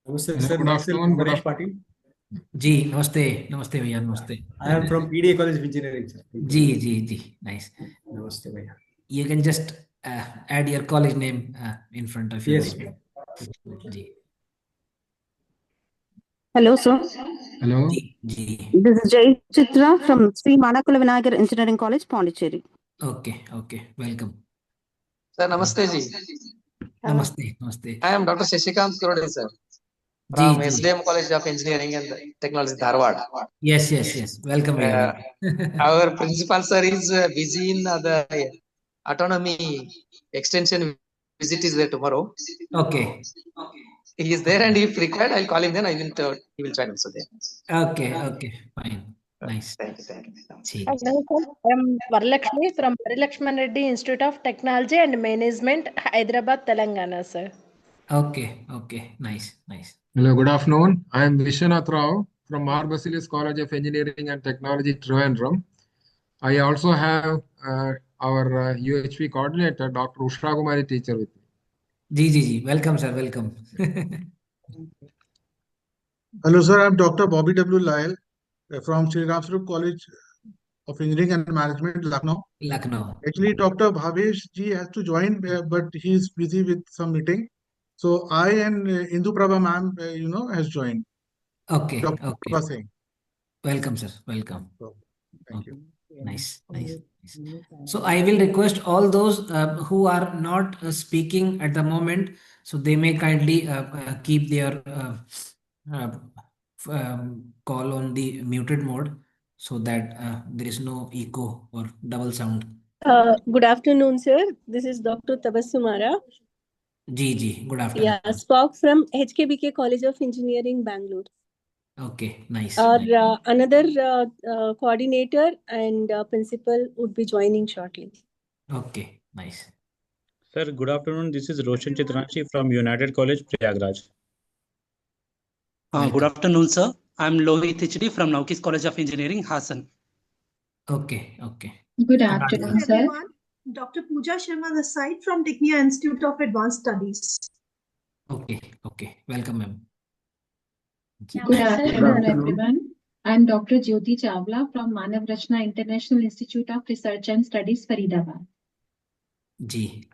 Namaste, Hello, sir. good Myself, afternoon. Good Ganesh afternoon. Patil. जी नमस्ते नमस्ते भैया नमस्ते I am from PDA College of Engineering, sir. जी जी जी nice Namaste, bhaiya. you can just add your college name in front of your Yes, name जी Hello, sir. Hello. जी जी This is Jai Chitra from Sri Manakula Vinayagar Engineering College, Pondicherry. Okay okay welcome Sir, namaste ji. नमस्ते नमस्ते I am Dr. Shashikant Kurode, sir, जी from जी SDM College of Engineering and Technology, Dharwad. Yes yes yes welcome भैया Our principal sir is busy in the autonomy extension visit is there tomorrow. Okay He is there, and if required, I'll call him. Then he will join also there. Okay okay fine nice Thank you, thank you. ठीक Hello, sir. I am Varalakshmi from Varalakshman Reddy Institute of Technology and Management, Hyderabad, Telangana, sir. Okay okay nice nice Hello, good afternoon. I am Vishwanath Rao from Mar Basilis College of Engineering and Technology, Trivandrum. I also have our UHP coordinator, Dr. Ushra Kumari, teacher with me. जी जी जी welcome sir welcome Hello, sir. I'm Dr. Bobby W. Lyle from Sri Ram Swarup College of Engineering and Management, Lucknow. Lucknow Actually, Dr. Bhavesh ji has to join, but he is busy with some meeting. So I and Indu Prabha ma'am, has joined. Okay Dr. Okay Prabha Singh. Welcome sir welcome So, thank you. Nice, nice, nice. So I will request all those who are not speaking at the moment, so they may kindly keep their uh, call on the muted mode so that there is no echo or double sound. Good afternoon, sir. This is Dr. Tabassumara. जी जी good afternoon. Yeah, spoke from HKBK College of Engineering, Bangalore. Okay, nice. Our nice. another coordinator and principal would be joining shortly. Okay, nice. Sir, good afternoon. This is Roshan Chitranshi from United College, Prayagraj. Welcome. Good afternoon, sir. I'm Lohit HD from Naukis College of Engineering, Hassan. Okay, okay. Good afternoon, sir. Everyone. Dr. Pooja Sharma this side from Technia Institute of Advanced Studies. Okay, okay. Welcome, ma'am. Good afternoon, everyone. I'm Dr. Jyoti Chawla from Manav Rachna International Institute of Research and Studies, Faridabad. Ji,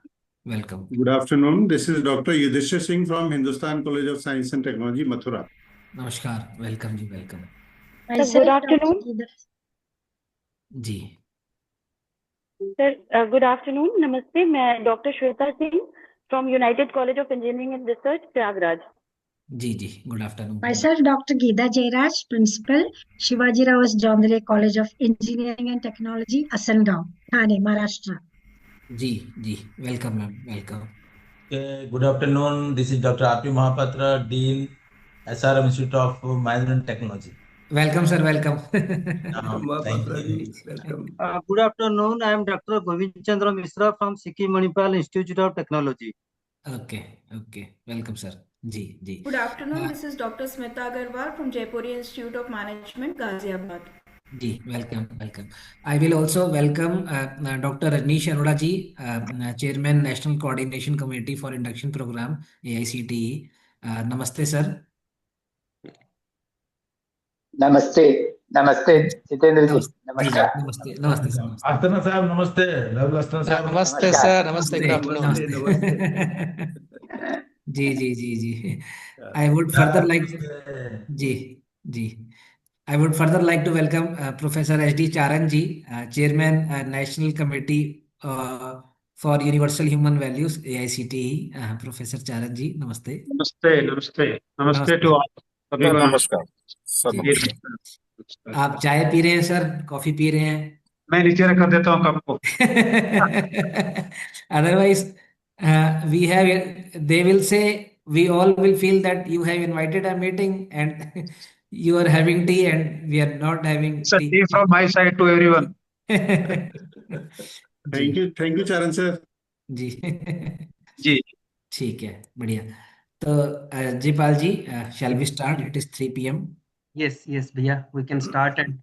welcome. Good afternoon. This is Dr. Yudhishthir Singh from Hindustan College of Science and Technology, Mathura. Namaskar. Welcome, ji. Welcome. Good afternoon. जी sir good afternoon नमस्ते मैं doctor Shweta Singh from United College of Engineering and Research Prayagraj जी जी good afternoon Myself, Dr. Geeta Jairaj, Principal, Shivaji Rawat Jondale College of Engineering and Technology, Asangaon, Thane, Maharashtra. जी जी welcome ma'am welcome Good afternoon. This is Dr. R.P. Mahapatra, Dean, SRM Institute of Management Technology. Welcome sir welcome Thank you. Welcome. Good afternoon. I am Dr. Govind Chandra Misra from Sikkim Manipal Institute of Technology. Okay okay welcome sir जी जी Good afternoon. This is Dr. Smita Agarwal from Jaipuri Institute of Management, Ghaziabad. जी welcome welcome I will also welcome doctor Rajneesh Arora ji chairman National Coordination Committee for Induction Programme AICTE नमस्ते sir नमस्ते नमस्ते जितेंद्र जी नमस्कार नमस्ते नमस्ते sir Asthana साहब नमस्ते love अस्तना साहब Namaste, sir. Namaste. Good afternoon. नमस्ते जी जी जी जी आई वुड फर्दर लाइक जी जी I would further like to welcome Professor H.D. Charan ji, Chairman National Committee for Universal Human Values, AICTE. Professor Charan ji, namaste. Namaste, namaste. Namaste to all. नमस्कार आप चाय P रहे हैं sir coffee P रहे हैं मैं नीचे रखा देता हूँ कप को otherwise we have they will say we all will feel that you have invited a meeting and you are having tea and we are not having tea. tea from my side to everyone. Thank you, Charan sir. जी जी ठीक है बढ़िया तो जीपाल जी shall we start? It is 3 p.m. Yes, भैया. We can start and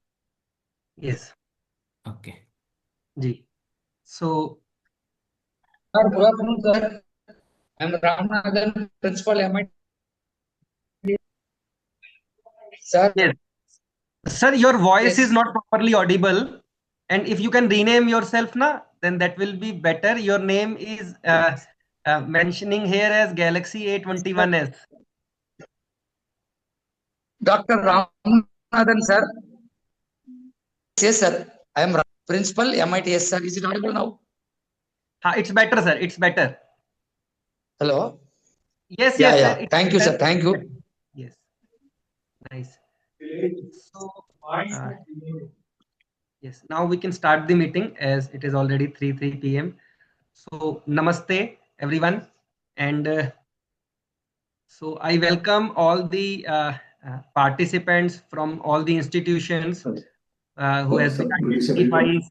yes. Okay. Ji. So. Sir, good afternoon, sir. I am Ramnagan, Principal MIT Sir. Yes. Sir, your voice is not properly audible. And if you can rename yourself, then that will be better. Your name is mentioning here as Galaxy A21s. Dr. Ramanathan, sir. Yes, sir. I am principal, MITS, sir. Is it audible now? It's better, sir. It's better. Hello? Yes, Yeah, yes, yeah. sir. Thank you, sir. Thank you. Yes. Nice. So, yes, now we can start the meeting as it is already 3 p.m. So, namaste, everyone. And so I welcome all the participants from all the institutions who has been identified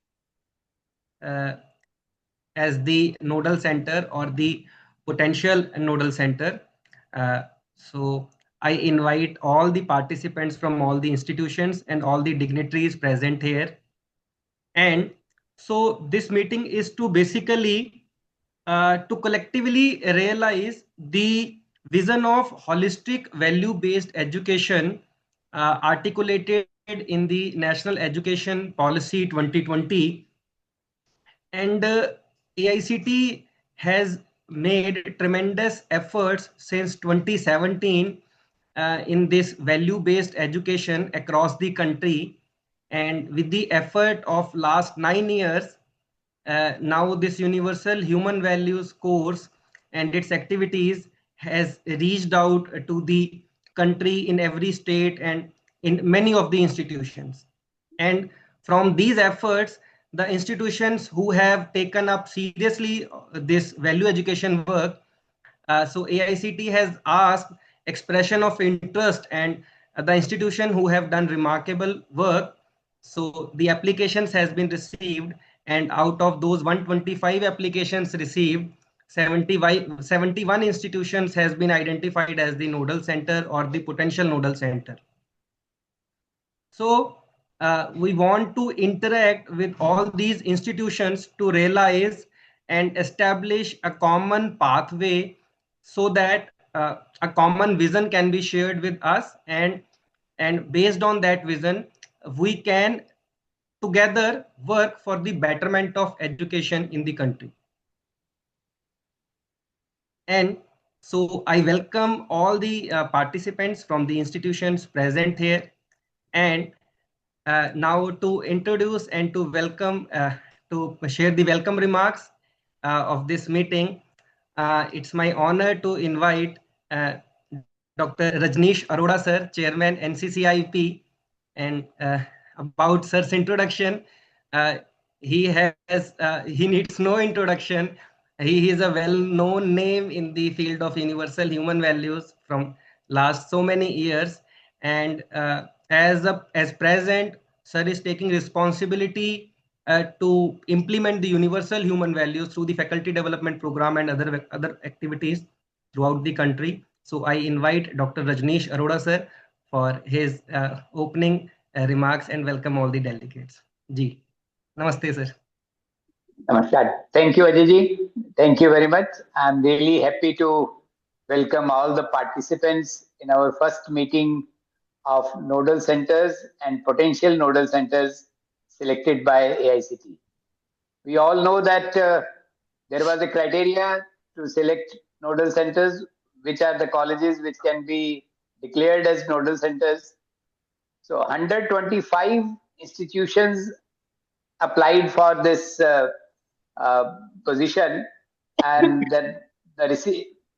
as the nodal center or the potential nodal center. So I invite all the participants from all the institutions and all the dignitaries present here. And so this meeting is to basically to collectively realize the vision of holistic value-based education articulated in the National Education Policy 2020. And AICTE has made tremendous efforts since 2017 in this value-based education across the country. And with the effort of last 9 years, now this universal human values course and its activities has reached out to the country in every state and in many of the institutions. And from these efforts, the institutions who have taken up seriously this value education work, so AICTE has asked expression of interest, and the institution who have done remarkable work, so the applications has been received, and out of those 125 applications received, 71 institutions has been identified as the nodal center or the potential nodal center. So we want to interact with all these institutions to realize and establish a common pathway so that a common vision can be shared with us, and based on that vision, we can together work for the betterment of education in the country. And so I welcome all the participants from the institutions present here. And now to introduce and to welcome, to share the welcome remarks of this meeting, it's my honor to invite Dr. Rajneesh Arora sir, Chairman NCCIP. And about sir's introduction, he needs no introduction. He is a well-known name in the field of universal human values from last so many years. And as present, sir is taking responsibility to implement the universal human values through the faculty development program and other activities throughout the country. So I invite Dr. Rajneesh Arora sir for his opening remarks and welcome all the delegates. Ji, namaste sir. Namaskar. Thank you, Ajay. Thank you very much. I'm really happy to welcome all the participants in our first meeting of nodal centers and potential nodal centers selected by AICTE. We all know that there was a criteria to select nodal centers, which are the colleges which can be declared as nodal centers. So 125 institutions applied for this position, and then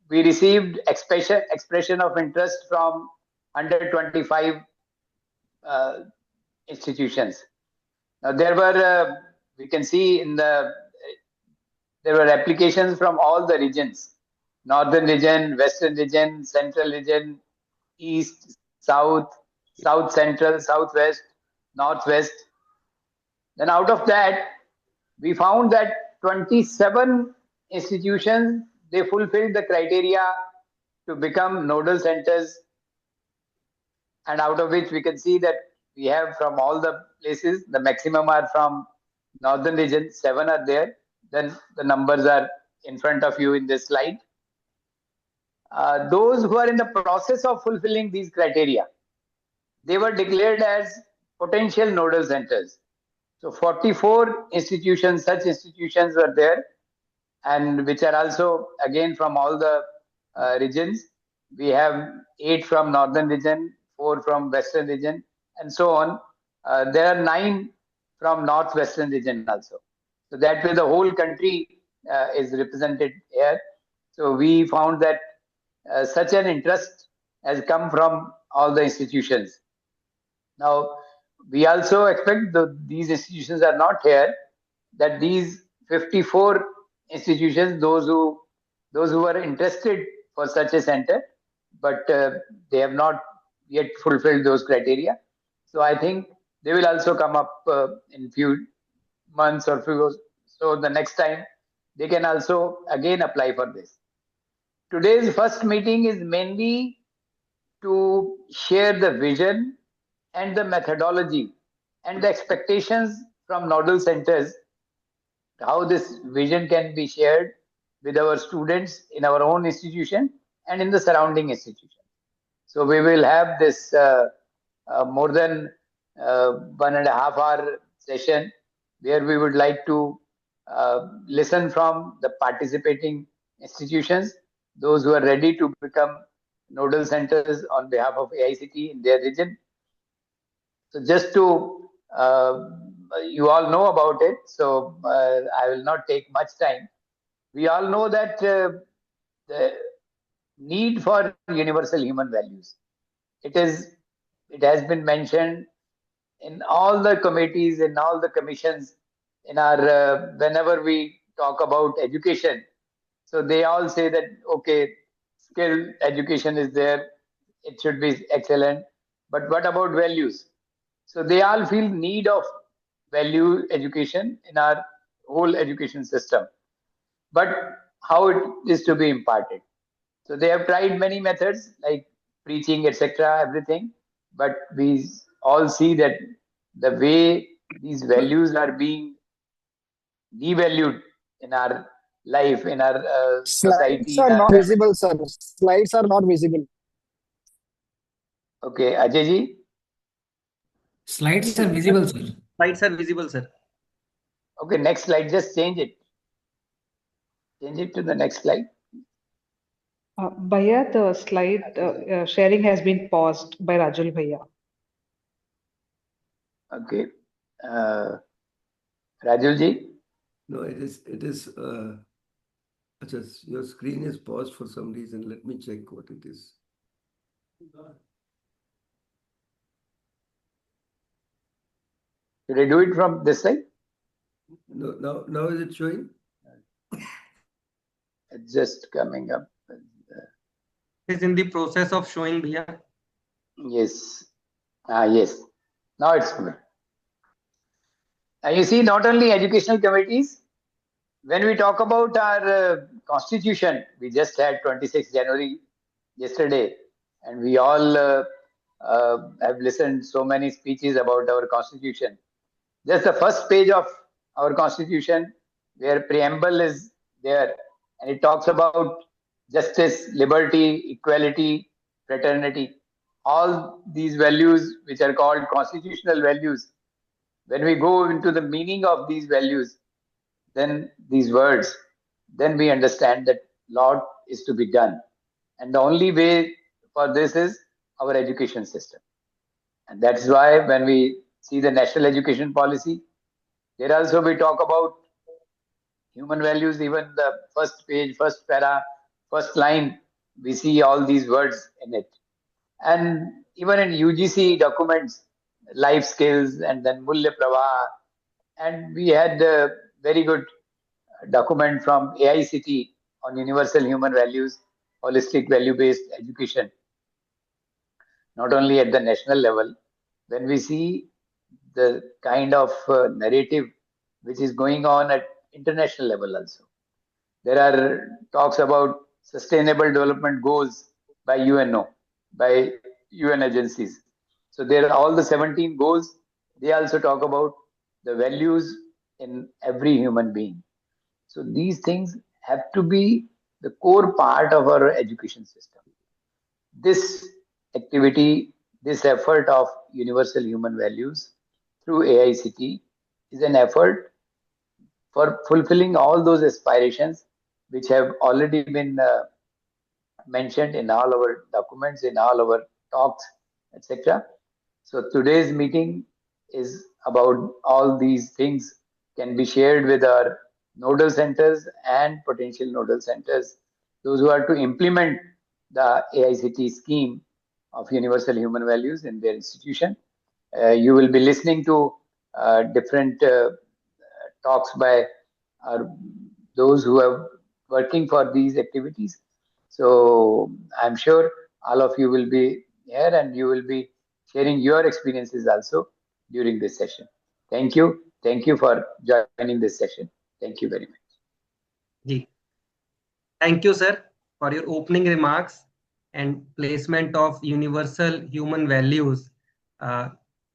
we received expression of interest from 125 institutions. Now there were we can see there were applications from all the regions: northern region, western region, central region, east, south, south central, southwest, northwest. Then out of that, we found that 27 institutions, they fulfilled the criteria to become nodal centers, and out of which we can see that we have from all the places, the maximum are from northern region, 7 are there. Then the numbers are in front of you in this slide. Those who are in the process of fulfilling these criteria, they were declared as potential nodal centers. So 44 institutions, such institutions were there, and which are also again from all the regions. We have 8 from northern region, 4 from western region, and so on. There are 9 from northwestern region also. So that way the whole country is represented here. So we found that such an interest has come from all the institutions. Now, we also expect these institutions are not here, that these 54 institutions, those who were interested for such a center, but they have not yet fulfilled those criteria. So I think they will also come up in few months or few. So the next time they can also again apply for this. Today's first meeting is mainly to share the vision and the methodology and the expectations from nodal centers, how this vision can be shared with our students in our own institution and in the surrounding institution. So we will have this more than 1.5 hour session where we would like to listen from the participating institutions, those who are ready to become nodal centers on behalf of AICTE in their region. So just to, you all know about it, so I will not take much time. We all know that the need for universal human values, it has been mentioned in all the committees, in all the commissions, in our whenever we talk about education. So they all say that, okay, skilled education is there, it should be excellent, but what about values? So they all feel need of value education in our whole education system, but how it is to be imparted. So they have tried many methods like preaching, etc., everything, but we all see that the way these values are being devalued in our life, in our society. Slides are not visible, sir. Slides are not visible. Okay, Ajay ji? Slides are visible, sir. Slides are visible, sir. Okay, next slide, just change it. Change it to the next slide. Bhaiya, the slide sharing has been paused by Rajul Bhaiya. Okay. Rajul ji? No, it is, your screen is paused for some reason. Let me check what it is. Should I do it from this side? No, now is it showing? It's just coming up. It's in the process of showing, Bhaiya. Yes. Yes. Now it's good. You see, not only educational committees, when we talk about our constitution, we just had 26 January yesterday, and we all have listened so many speeches about our constitution. Just the first page of our constitution, where preamble is there, and it talks about justice, liberty, equality, fraternity, all these values which are called constitutional values. When we go into the meaning of these values, then these words, then we understand that lot is to be done. And the only way for this is our education system. And that's why when we see the national education policy, there also we talk about human values, even the first page, first para, first line, we see all these words in it. And even in UGC documents, life skills, and then Mulya Pravaha, and we had a very good document from AICTE on universal human values, holistic value-based education. Not only at the national level, when we see the kind of narrative which is going on at international level also. There are talks about sustainable development goals by UNO, by UN agencies. So there are all the 17 goals. They also talk about the values in every human being. So these things have to be the core part of our education system. This activity, this effort of universal human values through AICTE is an effort for fulfilling all those aspirations which have already been mentioned in all our documents, in all our talks, etc. So today's meeting is about all these things can be shared with our nodal centers and potential nodal centers, those who are to implement the AICTE scheme of universal human values in their institution. You will be listening to different talks by those who are working for these activities. So I'm sure all of you will be here and you will be sharing your experiences also during this session. Thank you. Thank you for joining this session. Thank you very much. Ji. Thank you, sir, for your opening remarks and placement of universal human values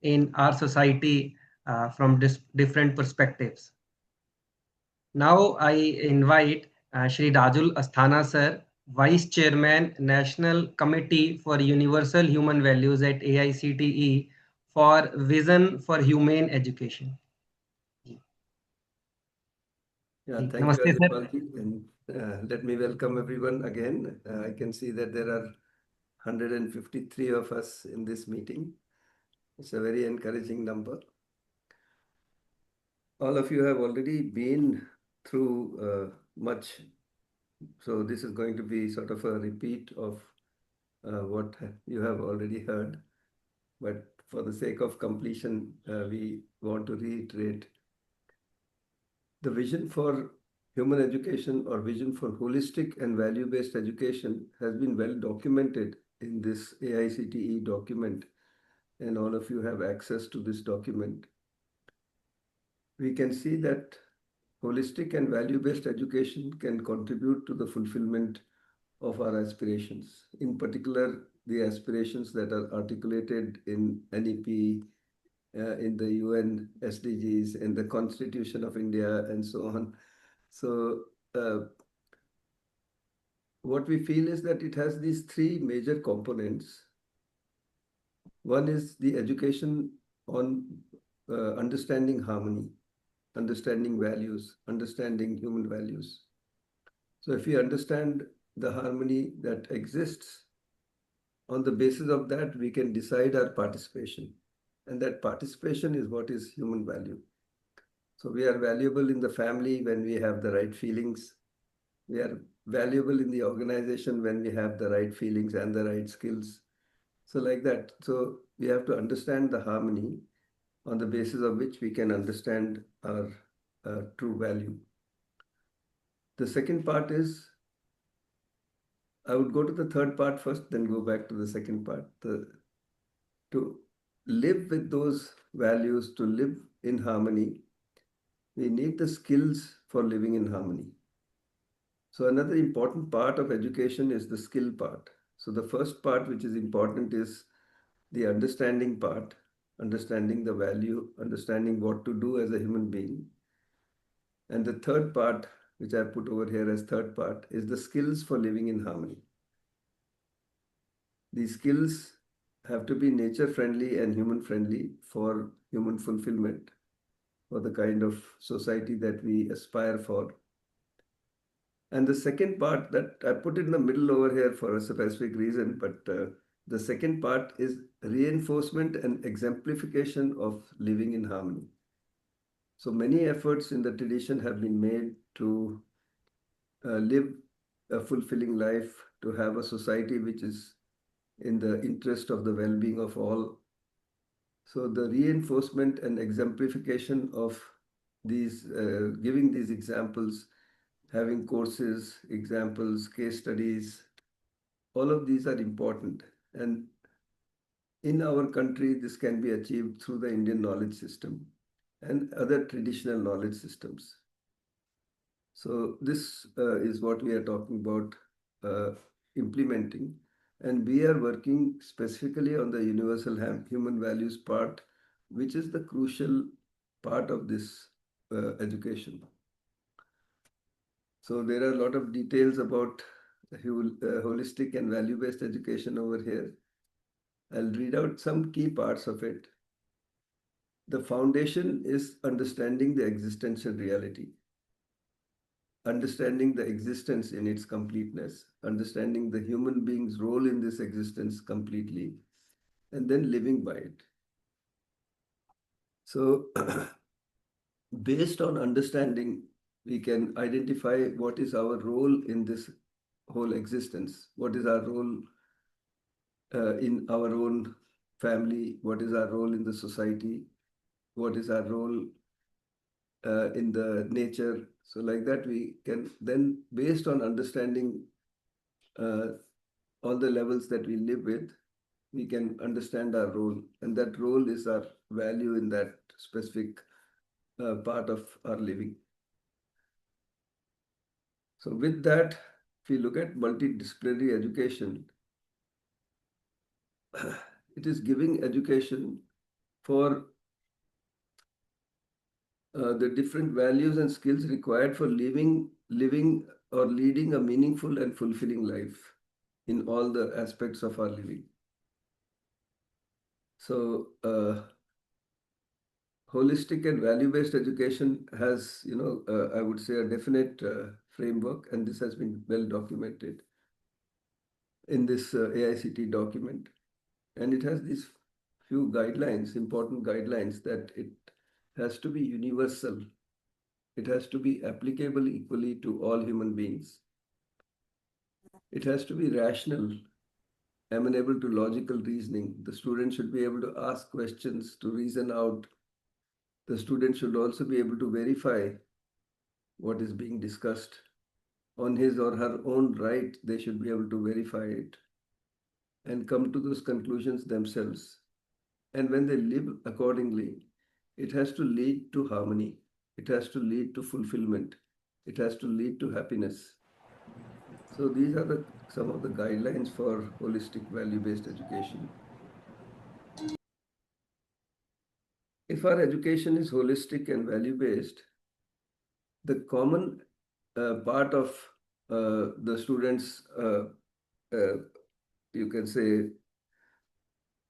in our society from different perspectives. Now I invite Shri Rajul Asthana, sir, Vice Chairman, National Committee for Universal Human Values at AICTE for Vision for Humane Education. Yeah, thank Namaste, you, sir. everybody. And let me welcome everyone again. I can see that there are 153 of us in this meeting. It's a very encouraging number. All of you have already been through much. So this is going to be sort of a repeat of what you have already heard. But for the sake of completion, we want to reiterate the vision for human education or vision for holistic and value-based education has been well documented in this AICTE document, and all of you have access to this document. We can see that holistic and value-based education can contribute to the fulfillment of our aspirations, in particular, the aspirations that are articulated in NEP, in the UN SDGs, in the Constitution of India, and so on. So what we feel is that it has these three major components. One is the education on understanding harmony, understanding values, understanding human values. So if we understand the harmony that exists, on the basis of that, we can decide our participation. And that participation is what is human value. So we are valuable in the family when we have the right feelings. We are valuable in the organization when we have the right feelings and the right skills. So like that. So we have to understand the harmony on the basis of which we can understand our true value. The second part is, I would go to the third part first, then go back to the second part. To live with those values, to live in harmony, we need the skills for living in harmony. So another important part of education is the skill part. So the first part, which is important, is the understanding part, understanding the value, understanding what to do as a human being. And the third part, which I put over here as third part, is the skills for living in harmony. These skills have to be nature-friendly and human-friendly for human fulfillment, for the kind of society that we aspire for. And the second part, that I put in the middle over here for a specific reason, but the second part is reinforcement and exemplification of living in harmony. So many efforts in the tradition have been made to live a fulfilling life, to have a society which is in the interest of the well-being of all. So the reinforcement and exemplification of these, giving these examples, having courses, examples, case studies, all of these are important. And in our country, this can be achieved through the Indian knowledge system and other traditional knowledge systems. So this is what we are talking about implementing. And we are working specifically on the universal human values part, which is the crucial part of this education. So there are a lot of details about holistic and value-based education over here. I'll read out some key parts of it. The foundation is understanding the existential reality, understanding the existence in its completeness, understanding the human being's role in this existence completely, and then living by it. So, based on understanding, we can identify what is our role in this whole existence, what is our role in our own family, what is our role in the society, what is our role in the nature. So like that, we can then, based on understanding all the levels that we live with, we can understand our role. And that role is our value in that specific part of our living. So with that, if we look at multidisciplinary education, it is giving education for the different values and skills required for living or leading a meaningful and fulfilling life in all the aspects of our living. So, holistic and value-based education has, I would say, a definite framework, and this has been well documented in this AICTE document. And it has these few guidelines, important guidelines, that it has to be universal. It has to be applicable equally to all human beings. It has to be rational, amenable to logical reasoning. The student should be able to ask questions, to reason out. The student should also be able to verify what is being discussed. On his or her own right, they should be able to verify it and come to those conclusions themselves. And when they live accordingly, it has to lead to harmony. It has to lead to fulfillment. It has to lead to happiness. So these are some of the guidelines for holistic value-based education. If our education is holistic and value-based, the common part of the students, you can say,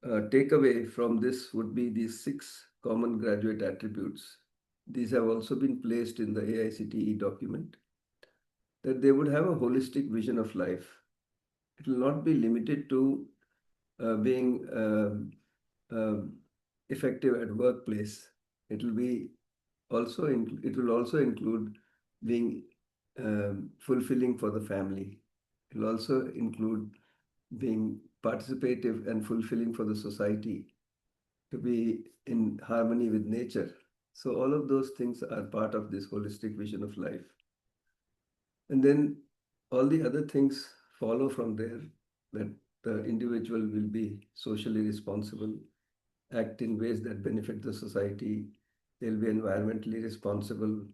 takeaway from this would be these 6 common graduate attributes. These have also been placed in the AICTE document, that they would have a holistic vision of life. It will not be limited to being effective at workplace. It will also include being fulfilling for the family. It will also include being participative and fulfilling for the society, to be in harmony with nature. So all of those things are part of this holistic vision of life. And then all the other things follow from there, that the individual will be socially responsible, act in ways that benefit the society, they'll be environmentally responsible,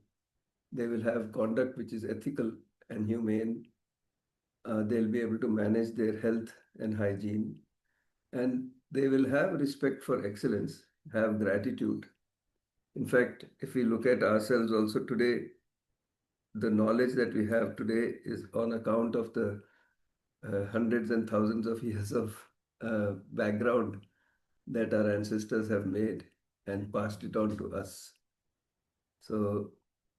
they will have conduct which is ethical and humane, they'll be able to manage their health and hygiene, and they will have respect for excellence, have gratitude. In fact, if we look at ourselves also today, the knowledge that we have today is on account of the hundreds and thousands of years of background that our ancestors have made and passed it on to us. So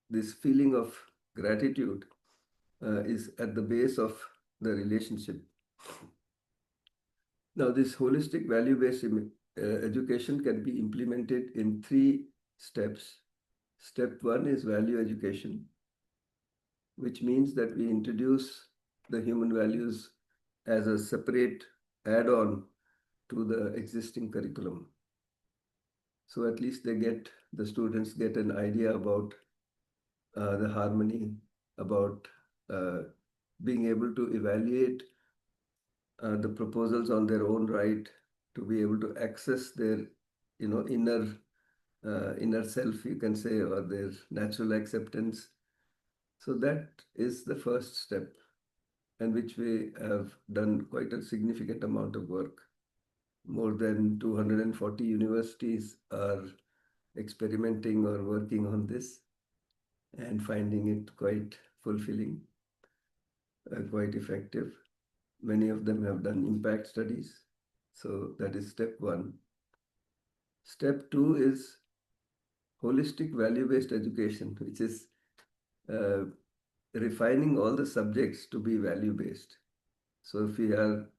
this feeling of gratitude is at the base of the relationship. Now, this holistic value-based education can be implemented in 3 steps. Step 1 is value education, which means that we introduce the human values as a separate add-on to the existing curriculum. So at least the students get an idea about the harmony, about being able to evaluate the proposals on their own right, to be able to access their inner self, you can say, or their natural acceptance. So that is the first step, and which we have done quite a significant amount of work. More than 240 universities are experimenting or working on this and finding it quite fulfilling, quite effective. Many of them have done impact studies. So that is step 1. Step 2 is holistic value-based education, which is refining all the subjects to be value-based. So if we are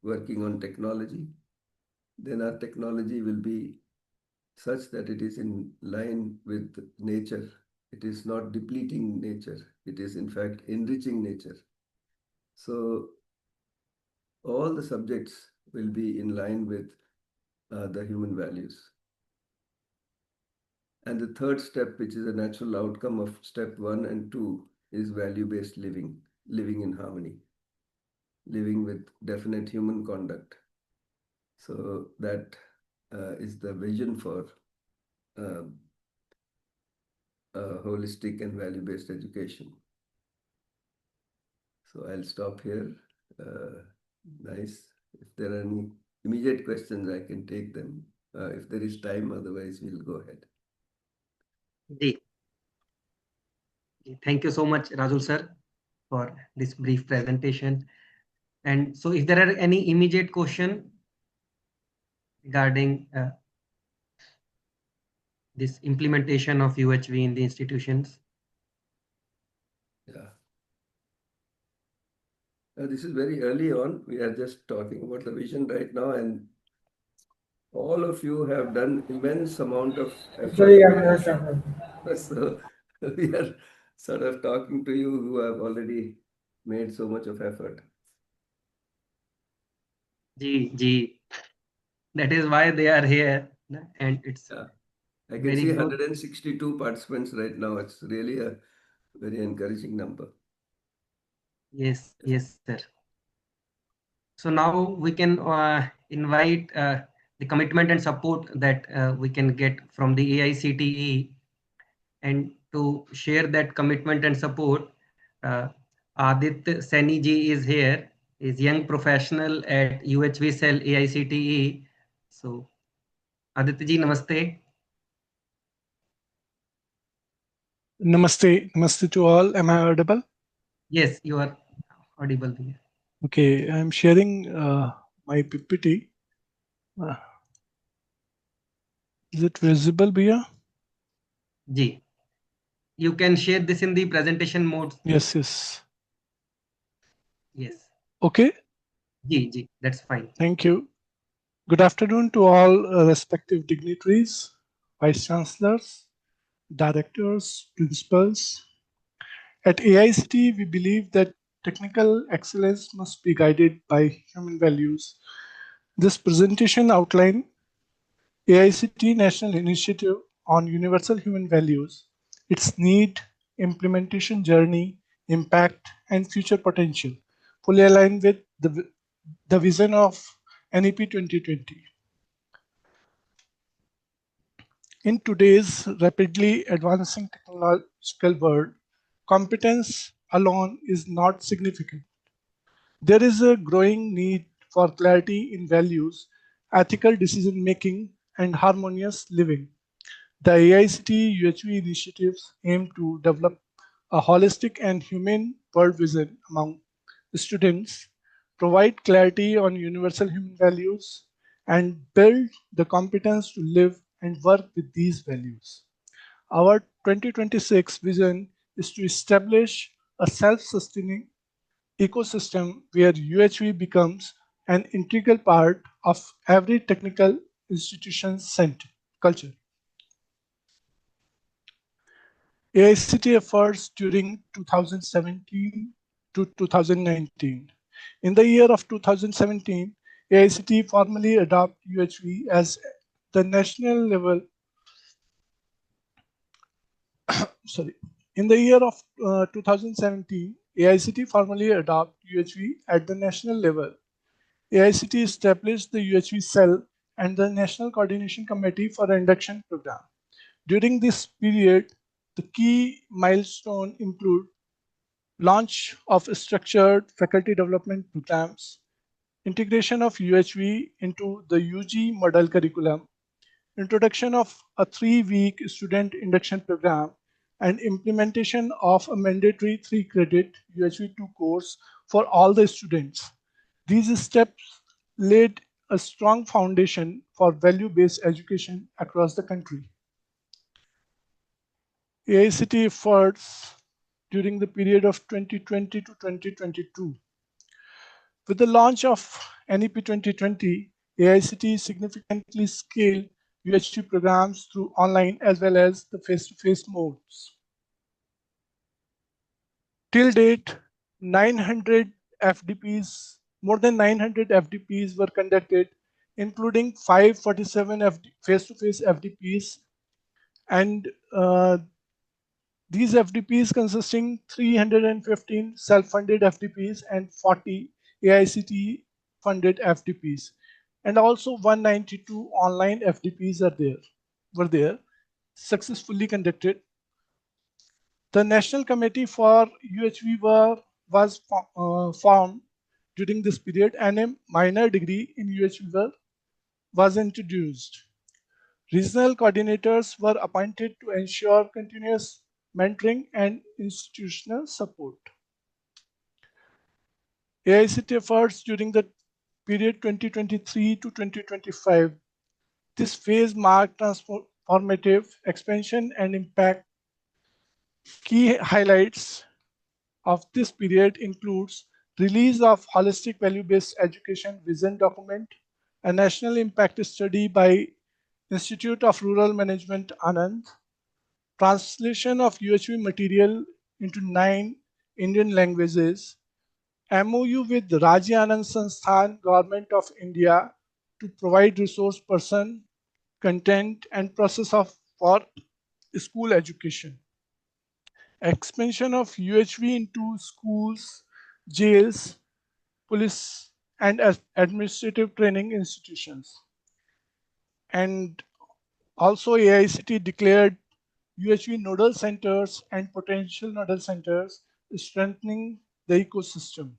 working on technology, then our technology will be such that it is in line with nature. It is not depleting nature. It is in fact enriching nature. So all the subjects will be in line with the human values. And the third step, which is a natural outcome of step 1 and 2, is value-based living, living in harmony, living with definite human conduct. So that is the vision for holistic and value-based education. So I'll stop here. Nice. If there are any immediate questions, I can take them. If there is time, otherwise we'll go ahead. Thank you so much, Rajul sir, for this brief presentation. And so if there are any immediate question regarding this implementation of UHV in the institutions. Yeah. This is very early on. We are just talking about the vision right now, and all of you have done immense amount of effort. So we are sort of talking to you who have already made so much of effort. G. That is why they are here, and it's I can see 162 participants right now. It's really a very encouraging number. Yes, sir. So now we can invite the commitment and support that we can get from the AICTE, and to share that commitment and support, Aditya Seni ji is here, is young professional at UHV cell AICTE. So Aditya ji, namaste. Namaste to all. Am I audible? Yes, you are audible here. Okay, I'm sharing my PPT. Is it visible, Bia? Ji, you can share this in the presentation mode. Yes. Yes. Okay. Ji, that's fine. Thank you. Good afternoon to all respective dignitaries, vice chancellors, directors, principals. At AICTE, we believe that technical excellence must be guided by human values. This presentation outlines AICTE National Initiative on Universal Human Values, its need, implementation journey, impact, and future potential, fully aligned with the vision of NEP 2020. In today's rapidly advancing technological world, competence alone is not significant. There is a growing need for clarity in values, ethical decision-making, and harmonious living. The AICTE UHV initiatives aim to develop a holistic and humane world vision among students, provide clarity on universal human values, and build the competence to live and work with these values. Our 2026 vision is to establish a self-sustaining ecosystem where UHV becomes an integral part of every technical institution's culture. AICTE efforts during 2017 to 2019. In the year of 2017, AICTE formally adopted UHV as the national level. In the year of 2017, AICTE formally adopted UHV at the national level. AICTE established the UHV cell and the National Coordination Committee for the Induction Program. During this period, the key milestones include launch of structured faculty development programs, integration of UHV into the UG model curriculum, introduction of a 3-week student induction program, and implementation of a mandatory 3-credit UHV2 course for all the students. These steps laid a strong foundation for value-based education across the country. AICTE efforts during the period of 2020 to 2022. With the launch of NEP 2020, AICTE significantly scaled UHV programs through online as well as the face-to-face modes. Till date, 900 FDPs, more than 900 FDPs were conducted, including 547 face-to-face FDPs, and these FDPs consisting 315 self-funded FDPs and 40 AICTE funded FDPs, and also 192 online FDPs were there, successfully conducted. The National Committee for UHV was formed during this period, and a minor degree in UHV was introduced. Regional coordinators were appointed to ensure continuous mentoring and institutional support. AICTE efforts during the period 2023 to 2025. This phase marked transformative expansion and impact. Key highlights of this period includes release of Holistic Value-Based Education Vision document, a national impact study by Institute of Rural Management Anand, translation of UHV material into 9 Indian languages, MOU with Raji Anand Sansthan, Government of India to provide resource person, content and process for school education. Expansion of UHV into schools, jails, police and administrative training institutions. And also AICTE declared UHV nodal centers and potential nodal centers, strengthening the ecosystem.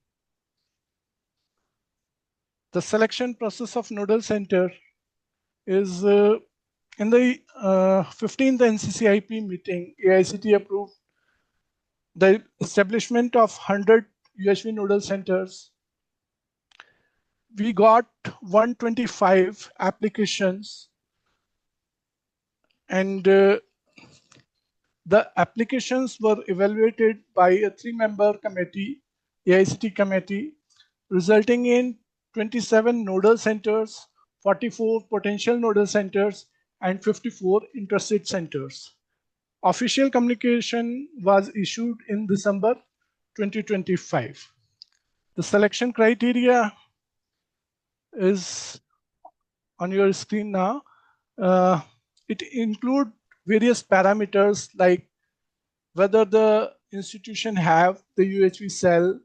The selection process of nodal center is in the 15th NCCIP meeting, AICTE approved the establishment of 100 UHV nodal centers. We got 125 applications, and the applications were evaluated by a 3-member committee, AICTE committee, resulting in 27 nodal centers, 44 potential nodal centers, and 54 interested centers. Official communication was issued in December 2025. The selection criteria is on your screen now. It includes various parameters like whether the institution have the UHV cell,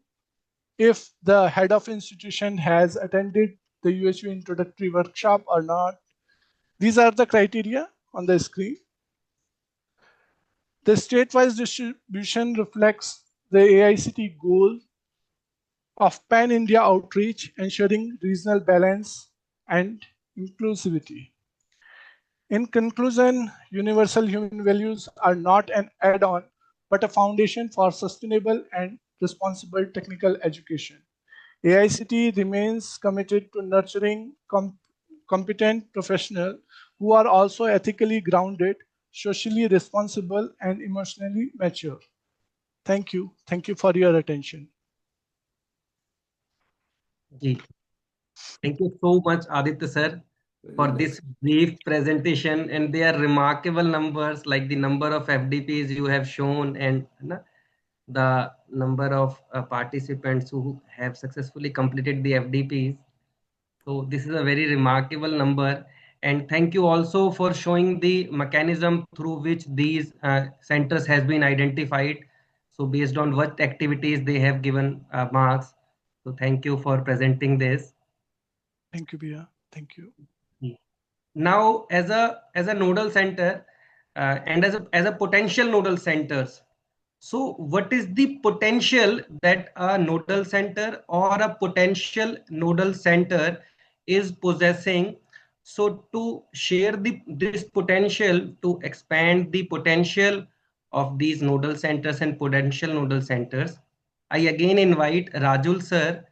if the head of institution has attended the UHV introductory workshop or not. These are the criteria on the screen. The state-wise distribution reflects the AICTE goal of pan-India outreach, ensuring regional balance and inclusivity. In conclusion, universal human values are not an add-on, but a foundation for sustainable and responsible technical education. AICTE remains committed to nurturing competent professionals who are also ethically grounded, socially responsible, and emotionally mature. Thank you. Thank you for your attention. Thank you so much, Aditya sir, for this brief presentation, and they are remarkable numbers, like the number of FDPs you have shown and the number of participants who have successfully completed the FDPs. So this is a very remarkable number. And thank you also for showing the mechanism through which these centers has been identified. So based on what activities they have given marks. So thank you for presenting this. Thank you, Bia. Thank you. Now, as a nodal center and as a potential nodal centers, so what is the potential that a nodal center or a potential nodal center is possessing? So to share this potential, to expand the potential of these nodal centers and potential nodal centers, I again invite Rajul sir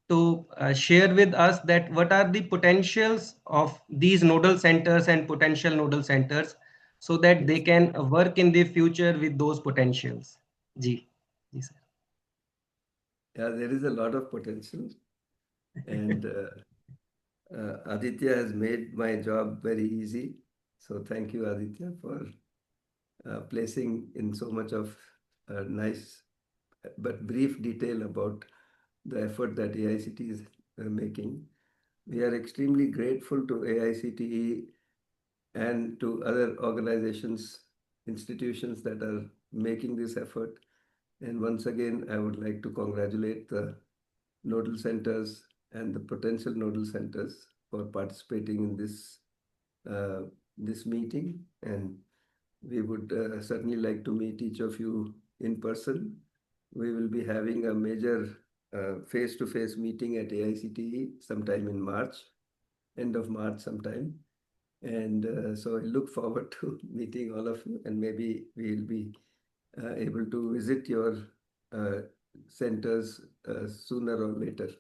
to share with us that what are the potentials of these nodal centers and potential nodal centers so that they can work in the future with those potentials. Ji. Ji, sir. Yeah, there is a lot of potential, and Aditya has made my job very easy. So thank you, Aditya, for placing in so much of nice but brief detail about the effort that AICTE is making. We are extremely grateful to AICTE and to other organizations, institutions that are making this effort. And once again, I would like to congratulate the nodal centers and the potential nodal centers for participating in this this meeting. And we would certainly like to meet each of you in person. We will be having a major face-to-face meeting at AICTE sometime in March, end of March sometime. And so I look forward to meeting all of you, and maybe we'll be able to visit your centers sooner or later.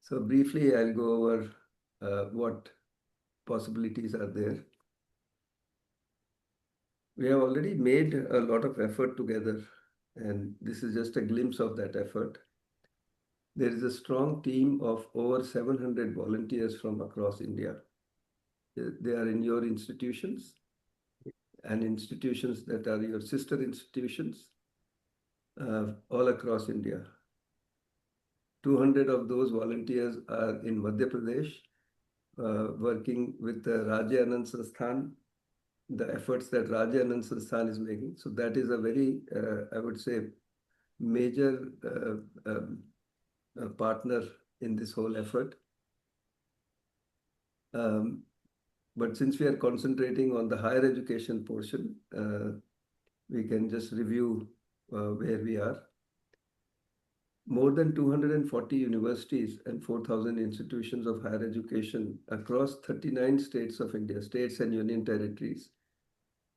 So briefly, I'll go over what possibilities are there. We have already made a lot of effort together, and this is just a glimpse of that effort. There is a strong team of over 700 volunteers from across India. They are in your institutions and institutions that are your sister institutions all across India. 200 of those volunteers are in Madhya Pradesh, working with the Rajya Anand Sansthan, the efforts that Rajya Anand Sansthan is making. So that is a very, I would say, major partner in this whole effort. But since we are concentrating on the higher education portion, we can just review where we are. More than 240 universities and 4,000 institutions of higher education across 39 states of India, states and union territories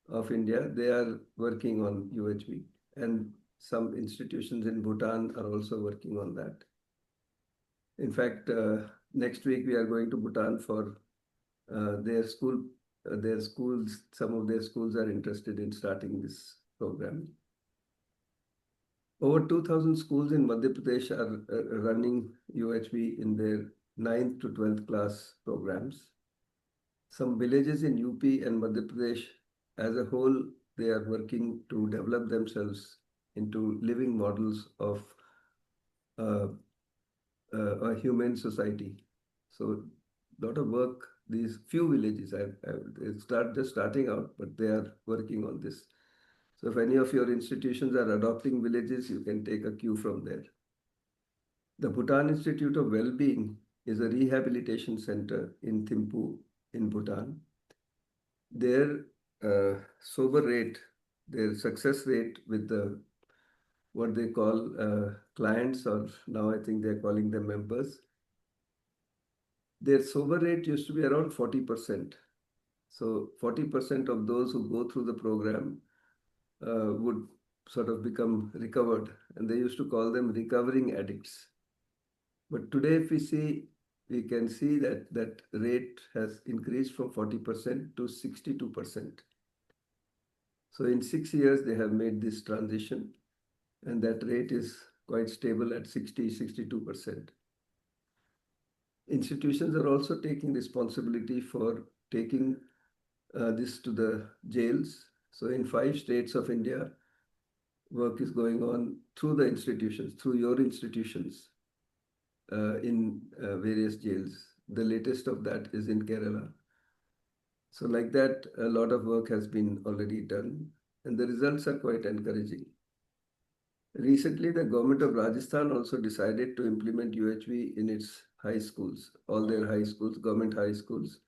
of India, they are working on UHV. And some institutions in Bhutan are also working on that. In fact, next week we are going to Bhutan for their schools. Some of their schools are interested in starting this program. Over 2,000 schools in Madhya Pradesh are running UHV in their 9th to 12th class programs. Some villages in UP and Madhya Pradesh as a whole, they are working to develop themselves into living models of a humane society. So a lot of work, these few villages, just starting out, but they are working on this. So if any of your institutions are adopting villages, you can take a cue from there. The Bhutan Institute of Wellbeing is a rehabilitation center in Thimphu in Bhutan. Their sober rate, their success rate with the what they call clients, or now I think they're calling them members, their sober rate used to be around 40%. So 40% of those who go through the program would sort of become recovered, and they used to call them recovering addicts. But today, if we see, we can see that that rate has increased from 40% to 62%. So in 6 years, they have made this transition, and that rate is quite stable at 62%. Institutions are also taking responsibility for taking this to the jails. So in 5 states of India, work is going on through the institutions, through your institutions in various jails. The latest of that is in Kerala. So like that, a lot of work has been already done, and the results are quite encouraging. Recently, the government of Rajasthan also decided to implement UHV in its high schools, all their high schools, government high schools.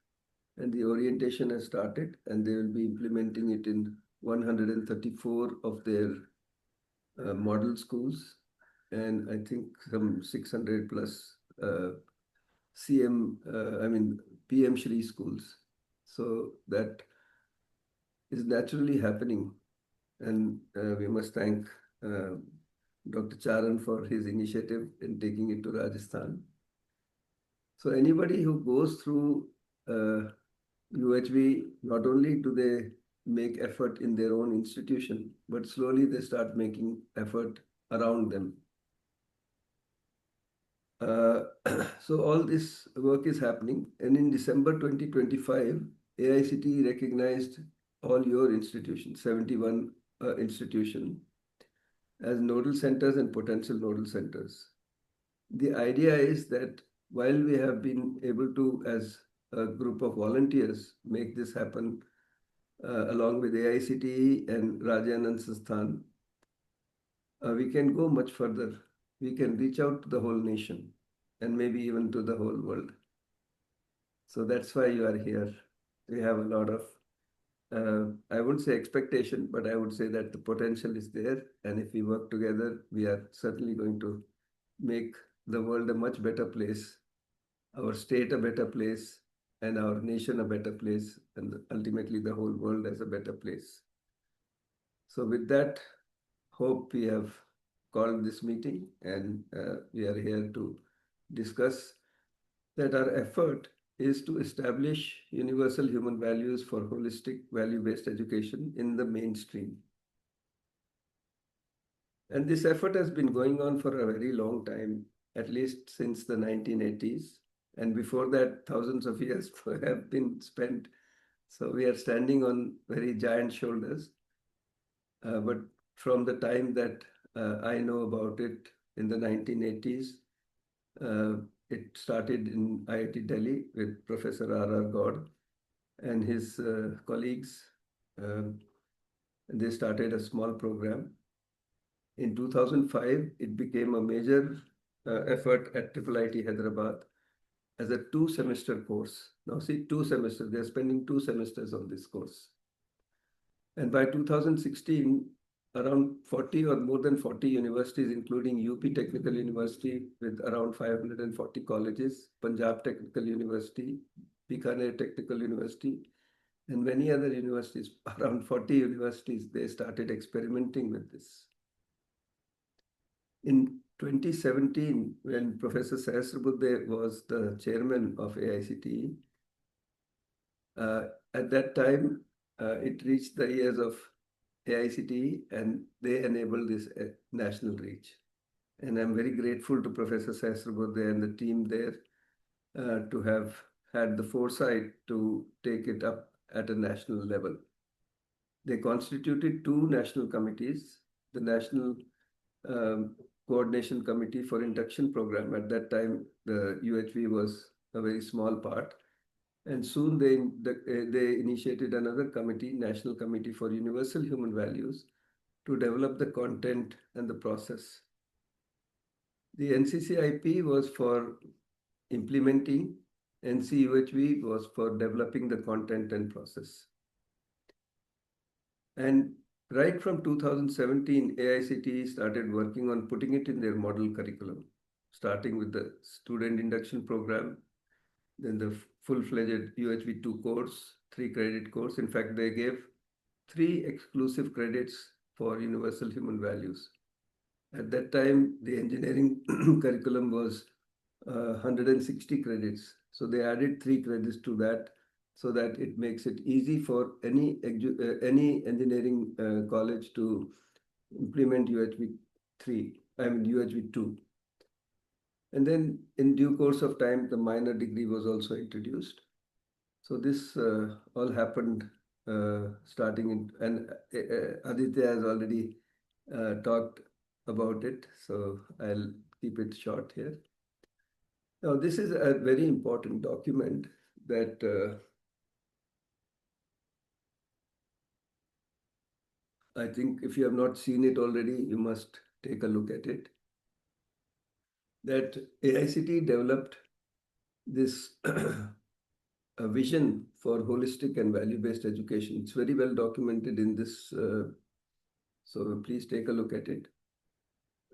And the orientation has started, and they will be implementing it in 134 of their model schools, and I think some 600 plus PM Shri schools. So that is naturally happening, and we must thank Dr. Charan for his initiative in taking it to Rajasthan. So anybody who goes through UHV, not only do they make effort in their own institution, but slowly they start making effort around them. So all this work is happening, and in December 2025, AICTE recognized all your institutions, 71 institutions, as nodal centers and potential nodal centers. The idea is that while we have been able to, as a group of volunteers, make this happen along with AICTE and Rajanand Sansthan, we can go much further. We can reach out to the whole nation and maybe even to the whole world. So that's why you are here. We have a lot of, I wouldn't say expectation, but I would say that the potential is there. And if we work together, we are certainly going to make the world a much better place, our state a better place, and our nation a better place, and ultimately the whole world as a better place. So with that hope, we have called this meeting, and we are here to discuss that our effort is to establish universal human values for holistic value-based education in the mainstream. And this effort has been going on for a very long time, at least since the 1980s. And before that, thousands of years have been spent. So we are standing on very giant shoulders. But from the time that I know about it in the 1980s, it started in IIT Delhi with Professor R.R. God and his colleagues. They started a small program. In 2005, it became a major effort at IIIT Hyderabad as a 2-semester course. Now see, 2 semesters, they're spending 2 semesters on this course. And by 2016, around 40 or more than 40 universities, including UP Technical University with around 540 colleges, Punjab Technical University, Bikaner Technical University, and many other universities, around 40 universities, they started experimenting with this. In 2017, when Professor Sahasrabuddhe was the chairman of AICTE, at that time, it reached the ears of AICTE, and they enabled this national reach. And I'm very grateful to Professor Sahasrabuddhe and the team there to have had the foresight to take it up at a national level. They constituted 2 national committees, the National Coordination Committee for Induction Program. At that time, the UHV was a very small part. And soon they initiated another committee, National Committee for Universal Human Values, to develop the content and the process. The NCCIP was for implementing, NCUHV was for developing the content and process. And right from 2017, AICTE started working on putting it in their model curriculum, starting with the student induction program, then the full-fledged UHV 2 course, 3-credit course. In fact, they gave 3 exclusive credits for universal human values. At that time, the engineering curriculum was 160 credits. So they added 3 credits to that so that it makes it easy for any engineering college to implement UHV 2. And then in due course of time, the minor degree was also introduced. So this all happened starting in, and Aditya has already talked about it. So I'll keep it short here. Now, this is a very important document that I think if you have not seen it already, you must take a look at it. That AICTE developed this a vision for holistic and value-based education. It's very well documented in this, so please take a look at it.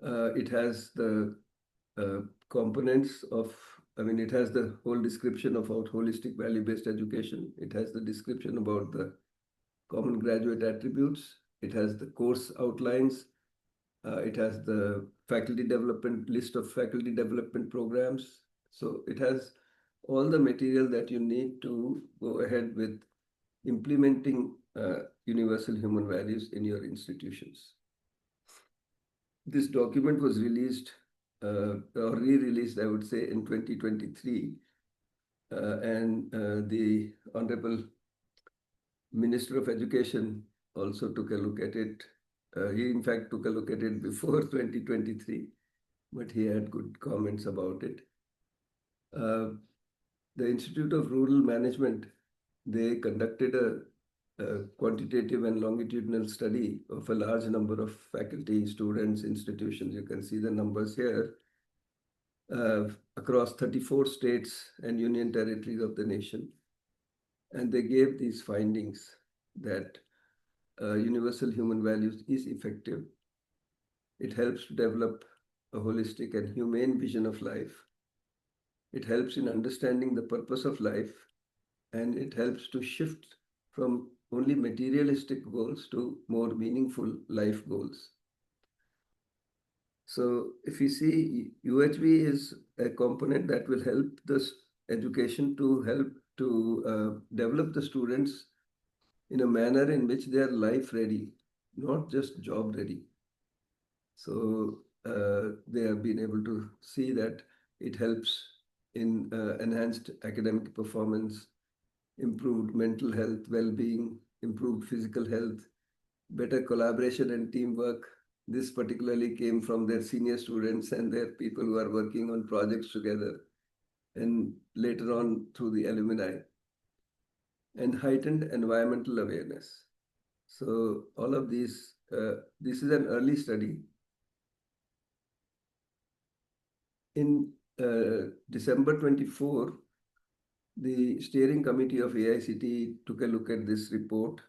It has the components of, it has the whole description about holistic value-based education. It has the description about the common graduate attributes. It has the course outlines. It has the faculty development list of faculty development programs. So it has all the material that you need to go ahead with implementing universal human values in your institutions. This document was released or re-released, I would say, in 2023. And the Honorable Minister of Education also took a look at it. He, in fact, took a look at it before 2023, but he had good comments about it. The Institute of Rural Management, they conducted a quantitative and longitudinal study of a large number of faculty, students, institutions. You can see the numbers here across 34 states and union territories of the nation. And they gave these findings that universal human values is effective. It helps to develop a holistic and humane vision of life. It helps in understanding the purpose of life, and it helps to shift from only materialistic goals to more meaningful life goals. So if you see, UHV is a component that will help this education to help to develop the students in a manner in which they are life ready, not just job ready. So they have been able to see that it helps in enhanced academic performance, improved mental health, well-being, improved physical health, better collaboration and teamwork. This particularly came from their senior students and their people who are working on projects together, and later on through the alumni, and heightened environmental awareness. So all of these, this is an early study. In December 24, the steering committee of AICTE took a look at this report,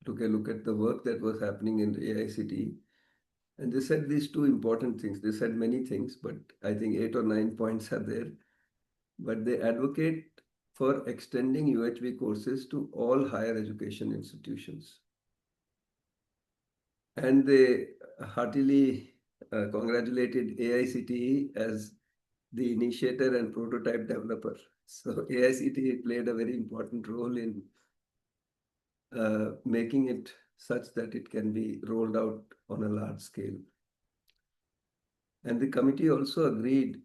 took a look at the work that was happening in the AICTE, and they said these two important things. They said many things, but I think 8 or 9 points are there. But they advocate for extending UHV courses to all higher education institutions. And they heartily congratulated AICTE as the initiator and prototype developer. So AICTE played a very important role in making it such that it can be rolled out on a large scale. And the committee also agreed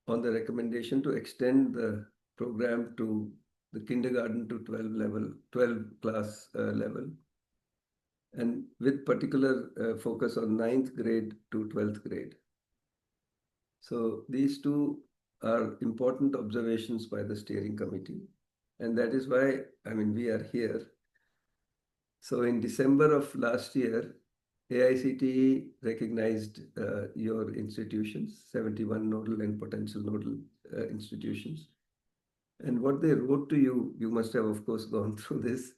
on the recommendation to extend the program to the kindergarten to 12 class level, and with particular focus on 9th grade to 12th grade. So these two are important observations by the steering committee. And that is why, I mean, we are here. So in December of last year, AICTE recognized your institutions, 71 nodal and potential nodal institutions. And what they wrote to you, you must have, of course, gone through this,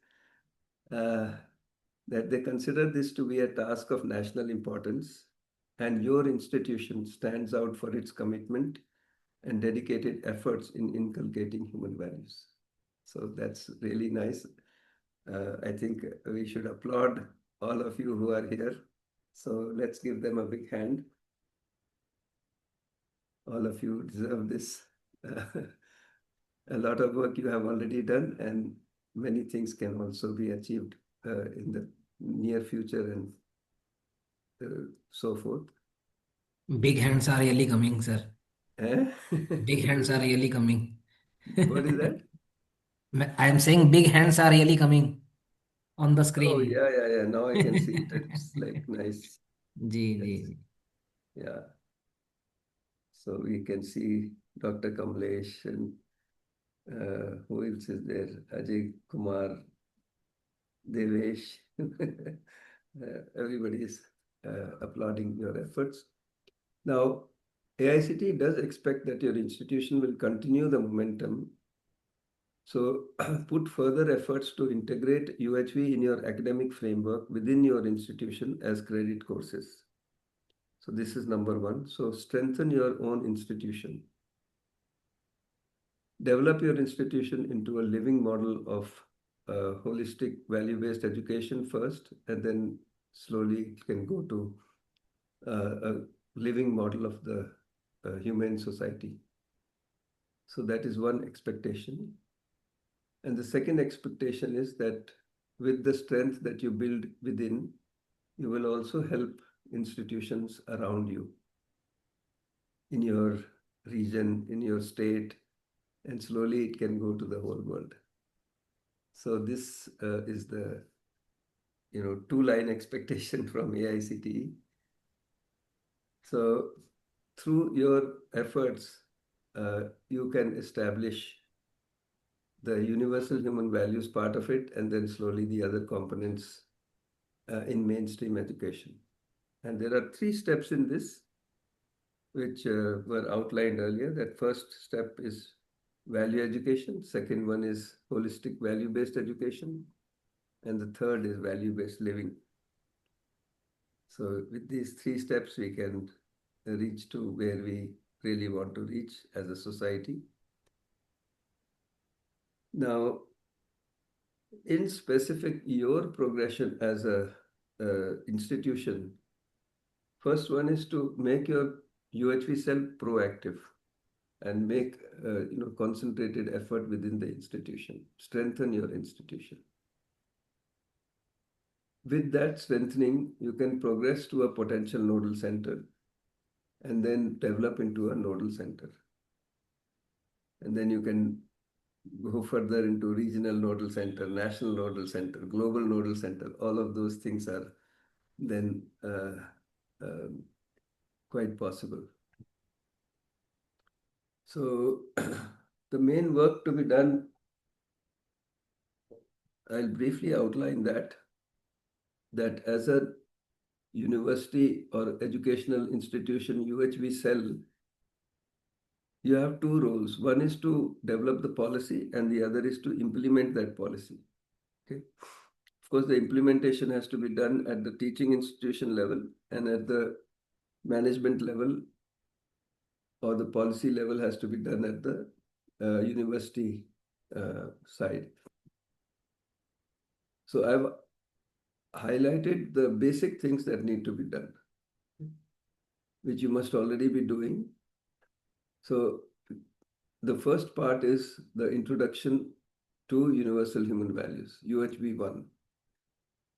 that they consider this to be a task of national importance, and your institution stands out for its commitment and dedicated efforts in inculcating human values. So that's really nice. I think we should applaud all of you who are here. So let's give them a big hand. All of you deserve this. A lot of work you have already done, and many things can also be achieved in the near future and so forth. Big hands are really coming, sir. Big hands are really coming. What is that? I am saying big hands are really coming on the screen. Oh, yeah. Now I can see it. It's like nice. Yes. Yeah. So we can see Dr. Kamlesh and who else is there? AJAY, Kumar, Devesh. Everybody is applauding your efforts. Now, AICTE does expect that your institution will continue the momentum. So put further efforts to integrate UHV in your academic framework within your institution as credit courses. So this is number one. So strengthen your own institution. Develop your institution into a living model of holistic value-based education first, and then slowly it can go to a living model of the humane society. So that is one expectation. And the second expectation is that with the strength that you build within, you will also help institutions around you in your region, in your state, and slowly it can go to the whole world. So this is the two-line expectation from AICTE. So through your efforts, you can establish the universal human values part of it, and then slowly the other components in mainstream education. And there are 3 steps in this, which were outlined earlier. That first step is value education. Second one is holistic value-based education. And the third is value-based living. So with these 3 steps, we can reach to where we really want to reach as a society. Now, in specific, your progression as a institution, first one is to make your UHV cell proactive and make concentrated effort within the institution, strengthen your institution. With that strengthening, you can progress to a potential nodal center and then develop into a nodal center. And then you can go further into regional nodal center, national nodal center, global nodal center. All of those things are then quite possible. So the main work to be done, I'll briefly outline that as a university or educational institution, UHV cell, you have 2 roles. One is to develop the policy and the other is to implement that policy. Okay. Of course, the implementation has to be done at the teaching institution level and at the management level, or the policy level has to be done at the university side. So I've highlighted the basic things that need to be done, which you must already be doing. So the first part is the introduction to universal human values, UHV 1.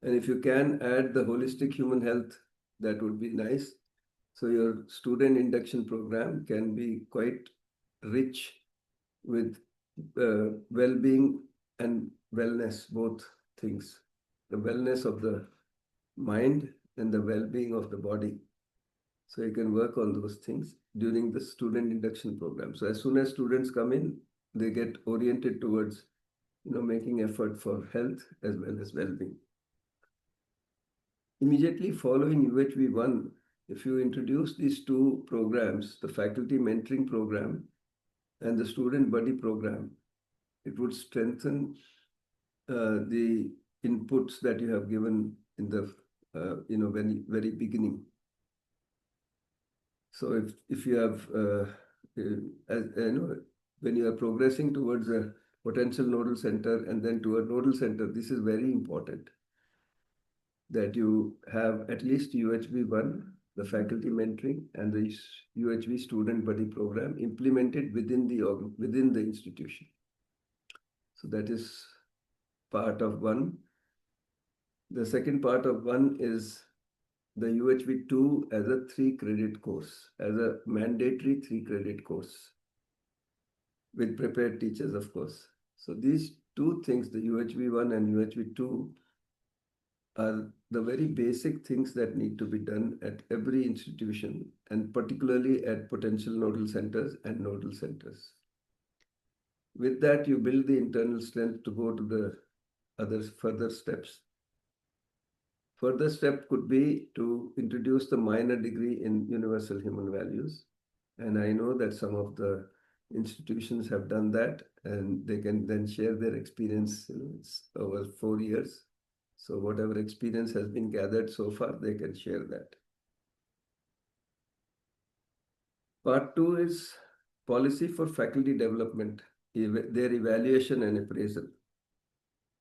And if you can add the holistic human health, that would be nice. So your student induction program can be quite rich with well-being and wellness, both things. The wellness of the mind and the well-being of the body. So you can work on those things during the student induction program. So as soon as students come in, they get oriented towards making effort for health as well as well-being. Immediately following UHV 1, if you introduce these 2 programs, the faculty mentoring program and the student buddy program, it would strengthen the inputs that you have given in the very beginning. So if you have when you are progressing towards a potential nodal center and then to a nodal center, this is very important that you have at least UHV 1, the faculty mentoring, and the UHV student buddy program implemented within the institution. So that is part of 1. The second part of 1 is the UHV 2 as a 3-credit course, as a mandatory 3-credit course with prepared teachers, of course. So these 2 things, the UHV 1 and UHV 2, are the very basic things that need to be done at every institution, and particularly at potential nodal centers and nodal centers. With that, you build the internal strength to go to the further steps. Further step could be to introduce the minor degree in universal human values. And I know that some of the institutions have done that, and they can then share their experience over 4 years. So whatever experience has been gathered so far, they can share that. Part 2 is policy for faculty development, their evaluation and appraisal.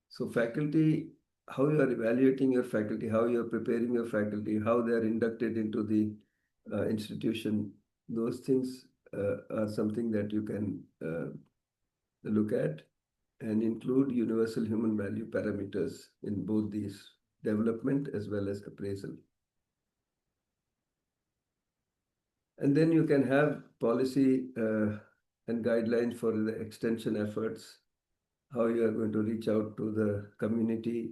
So faculty how you are evaluating your faculty, how you are preparing your faculty, how they are inducted into the institution. Those things are something that you can look at and include universal human value parameters in both these, development as well as appraisal. And then you can have policy and guidelines for the extension efforts, how you are going to reach out to the community.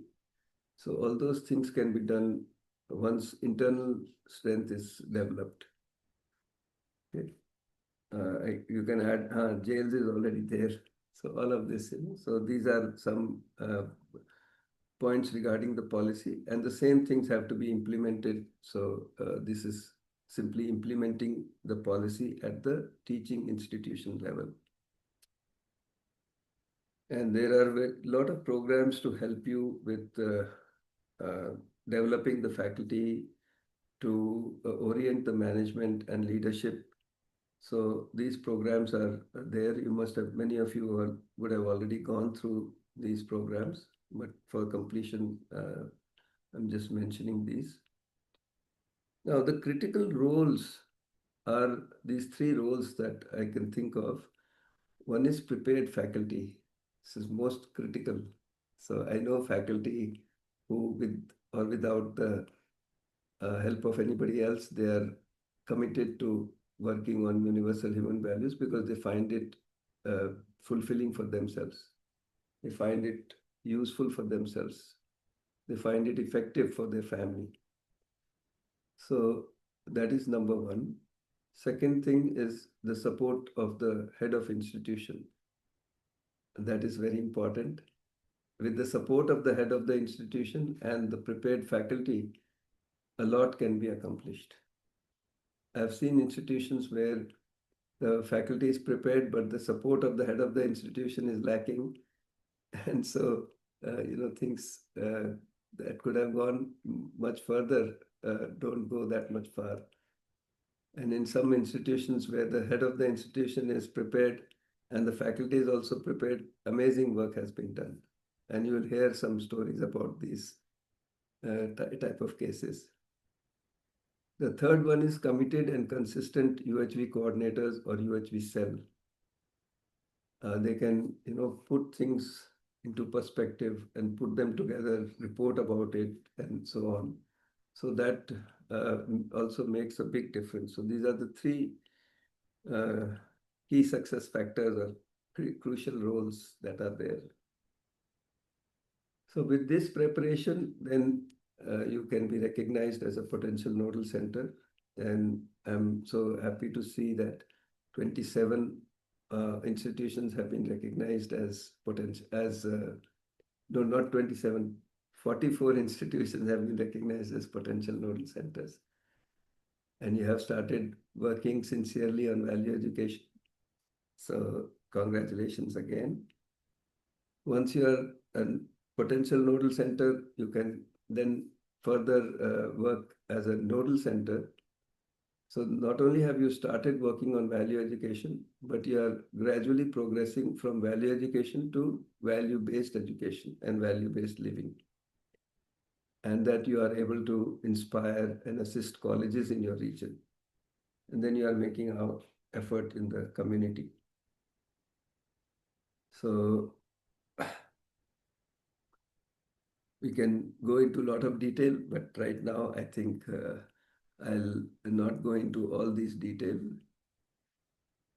So all those things can be done once internal strength is developed. Okay. You can add, jails is already there. So all of this, so these are some points regarding the policy, and the same things have to be implemented. So this is simply implementing the policy at the teaching institution level. And there are a lot of programs to help you with developing the faculty, to orient the management and leadership. So these programs are there. You must have, many of you would have already gone through these programs, but for completion, I'm just mentioning these. Now, the critical roles are these three roles that I can think of. One is prepared faculty. This is most critical. So I know faculty who, with or without the help of anybody else, they are committed to working on universal human values because they find it fulfilling for themselves. They find it useful for themselves. They find it effective for their family. So that is number one. Second thing is the support of the head of institution. That is very important. With the support of the head of the institution and the prepared faculty, a lot can be accomplished. I've seen institutions where the faculty is prepared, but the support of the head of the institution is lacking. And so, things that could have gone much further don't go that much far. And in some institutions where the head of the institution is prepared and the faculty is also prepared, amazing work has been done. And you will hear some stories about these type of cases. The third one is committed and consistent UHV coordinators or UHV cell. They can, put things into perspective and put them together, report about it, and so on. So that also makes a big difference. So these are the three key success factors or crucial roles that are there. So with this preparation, then you can be recognized as a potential nodal center. And I'm so happy to see that 27 institutions have been recognized as potential, no, not 27, 44 institutions have been recognized as potential nodal centers. And you have started working sincerely on value education. So congratulations again. Once you are a potential nodal center, you can then further work as a nodal center. So not only have you started working on value education, but you are gradually progressing from value education to value-based education and value-based living. And that you are able to inspire and assist colleges in your region. And then you are making an effort in the community. So we can go into a lot of detail, but right now I think I'll not go into all these details.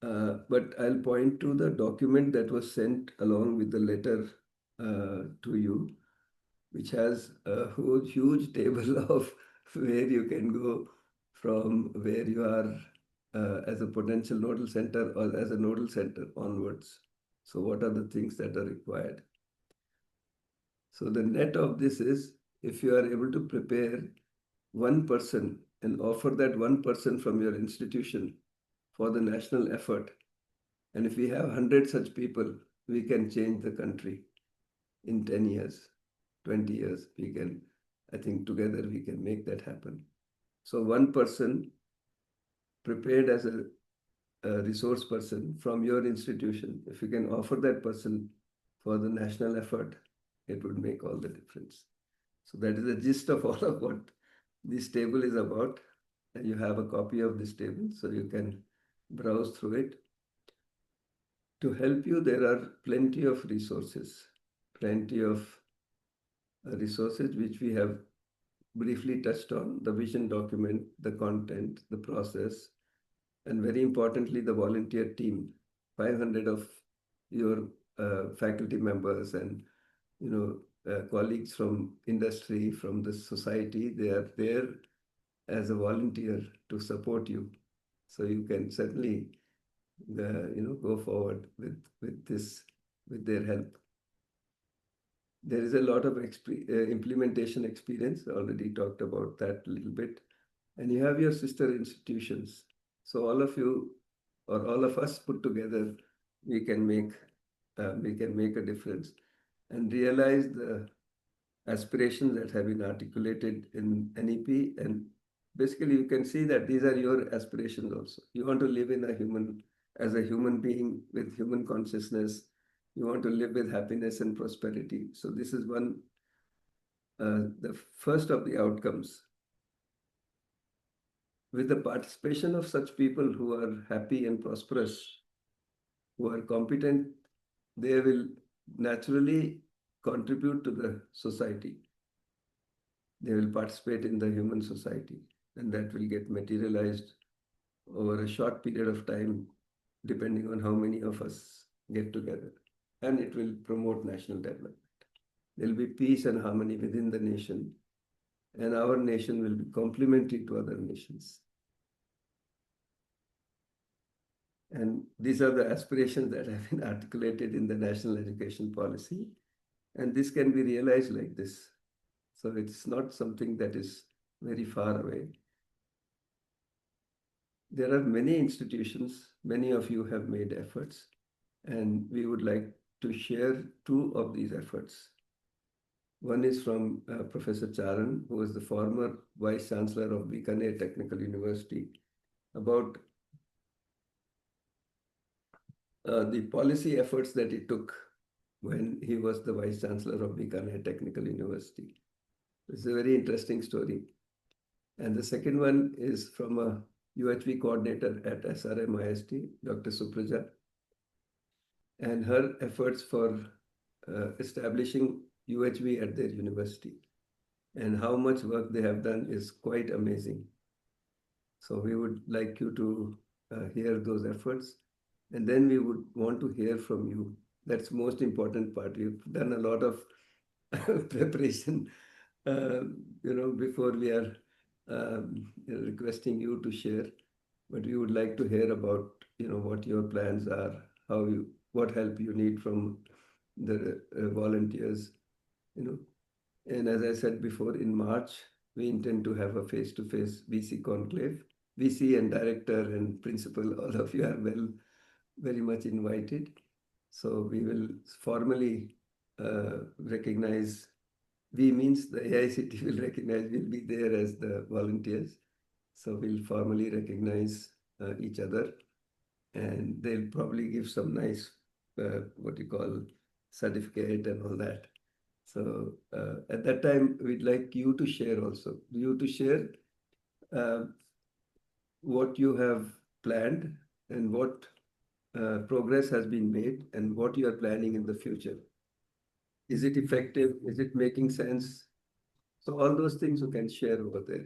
But I'll point to the document that was sent along with the letter to you, which has a huge table of where you can go from where you are as a potential nodal center or as a nodal center onwards. So what are the things that are required? So the net of this is, if you are able to prepare one person and offer that one person from your institution for the national effort, and if we have 100 such people, we can change the country in 10 years, 20 years. We can, I think together we can make that happen. So one person prepared as a resource person from your institution, if you can offer that person for the national effort, it would make all the difference. So that is the gist of all of what this table is about. And you have a copy of this table, so you can browse through it. To help you, there are plenty of resources which we have briefly touched on: the vision document, the content, the process, and very importantly, the volunteer team. 500 of your faculty members and colleagues from industry, from the society, they are there as a volunteer to support you. So you can certainly go forward with their help. There is a lot of implementation experience. I already talked about that a little bit. And you have your sister institutions. So all of you, or all of us put together, we can make a difference and realize the aspirations that have been articulated in NEP. And basically, you can see that these are your aspirations also. You want to live as a human being with human consciousness. You want to live with happiness and prosperity. So this is the first of the outcomes. With the participation of such people who are happy and prosperous, who are competent, they will naturally contribute to the society. They will participate in the human society, and that will get materialized over a short period of time, depending on how many of us get together. And it will promote national development. There will be peace and harmony within the nation, and our nation will be complementary to other nations. And these are the aspirations that have been articulated in the national education policy. And this can be realized like this. So it's not something that is very far away. There are many institutions, many of you have made efforts, and we would like to share two of these efforts. One is from Professor Charan, who was the former Vice Chancellor of Bikaner Technical University, about the policy efforts that he took when he was the Vice Chancellor of Bikaner Technical University. It's a very interesting story. And the second one is from a UHV coordinator at SRMIST, Dr. Supraja, and her efforts for establishing UHV at their university. And how much work they have done is quite amazing. So we would like you to hear those efforts. And then we would want to hear from you. That's the most important part. We've done a lot of preparation, before we are requesting you to share. But we would like to hear about, what your plans are, what help you need from the volunteers, And as I said before, in March, we intend to have a face-to-face VC conclave. VC and director and principal, all of you are very much invited. So we will formally recognize, we means the AICTE will recognize, we'll be there as the volunteers. So we'll formally recognize each other, and they'll probably give some nice, certificate and all that. So at that time, we'd like you to share also, what you have planned and what progress has been made and what you are planning in the future. Is it effective? Is it making sense? So all those things you can share over there.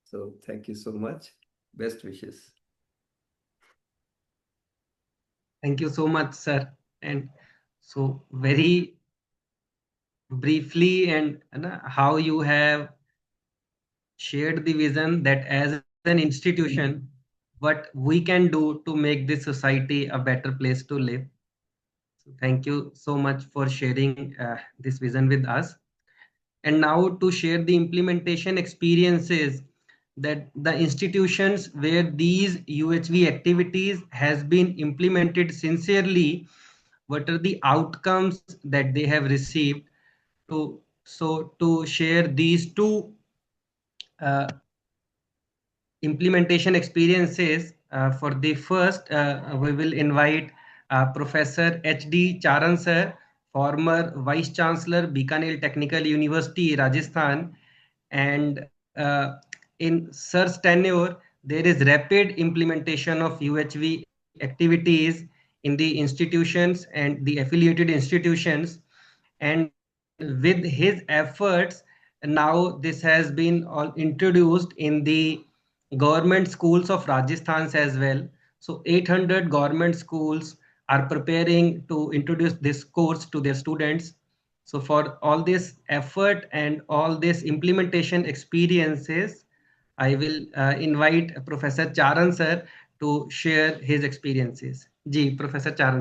So thank you so much. Best wishes. Thank you so much, sir. And so very briefly, and how you have shared the vision that as an institution, what we can do to make this society a better place to live. So thank you so much for sharing this vision with us. And now to share the implementation experiences that the institutions where these UHV activities has been implemented sincerely, what are the outcomes that they have received. To share these two implementation experiences, for the first, we will invite Professor HD Charan sir former Vice Chancellor, Bikaner Technical University, Rajasthan. And in Sir's tenure, there is rapid implementation of UHV activities in the institutions and the affiliated institutions. And with his efforts, now this has been all introduced in the government schools of Rajasthan as well. So 800 government schools are preparing to introduce this course to their students. So for all this effort and all this implementation experiences, I will invite Professor Charan sir to share his experiences. Ji, Professor Charan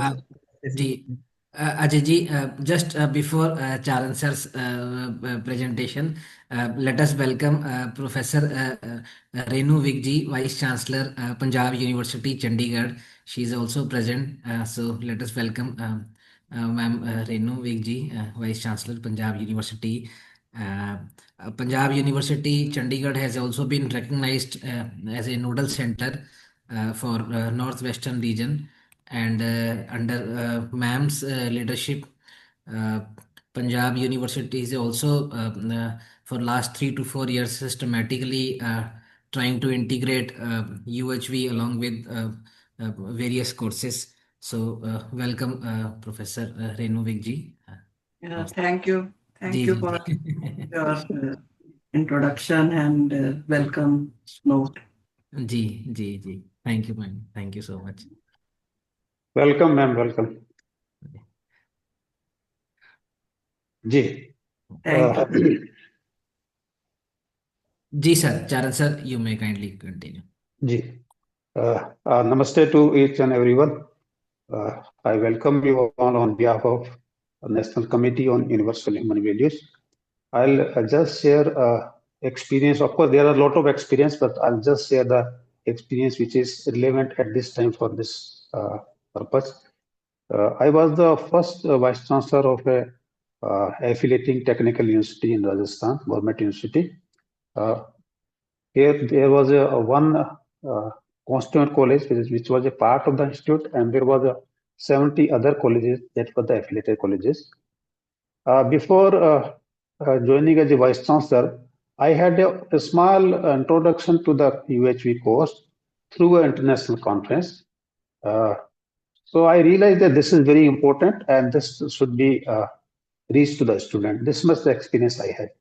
sir. Ji, Ajay ji, just before Charan sir's presentation, let us welcome Professor Renu Vig ji, Vice Chancellor, Punjab University, Chandigarh. She is also present. So let us welcome Ma'am Renu Vig ji, Vice Chancellor, Punjab University. Punjab University, Chandigarh has also been recognized as a nodal center for Northwestern region. And under ma'am's leadership, Punjab University is also for last 3 to 4 years systematically trying to integrate UHV along with various courses. So welcome, Professor Renu Vig ji. Yeah, thank you. Thank you for your introduction and welcome note. Ji. Thank you, ma'am. Thank you so much. Welcome, ma'am. Welcome. Ji. Thank you. Ji, sir. Charan sir, you may kindly continue. Ji. Namaste to each and everyone. I welcome you all on behalf of the National Committee on Universal Human Values. I'll just share experience. Of course, there are a lot of experience, but I'll just share the experience which is relevant at this time for this purpose. I was the first Vice Chancellor of a affiliating technical university in Rajasthan, government university. Here there was one constituent college which was a part of the institute, and there was 70 other colleges that were the affiliated colleges. Before joining as a Vice Chancellor, I had a small introduction to the UHV course through an international conference. So I realized that this is very important and this should be reached to the student. This much the experience I had.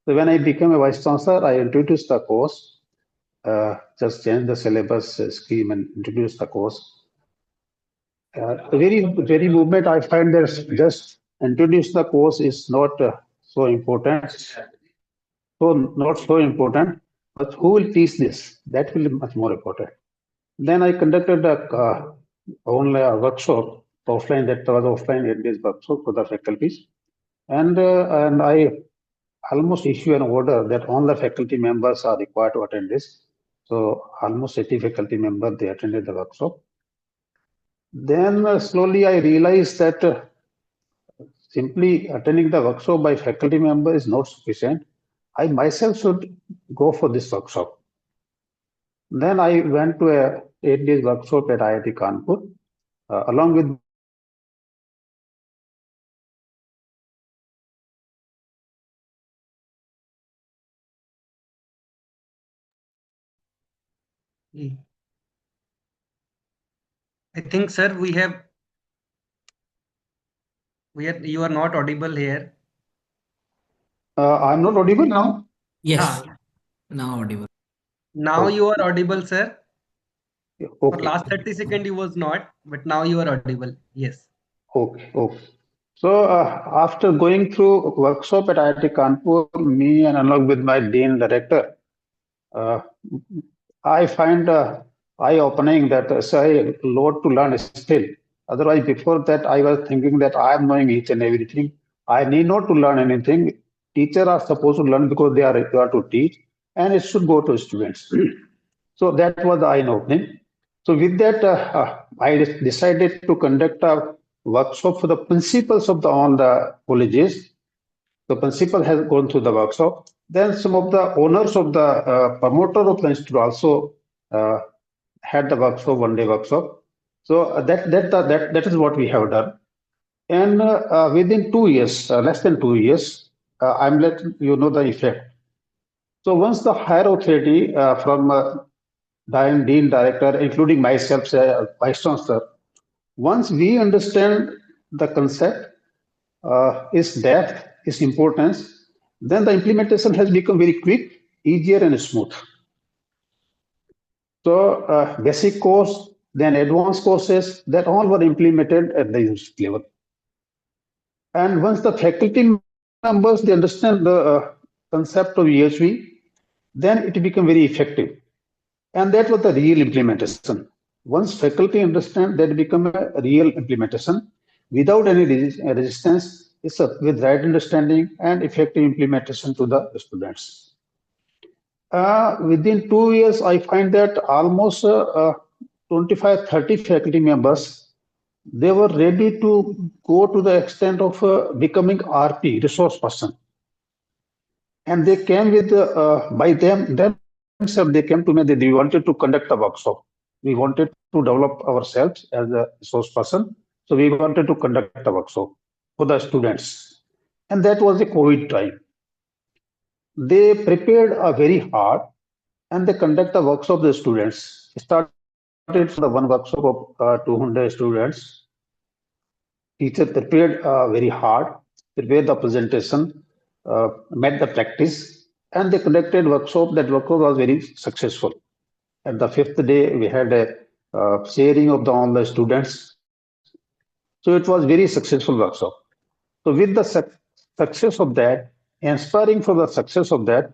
So when I became a Vice Chancellor, I introduced the course, just changed the syllabus scheme and introduced the course. Very movement, I find that just introduce the course is not so important. So not so important, but who will teach this? That will be much more important. Then I conducted a online workshop, offline, that was offline 8 days workshop for the faculties. And I almost issue an order that all the faculty members are required to attend this. So almost 80 faculty members, they attended the workshop. Then slowly I realized that simply attending the workshop by faculty member is not sufficient. I myself should go for this workshop. Then I went to a 8 days workshop at IIT Kanpur, along with I think, sir, you are not audible here. I'm not audible now? Yes, now audible. Now you are audible, sir. Okay. For last 30 seconds you was not, but now you are audible. Yes. Okay. So after going through workshop at IIT Kanpur, me and along with my Dean Director, I find eye-opening that there's a lot to learn still. Otherwise, before that, I was thinking that I am knowing each and everything. I need not to learn anything. Teachers are supposed to learn because they are required to teach, and it should go to students. So that was the eye-opening. So with that, I decided to conduct a workshop for the principals of all the colleges. The principal has gone through the workshop. Then some of the owners of the promoter of the institute also had the workshop, one-day workshop. So that is what we have done. And within 2 years, less than 2 years, I'm letting you know the effect. So once the higher authority from Dean Director, including myself, Vice Chancellor, once we understand the concept, its depth, its importance, then the implementation has become very quick, easier and smooth. So basic course, then advanced courses, that all were implemented at the university level. And once the faculty members, they understand the concept of UHV, then it became very effective. And that was the real implementation. Once faculty understand, that become a real implementation without any resistance. It's with right understanding and effective implementation to the students. Within 2 years, I find that almost 25-30 faculty members, they were ready to go to the extent of becoming RP, resource person. And they came with, by themselves, they came to me that they wanted to conduct a workshop. We wanted to develop ourselves as a resource person. So we wanted to conduct a workshop for the students. And that was the COVID time. They prepared very hard and they conduct a workshop of the students. It started for the one workshop of 200 students. Teacher prepared very hard, prepared the presentation, made the practice, and they conducted workshop. That workshop was very successful. At the 5th day, we had a sharing of all the students. So it was very successful workshop. So with the success of that, inspiring for the success of that,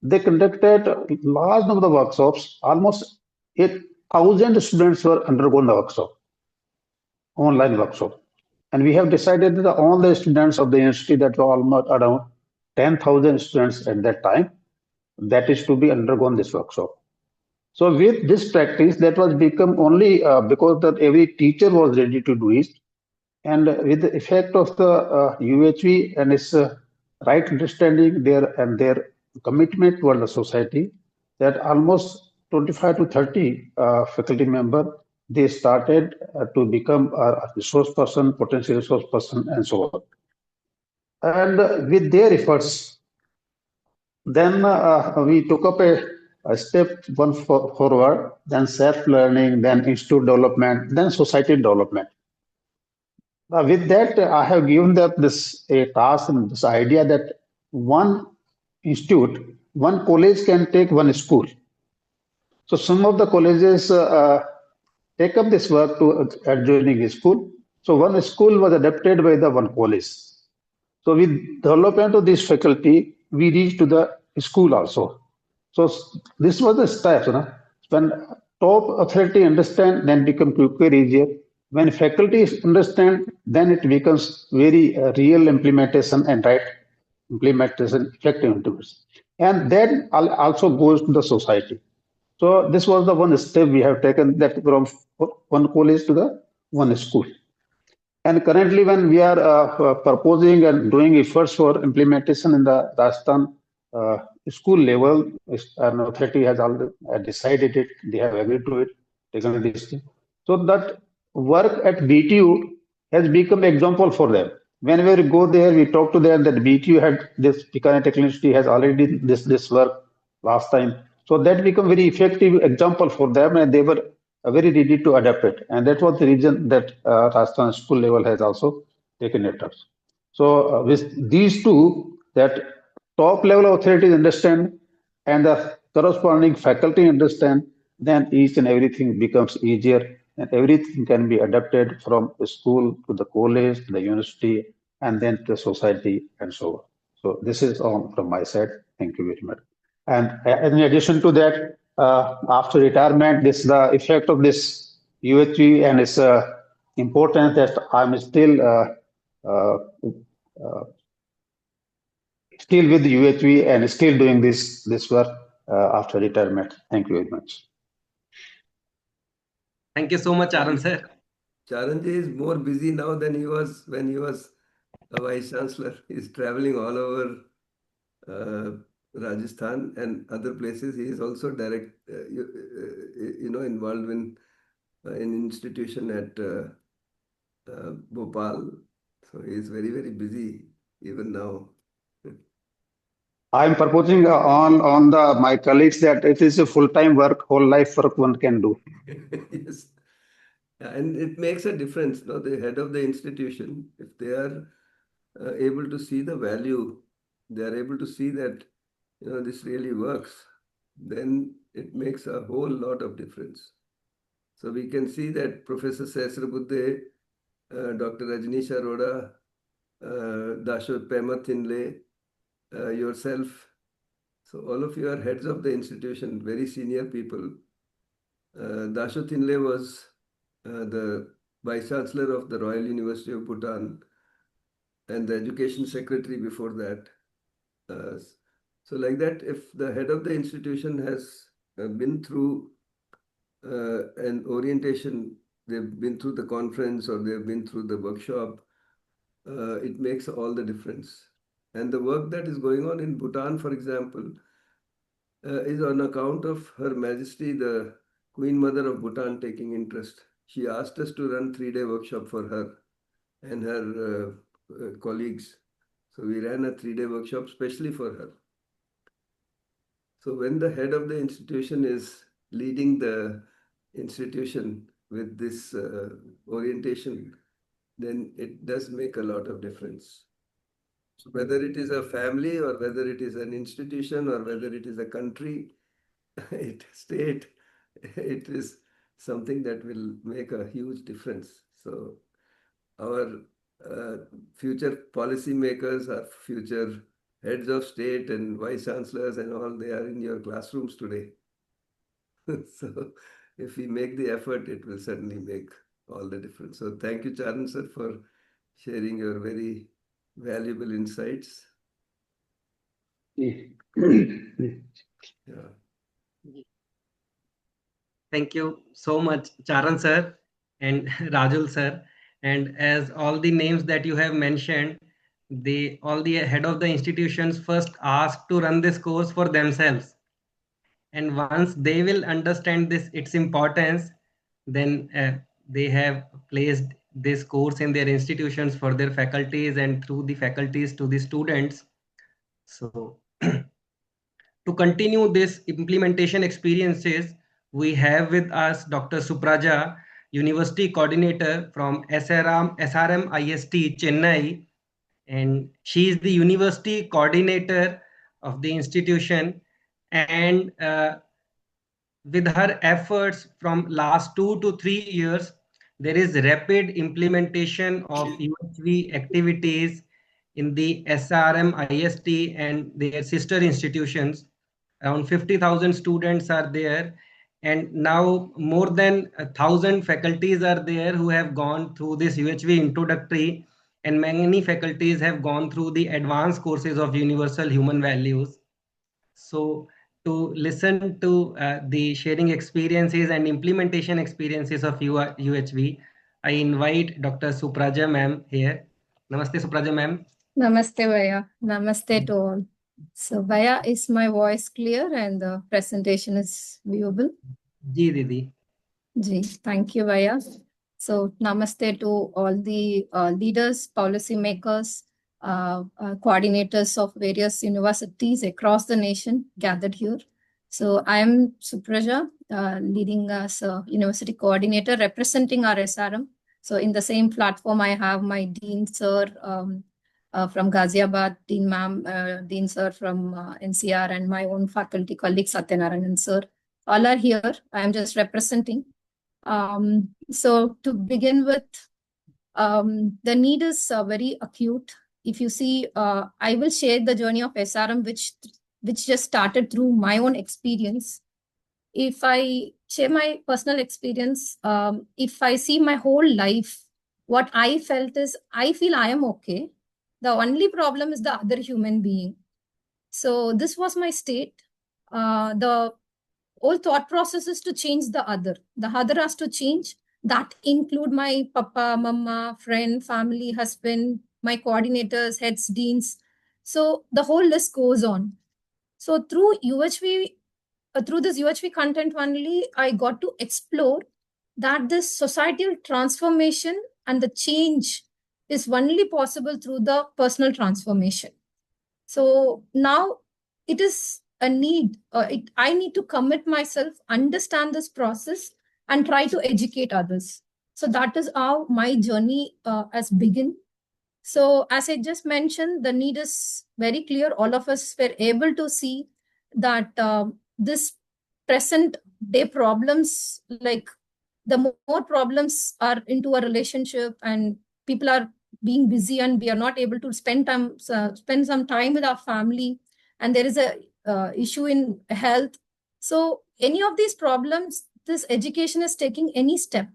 they conducted a large number of workshops. Almost 8,000 students were undergoing the workshop, online workshop. And we have decided that all the students of the university, that were almost around 10,000 students at that time, that is to be undergone this workshop. So with this practice, that was become only because that every teacher was ready to do it. And with the effect of the UHV and its right understanding their commitment toward the society, that almost 25 to 30 faculty members, they started to become a resource person, potential resource person, and so on. And with their efforts, then we took up a step one forward, then self-learning, then institute development, then society development. With that, I have given that this a task and this idea that one institute, one college can take one school. So some of the colleges take up this work to adjoining a school. So one school was adapted by the one college. So with development of this faculty, we reached to the school also. So this was the steps. When top authority understand, then become quicker, easier. When faculty understand, then it becomes very real implementation and right implementation, effective implementation. And then also goes to the society. So this was the one step we have taken, that from one college to the one school. And currently, when we are proposing and doing efforts for implementation in the Rajasthan school level, an authority has already decided it, they have agreed to it, taken a decision. So that work at BTU has become example for them. Whenever we go there, we talk to them that BTU had this, Bikaner Technical University has already did this work last time. So that become very effective example for them, and they were very ready to adapt it. And that was the reason that Rajasthan school level has also taken it up. So with these two, that top level authorities understand and the corresponding faculty understand, then each and everything becomes easier and everything can be adapted from the school to the college, to the university, and then to the society and so on. So this is all from my side. Thank you very much. And in addition to that, after retirement, the effect of this UHV and its importance that I'm still with the UHV and still doing this work after retirement. Thank you very much. Thank you so much, Charan sir. Charanji is more busy now than he was when he was a vice chancellor. He's traveling all over Rajasthan and other places. He is also involved in an institution at Bhopal, So he is very, very busy even now. I am proposing on my colleagues that it is a full-time work, whole life work one can do. Yes. And it makes a difference, no? The head of the institution, if they are able to see the value, they are able to see that, this really works, then it makes a whole lot of difference. So we can see that Professor Sahasrabudhe, Dr. Rajneesh Arora, Dashot Pema Thinle, yourself, so all of you are heads of the institution, very senior people. Dashot Thinle was the Vice Chancellor of the Royal University of Bhutan and the Education Secretary before that. So like that, if the head of the institution has been through an orientation, they've been through the conference or they've been through the workshop, it makes all the difference. And the work that is going on in Bhutan, for example, is on account of Her Majesty, the Queen Mother of Bhutan, taking interest. She asked us to run 3-day workshop for her and her colleagues. So we ran a 3-day workshop specially for her. So when the head of the institution is leading the institution with this orientation, then it does make a lot of difference. So whether it is a family or whether it is an institution or whether it is a country, state, it is something that will make a huge difference. So our future policy makers, our future heads of state and vice chancellors and all, they are in your classrooms today. So if we make the effort, it will certainly make all the difference. So thank you, Charan sir, for sharing your very valuable insights. Yeah. Thank you so much, Charan sir and Rajul sir. And as all the names that you have mentioned, all the head of the institutions first asked to run this course for themselves. And once they will understand its importance, then they have placed this course in their institutions for their faculties and through the faculties to the students. So to continue this implementation experiences, we have with us Dr. Supraja, University Coordinator from SRMIST Chennai, and she is the University Coordinator of the institution. And with her efforts from last 2 to 3 years, there is rapid implementation of UHV activities in the SRMIST and their sister institutions. Around 50,000 students are there, and now more than 1,000 faculties are there who have gone through this UHV introductory, and many faculties have gone through the advanced courses of universal human values. So to listen to the sharing experiences and implementation experiences of UHV, I invite Dr. Supraja ma'am here. Namaste, Supraja ma'am. Namaste, Vaya. Namaste to all. So, Vaya, is my voice clear and the presentation is viewable? Ji, Didi. Ji, thank you, Vaya. So, namaste to all the leaders, policy makers, coordinators of various universities across the nation gathered here. So I am Supraja, leading as a university coordinator representing our SRM. So in the same platform, I have my Dean Sir from Ghaziabad, Dean Ma'am, Dean Sir from NCR, and my own faculty colleague Satyanarayanan Sir. All are here. I am just representing. So to begin with, the need is very acute. If you see, I will share the journey of SRM, which just started through my own experience. If I share my personal experience, if I see my whole life, what I felt is, I feel I am okay. The only problem is the other human being. So this was my state. The whole thought process is to change the other. The other has to change. That include my papa, mama, friend, family, husband, my coordinators, heads, deans. So the whole list goes on. So through UHV, through this UHV content only, I got to explore that this societal transformation and the change is only possible through the personal transformation. So now it is a need. I need to commit myself, understand this process, and try to educate others. So that is how my journey has begun. So as I just mentioned, the need is very clear. All of us were able to see that this present day problems, like the more problems are into a relationship and people are being busy and we are not able to spend some time with our family, and there is a issue in health. So any of these problems, this education is taking any step.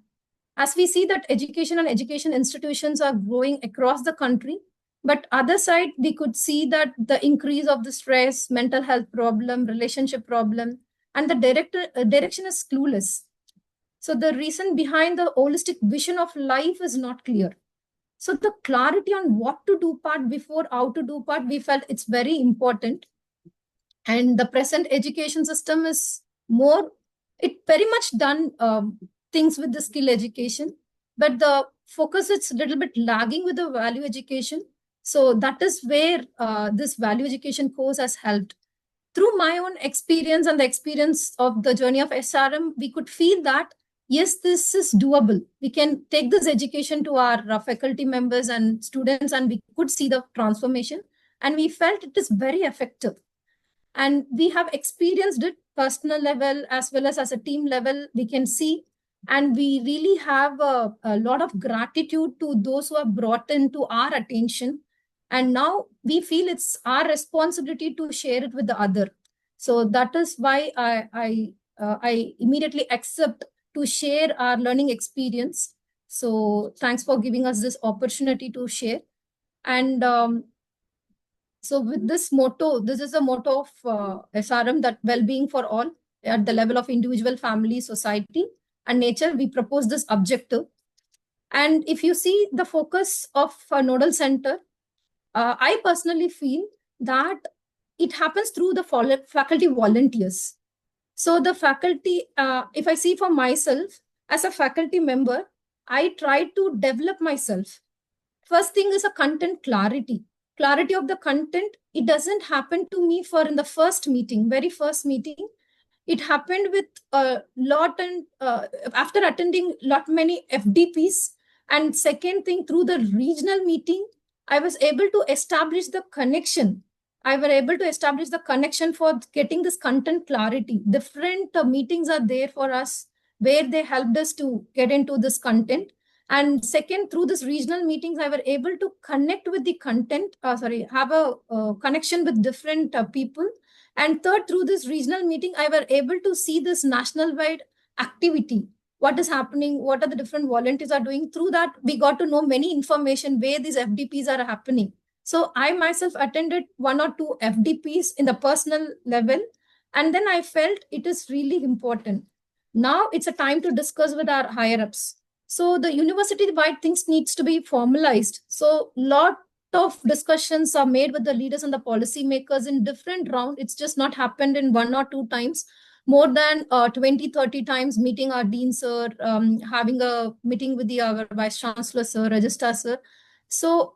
As we see that education and education institutions are growing across the country, but other side, we could see that the increase of the stress, mental health problem, relationship problem, and the direction is clueless. So the reason behind the holistic vision of life is not clear. So the clarity on what to do part before how to do part, we felt it's very important. And the present education system is it very much done things with the skill education, but the focus is a little bit lagging with the value education. So that is where this value education course has helped. Through my own experience and the experience of the journey of SRM, we could feel that, yes, this is doable. We can take this education to our faculty members and students, and we could see the transformation. And we felt it is very effective. And we have experienced it personal level as well as a team level, we can see. And we really have a lot of gratitude to those who have brought into our attention. And now we feel it's our responsibility to share it with the other. So that is why I immediately accept to share our learning experience. So thanks for giving us this opportunity to share. And so with this motto, this is a motto of SRM, that well-being for all at the level of individual, family, society, and nature, we propose this objective. And if you see the focus of a Nodal Center, I personally feel that it happens through the faculty volunteers. So the faculty, if I see for myself, as a faculty member, I try to develop myself. First thing is a content clarity. Clarity of the content, it doesn't happen to me for in the first meeting, very first meeting. It happened with a lot, and after attending many FDPs. And second thing, through the regional meeting, I was able to establish the connection. I was able to establish the connection for getting this content clarity. Different meetings are there for us where they helped us to get into this content. And second, through this regional meetings, I were able to connect with the content, have a connection with different people. And third, through this regional meeting, I were able to see this national-wide activity. What is happening? What are the different volunteers are doing? Through that, we got to know many information where these FDPs are happening. So I myself attended 1 or 2 FDPs in the personal level. And then I felt it is really important. Now it's a time to discuss with our higher-ups. So the university-wide things needs to be formalized. So lot of discussions are made with the leaders and the policymakers in different rounds. It's just not happened in 1 or 2 times. More than 20, 30 times meeting our dean sir, having a meeting with our vice chancellor sir, registrar sir. So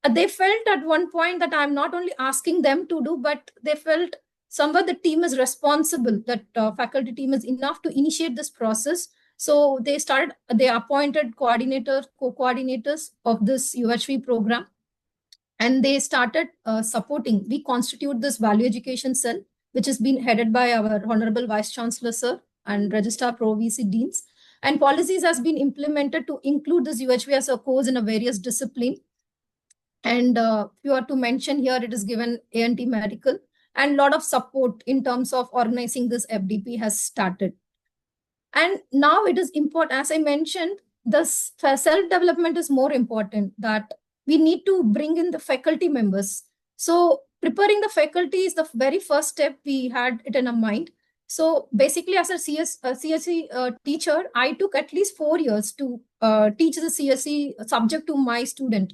they felt at one point that I'm not only asking them to do, but they felt somewhere the team is responsible, that faculty team is enough to initiate this process. So they appointed coordinators, co-coordinators of this UHV program, and they started supporting. We constitute this value education cell, which has been headed by our Honorable Vice Chancellor Sir and Registrar Pro VC Deans. And policies has been implemented to include this UHV as a course in a various discipline. And if you are to mention here, it is given A&T medical, and a lot of support in terms of organizing this FDP has started. And now it is important, as I mentioned, the self-development is more important, that we need to bring in the faculty members. So preparing the faculty is the very first step. We had it in our mind. So basically, as a CSE teacher, I took at least 4 years to teach the CSE subject to my student.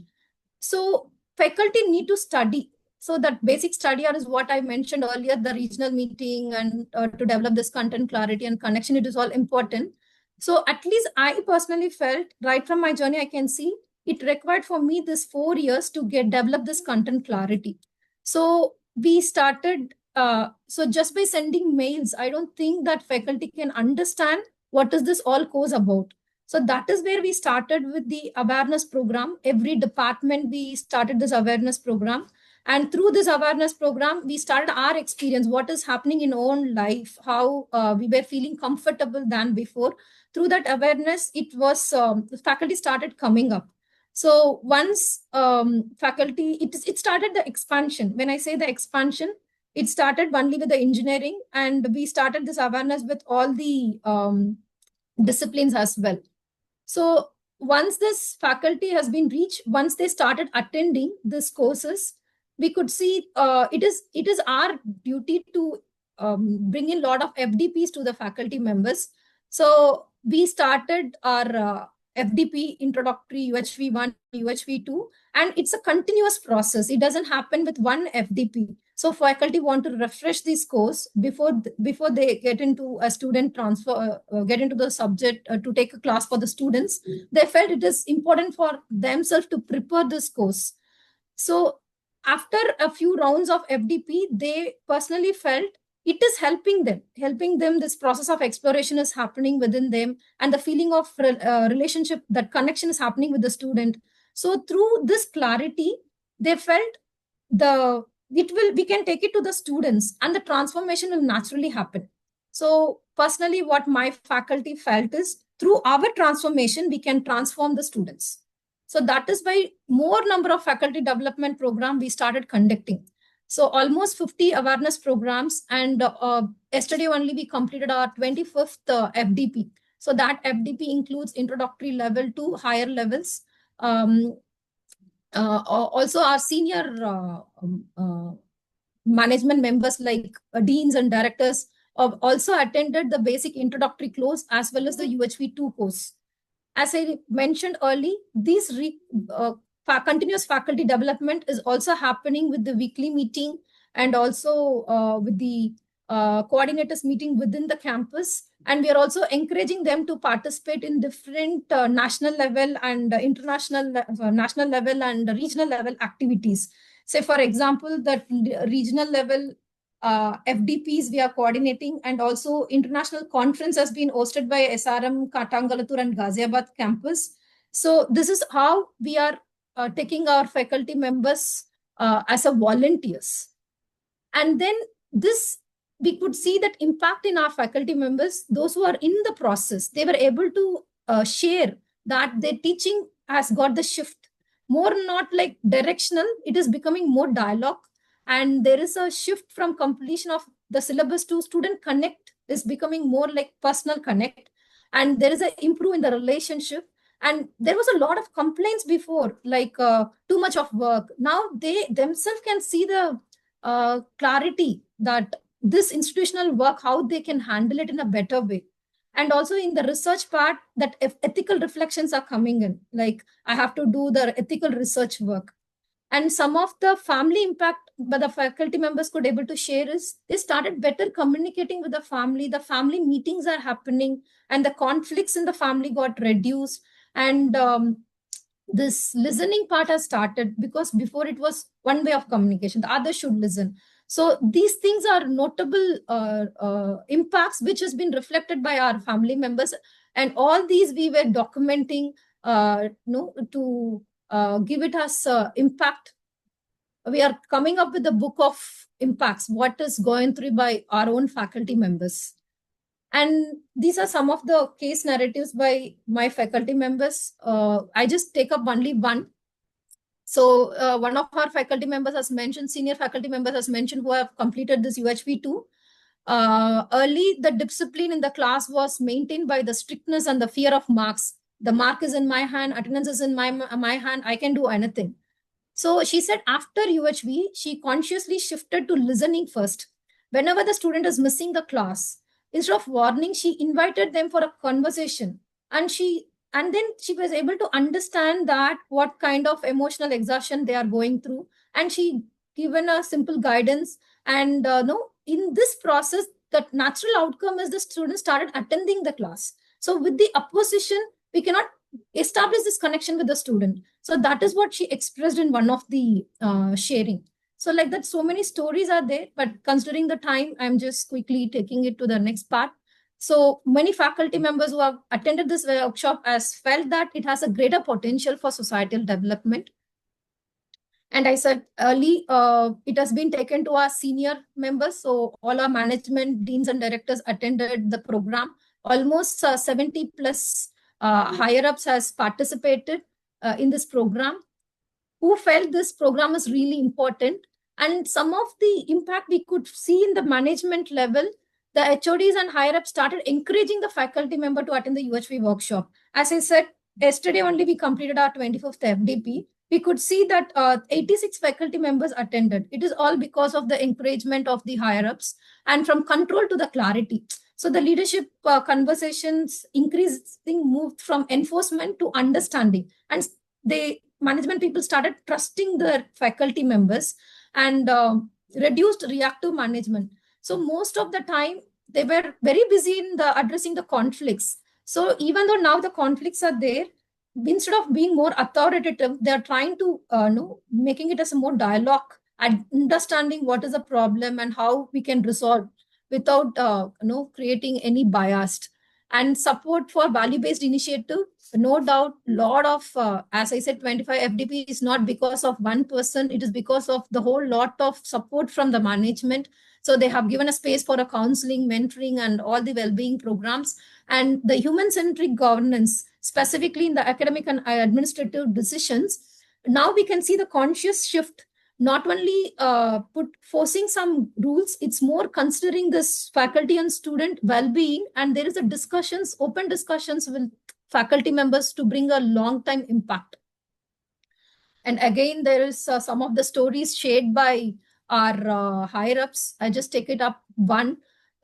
So faculty need to study. So that basic study is what I mentioned earlier, the regional meeting, and to develop this content clarity and connection, it is all important. So at least I personally felt right from my journey, I can see it required for me this 4 years to develop this content clarity. So we started, so just by sending mails, I don't think that faculty can understand what is this all course about. So that is where we started with the awareness program. Every department, we started this awareness program. And through this awareness program, we started our experience, what is happening in our own life, how we were feeling comfortable than before. Through that awareness, it was, the faculty started coming up. So once faculty, it started the expansion. When I say the expansion, it started only with the engineering, and we started this awareness with all the disciplines as well. So once this faculty has been reached, once they started attending these courses, we could see it is our duty to bring in a lot of FDPs to the faculty members. So we started our FDP introductory UHV1, UHV2, and it's a continuous process. It doesn't happen with one FDP. So faculty want to refresh this course before they get into a student transfer, get into the subject to take a class for the students. They felt it is important for themselves to prepare this course. So after a few rounds of FDP, they personally felt it is helping them. This process of exploration is happening within them, and the feeling of relationship, that connection is happening with the student. So through this clarity, they felt we can take it to the students, and the transformation will naturally happen. So personally, what my faculty felt is, through our transformation, we can transform the students. So that is why more number of faculty development program we started conducting. So almost 50 awareness programs, and yesterday only we completed our 25th FDP. So that FDP includes introductory level to higher levels. Also our senior management members like deans and directors also attended the basic introductory course as well as the UHV2 course. As I mentioned early, these continuous faculty development is also happening with the weekly meeting, and also with the coordinators meeting within the campus. And we are also encouraging them to participate in different national level and international, national level and regional level activities. Say, for example, that regional level FDPs we are coordinating, and also international conference has been hosted by SRM, Katangalatur and Ghaziabad campus. So this is how we are taking our faculty members as a volunteers. And then this, we could see that impact in our faculty members, those who are in the process, they were able to share that their teaching has got the shift. More not like directional, it is becoming more dialogue. And there is a shift from completion of the syllabus to student connect is becoming more like personal connect. And there is an improve in the relationship. And there was a lot of complaints before, like too much of work. Now they themselves can see the clarity that this institutional work, how they can handle it in a better way. And also in the research part, that ethical reflections are coming in, like I have to do the ethical research work. And some of the family impact but the faculty members could able to share is they started better communicating with the family meetings are happening, and the conflicts in the family got reduced. And this listening part has started, because before it was one way of communication, the other should listen. So these things are notable impacts which has been reflected by our family members, and all these we were documenting to give it as impact. We are coming up with a book of impacts, what is going through by our own faculty members. And these are some of the case narratives by my faculty members. I just take up only one. So one of our faculty members has mentioned, senior faculty members has mentioned, who have completed this UHV2. Early, the discipline in the class was maintained by the strictness and the fear of marks. The mark is in my hand, attendance is in my hand, I can do anything. So she said after UHV, she consciously shifted to listening first. Whenever the student is missing the class, instead of warning, she invited them for a conversation. And then she was able to understand that what kind of emotional exhaustion they are going through. And she given a simple guidance. And in this process, the natural outcome is the students started attending the class. So with the opposition, we cannot establish this connection with the student. So that is what she expressed in one of the sharing. So like that, so many stories are there, but considering the time, I'm just quickly taking it to the next part. So many faculty members who have attended this workshop has felt that it has a greater potential for societal development. And I said early, it has been taken to our senior members. So all our management, deans and directors attended the program. Almost 70 plus higher ups has participated in this program, who felt this program is really important. And some of the impact we could see in the management level, the HODs and higher ups started encouraging the faculty member to attend the UHV workshop. As I said, yesterday only we completed our 25th FDP. We could see that 86 faculty members attended. It is all because of the encouragement of the higher ups and from control to the clarity. So the leadership conversations increasing moved from enforcement to understanding, and the management people started trusting their faculty members and reduced reactive management. So most of the time they were very busy in addressing the conflicts. So even though now the conflicts are there, instead of being more authoritative, they are trying to making it as a more dialogue and understanding what is the problem and how we can resolve without creating any bias. And support for value-based initiative, no doubt, lot of, as I said, 25 FDP is not because of one person, it is because of the whole lot of support from the management. So they have given a space for a counseling, mentoring, and all the well-being programs. And the human-centric governance, specifically in the academic and administrative decisions, now we can see the conscious shift, not only forcing some rules, it's more considering this faculty and student well-being, and there is a discussions, open discussions with faculty members to bring a long-time impact. And again, there is some of the stories shared by our higher-ups. I just take it up one.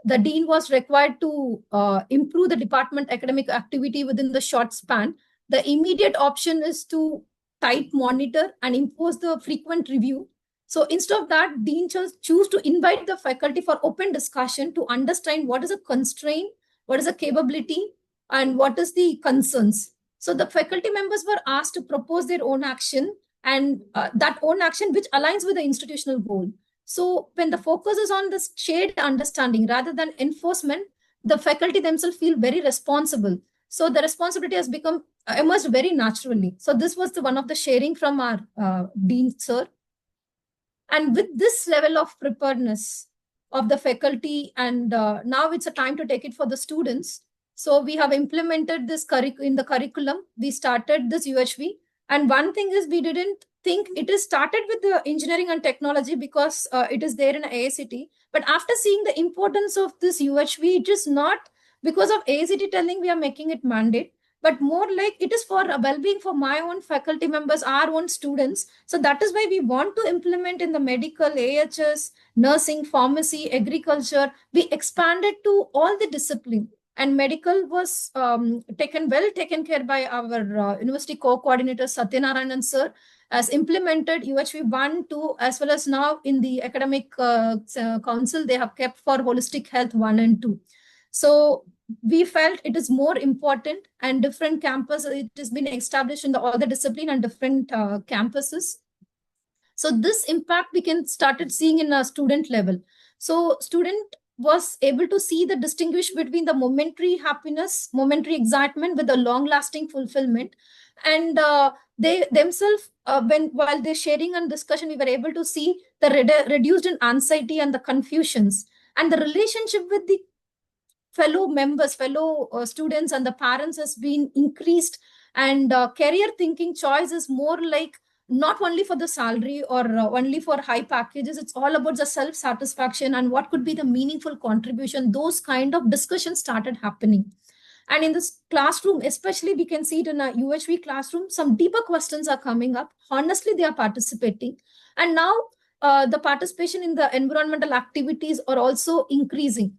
The dean was required to improve the department academic activity within the short span. The immediate option is to tight monitor and impose the frequent review. So instead of that, dean choose to invite the faculty for open discussion to understand what is a constraint, what is a capability, and what is the concerns. So the faculty members were asked to propose their own action, and that own action which aligns with the institutional goal. So when the focus is on this shared understanding rather than enforcement, the faculty themselves feel very responsible. So the responsibility has become emerged very naturally. So this was one of the sharing from our dean, sir. And with this level of preparedness of the faculty, and now it's a time to take it for the students. So we have implemented this in the curriculum. We started this UHV. And one thing is, we didn't think it is started with the engineering and technology because it is there in AICTE. But after seeing the importance of this UHV, it is not because of AICTE telling we are making it mandate, but more like it is for a well-being for my own faculty members, our own students. So that is why we want to implement in the medical, AHS, nursing, pharmacy, agriculture. We expanded to all the discipline. And medical was taken care by our university co-coordinator Satyanarayanan sir, as implemented UHV 1, 2, as well as now in the academic council, they have kept for holistic health 1 and 2. So we felt it is more important, and different campuses, it has been established in all the discipline and different campuses. So this impact we can started seeing in a student level. So student was able to see the distinguish between the momentary happiness, momentary excitement with the long-lasting fulfillment. And they themselves, while they're sharing and discussion, we were able to see the reduced in anxiety and the confusions, and the relationship with the fellow members, fellow students and the parents has been increased. And career thinking choice is more like not only for the salary or only for high packages. It's all about the self-satisfaction and what could be the meaningful contribution. Those kind of discussions started happening. And in this classroom, especially we can see it in a UHV classroom, some deeper questions are coming up. Honestly, they are participating. And now the participation in the environmental activities are also increasing.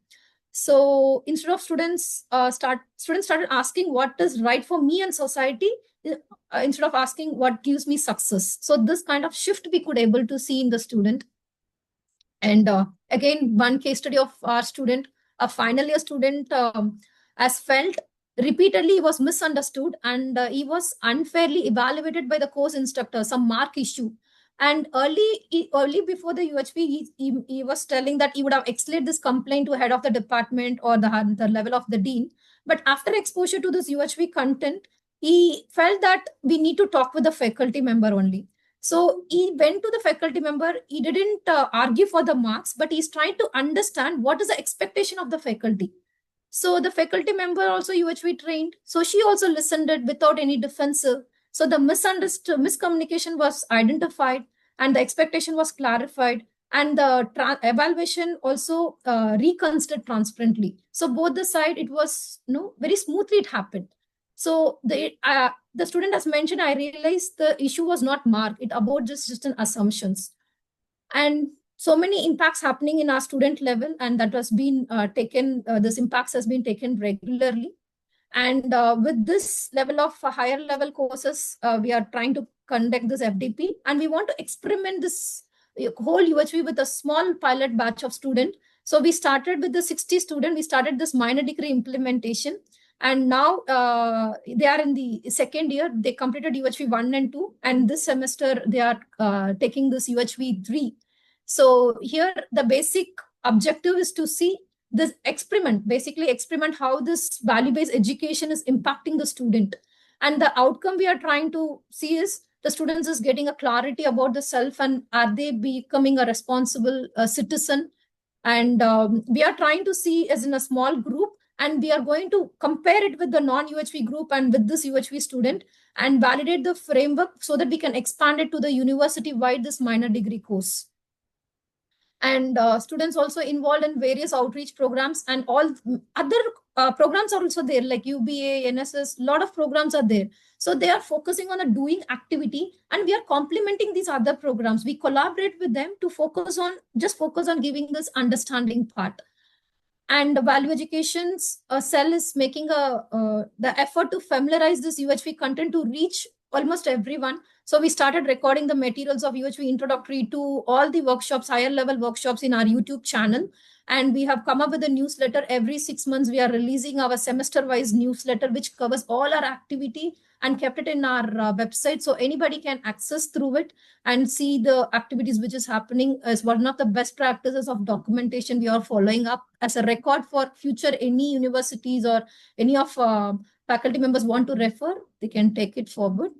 So instead of students started asking what is right for me and society, instead of asking what gives me success. So this kind of shift we could able to see in the student. And again, one case study of our student, a final year student has felt repeatedly he was misunderstood, and he was unfairly evaluated by the course instructor, some mark issue. And early before the UHV, he was telling that he would have escalated this complaint to head of the department or the level of the dean. But after exposure to this UHV content, he felt that we need to talk with the faculty member only. So he went to the faculty member. He didn't argue for the marks, but he's trying to understand what is the expectation of the faculty. So the faculty member also UHV trained. So she also listened it without any defensive. So the miscommunication was identified and the expectation was clarified, and the evaluation also reconsidered transparently. So both the side, it was very smoothly it happened. So the student has mentioned, I realized the issue was not marked, it about just an assumptions. And so many impacts happening in our student level, and that has been taken, this impacts has been taken regularly. And with this level of higher level courses, we are trying to conduct this FDP, and we want to experiment this whole UHV with a small pilot batch of students. So we started with the 60 students. We started this minor degree implementation, and now they are in the second year. They completed UHV 1 and 2, and this semester they are taking this UHV 3. So here the basic objective is to see this experiment, basically experiment how this value-based education is impacting the student. And the outcome we are trying to see is the students is getting a clarity about the self, and are they becoming a responsible citizen. And we are trying to see as in a small group, and we are going to compare it with the non-UHV group and with this UHV student and validate the framework so that we can expand it to the university-wide this minor degree course. And students also involved in various outreach programs, and all other programs are also there, like UBA, NSS, a lot of programs are there. So they are focusing on a doing activity, and we are complementing these other programs. We collaborate with them to focus on giving this understanding part. And the value education cell is making the effort to familiarize this UHV content to reach almost everyone. So we started recording the materials of UHV introductory to all the workshops, higher level workshops in our YouTube channel. And we have come up with a newsletter. Every 6 months, we are releasing our semester-wise newsletter, which covers all our activity, and kept it in our website. So anybody can access through it and see the activities which is happening as one of the best practices of documentation we are following up as a record for future any universities or any of faculty members want to refer, they can take it forward.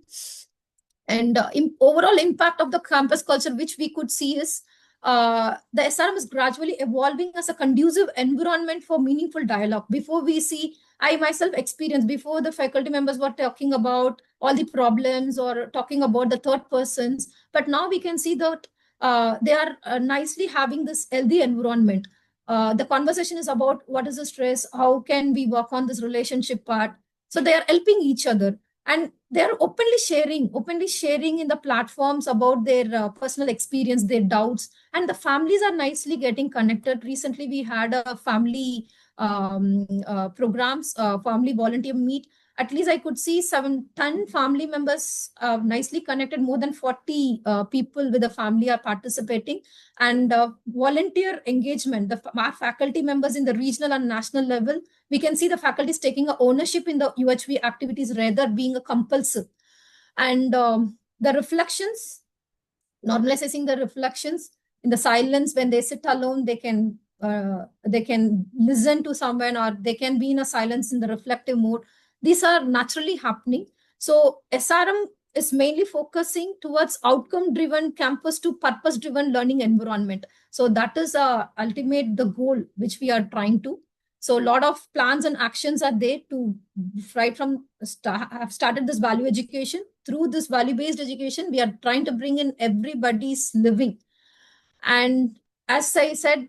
And overall impact of the campus culture, which we could see is the SRM is gradually evolving as a conducive environment for meaningful dialogue. Before we see, I myself experienced, before the faculty members were talking about all the problems or talking about the third persons, but now we can see that they are nicely having this healthy environment. The conversation is about what is the stress, how can we work on this relationship part. So they are helping each other, and they are openly sharing in the platforms about their personal experience, their doubts, and the families are nicely getting connected. Recently, we had a family programs, family volunteer meet. At least I could see 10 family members nicely connected. More than 40 people with the family are participating, and volunteer engagement. Our faculty members in the regional and national level, we can see the faculty is taking ownership in the UHV activities rather being a compulsive. And the reflections, normalizing the reflections in the silence when they sit alone, they can listen to someone, or they can be in a silence in the reflective mode. These are naturally happening. So SRM is mainly focusing towards outcome-driven campus to purpose-driven learning environment. So that is ultimate the goal which we are trying to. So a lot of plans and actions are there to right from have started this value education. Through this value-based education, we are trying to bring in everybody's living. And as I said,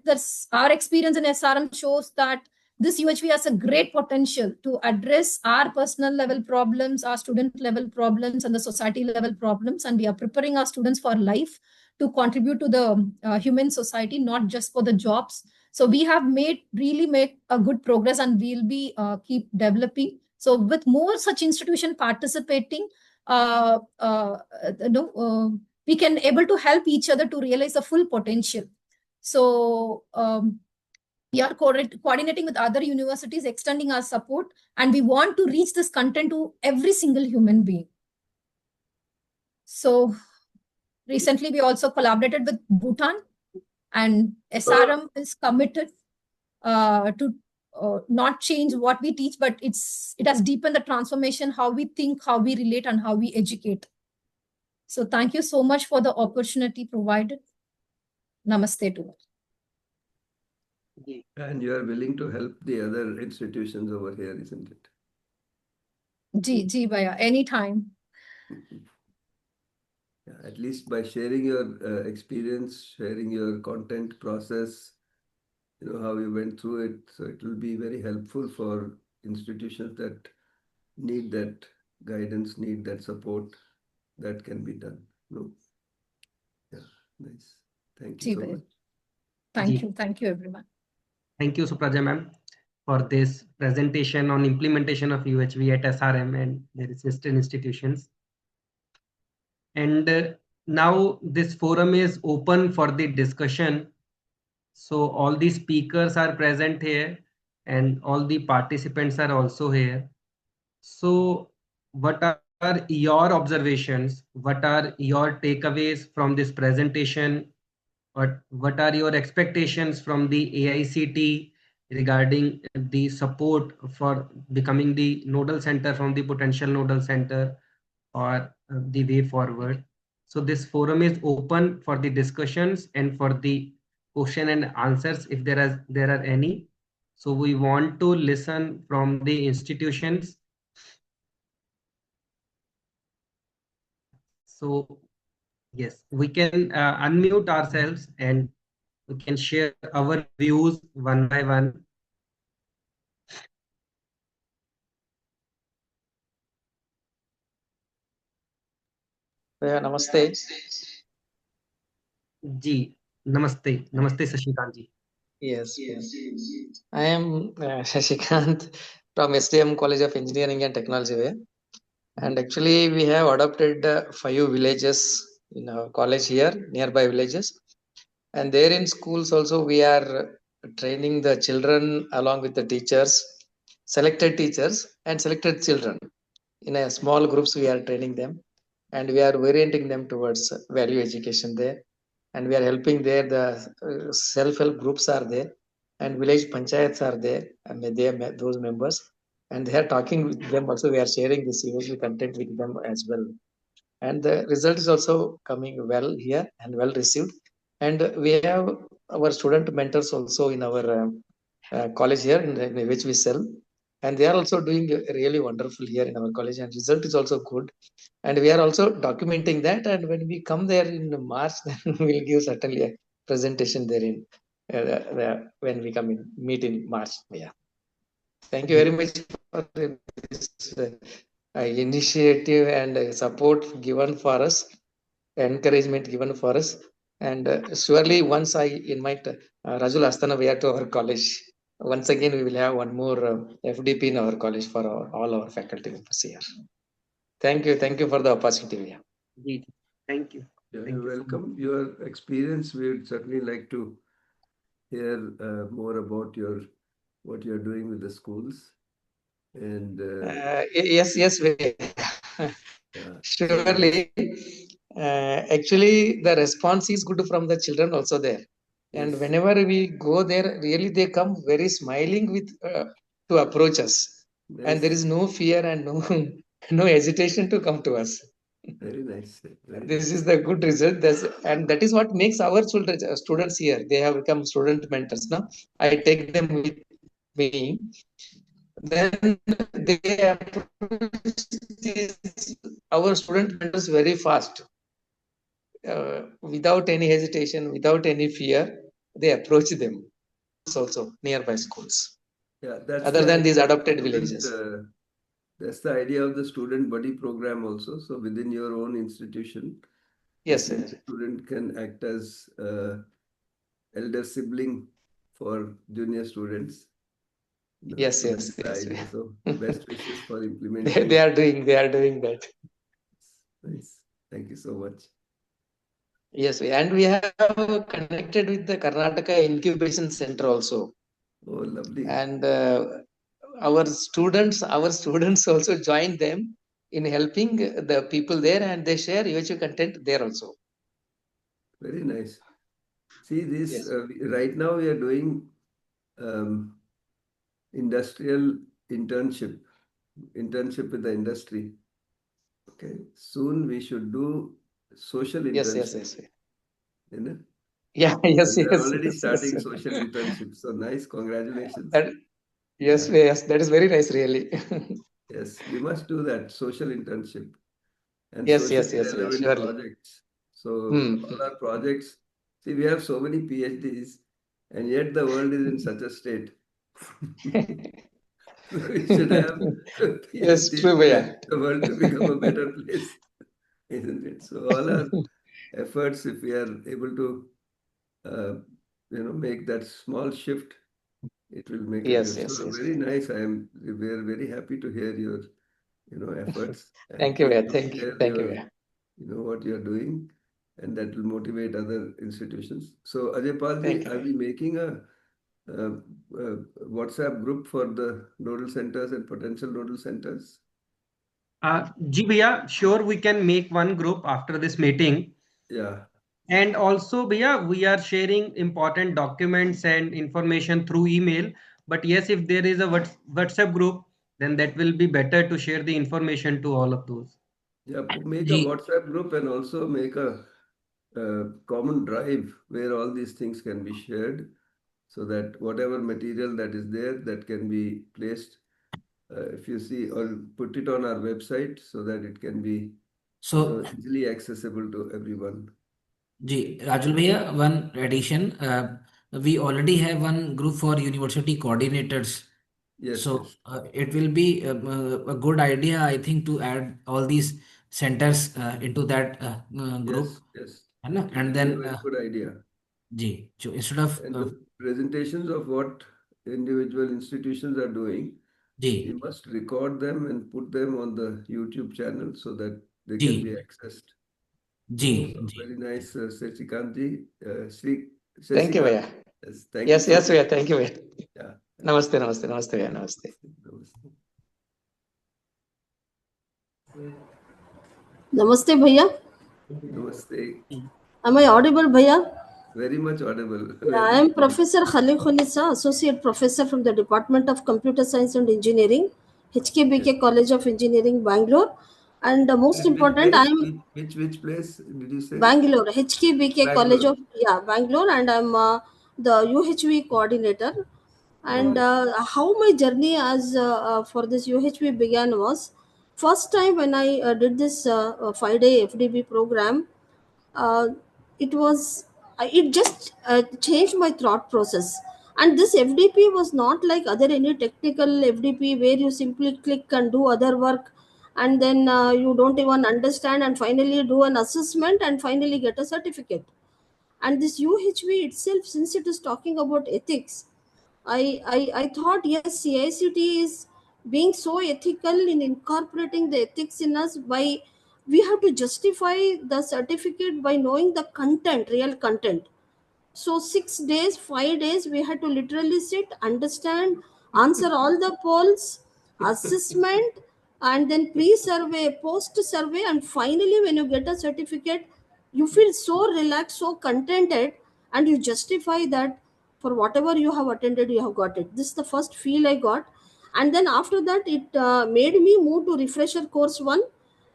our experience in SRM shows that this UHV has a great potential to address our personal level problems, our student level problems, and the society level problems. And we are preparing our students for life to contribute to the human society, not just for the jobs. So we have really made a good progress, and we'll be keep developing. So with more such institution participating, we can able to help each other to realize the full potential. So We are coordinating with other universities, extending our support, and we want to reach this content to every single human being. So recently, we also collaborated with Bhutan, and SRM is committed to not change what we teach, but it has deepened the transformation, how we think, how we relate, and how we educate. So thank you so much for the opportunity provided. Namaste to all. And you are willing to help the other institutions over here, isn't it? Ji Bhaiya, anytime. Yeah, at least by sharing your experience, sharing your content process, you know, how you went through it. So it will be very helpful for institutions that need that guidance, need that support. That can be done. No? Yeah, nice. Thank you so much. Thank you, everyone. Thank you, Supraja ma'am, for this presentation on implementation of UHV at SRM and their sister institutions. And now this forum is open for the discussion. So all the speakers are present here and all the participants are also here. So what are your observations? What are your takeaways from this presentation? What are your expectations from the AICTE regarding the support for becoming the nodal center from the potential nodal center, or the way forward? So this forum is open for the discussions and for the question and answers if there are any. So we want to listen from the institutions. So yes, we can unmute ourselves and we can share our views one by one. Namaste. Ji, namaste. Namaste, Shashikant ji. Yes. I am Shashikant from SDM College of Engineering and Technology. And actually, we have adopted 5 villages in our college here, nearby villages. And there in schools also, we are training the children along with the teachers, selected teachers and selected children. In a small groups, we are training them and we are orienting them towards value education there. And we are helping there, the self-help groups are there and village panchayats are there, and they are those members. And they are talking with them also, we are sharing this UHV content with them as well. And the result is also coming well here and well received. And we have our student mentors also in our college here in which we sell. And they are also doing really wonderful here in our college, and result is also good. And we are also documenting that. And when we come there in March, then we'll give certainly a presentation therein when we come in, meet in March. Yeah. Thank you very much for this initiative and support given for us, encouragement given for us. And surely once I invite Rajul Astana to our college, once again we will have one more FDP in our college for all our faculty members here. Thank you for the opportunity. Thank you. You're welcome. Your experience, we would certainly like to hear more about what you're doing with the schools. And yes, surely. Actually, the response is good from the children also there. And whenever we go there, really they come very smiling with to approach us. Nice. And there is no fear and no hesitation to come to us. Very nice. This is the good result. And that is what makes our students here. They have become student mentors now. I take them with me. Then they approach our student mentors very fast. Without any hesitation, without any fear, they approach them. Also nearby schools. Yeah, that's other than these adopted villages. That's the idea of the student buddy program also. So within your own institution, yes, the student can act as elder sibling for junior students. Yes. So best wishes for implementation. they are doing that. Nice. Thank you so much. Yes, and we have connected with the Karnataka Incubation Center also. Oh, lovely. And our students also join them in helping the people there, and they share UHV content there also. Very nice. See, this Yes. right now we are doing industrial internship with the industry. Okay, soon we should do social internship. Yes. You know? Yeah, yes. We are already starting social internship. So nice, congratulations. Yes, that is very nice, really. Yes, we must do that social internship and Yes, socially relevant surely. projects. So all our projects. See, we have so many PhDs, and yet the world is in such a state. So we should have PhDs Yes, true, to yeah. help the world to become a better place, isn't it? So all our efforts, if we are able to, make that small shift, it will make a difference. So very nice. We are very happy to hear your, efforts. Thank you, And thank you. what you are doing, and that will motivate other institutions. So Ajay Palji, are we making a WhatsApp group for the nodal centers and potential nodal centers? Ji bhaiya, sure, we can make one group after this meeting. Yeah. And also, bhaiya, we are sharing important documents and information through email. But yes, if there is a WhatsApp group, then that will be better to share the information to all of those. Yeah, make a WhatsApp group and also make a common drive where all these things can be shared, so that whatever material that is there, that can be placed, if you see, or put it on our website so that it can be easily accessible to everyone. Ji, Rajul bhaiya, one addition. We already have one group for university coordinators. Yes. So it will be a good idea, I think, to add all these centers into that group. Yes. And then very good idea. Ji, so instead of the presentations of what individual institutions are doing, you must record them and put them on the YouTube channel so that they can be accessed. Very nice, Shashikant ji. Thank you, bhaiya. Yes, thank Yes, you. bhaiya. Thank you, bhaiya. Yeah. Namaste, bhaiya. Namaste. Namaste, bhaiya. Namaste. Am I audible, bhaiya? Very much audible. I am Professor Khalil Khunisa, Associate Professor from the Department of Computer Science and Engineering, HKBK College of Engineering, Bangalore. And most important, I am... Which place did you say? Bangalore, HKBK College of... Bangalore, and I'm the UHV coordinator. And how my journey as for this UHV began was, first time when I did this 5-day FDB program, it just changed my thought process. And this FDP was not like other any technical FDP where you simply click and do other work, and then you don't even understand, and finally do an assessment and finally get a certificate. And this UHV itself, since it is talking about ethics, I thought, yes, CICT is being so ethical in incorporating the ethics in us. By we have to justify the certificate by knowing the content, real content. So 6 days, 5 days, we had to literally sit, understand, answer all the polls, assessment, and then pre-survey, post-survey, and finally when you get a certificate, you feel so relaxed, so contented, and you justify that for whatever you have attended, you have got it. This is the first feel I got. And then after that, it made me move to refresher course 1.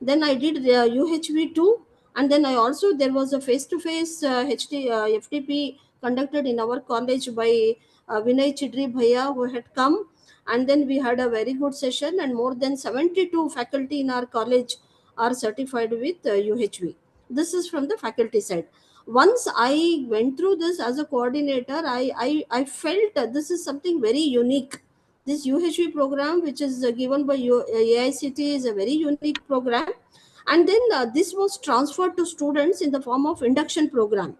Then I did UHV 2. And then I also, there was a face-to-face FTP conducted in our college by Vinay Chidri Bhaiya, who had come. And then we had a very good session, and more than 72 faculty in our college are certified with UHV. This is from the faculty side. Once I went through this as a coordinator, I felt this is something very unique. This UHV program, which is given by AICTE, is a very unique program. And then this was transferred to students in the form of induction program.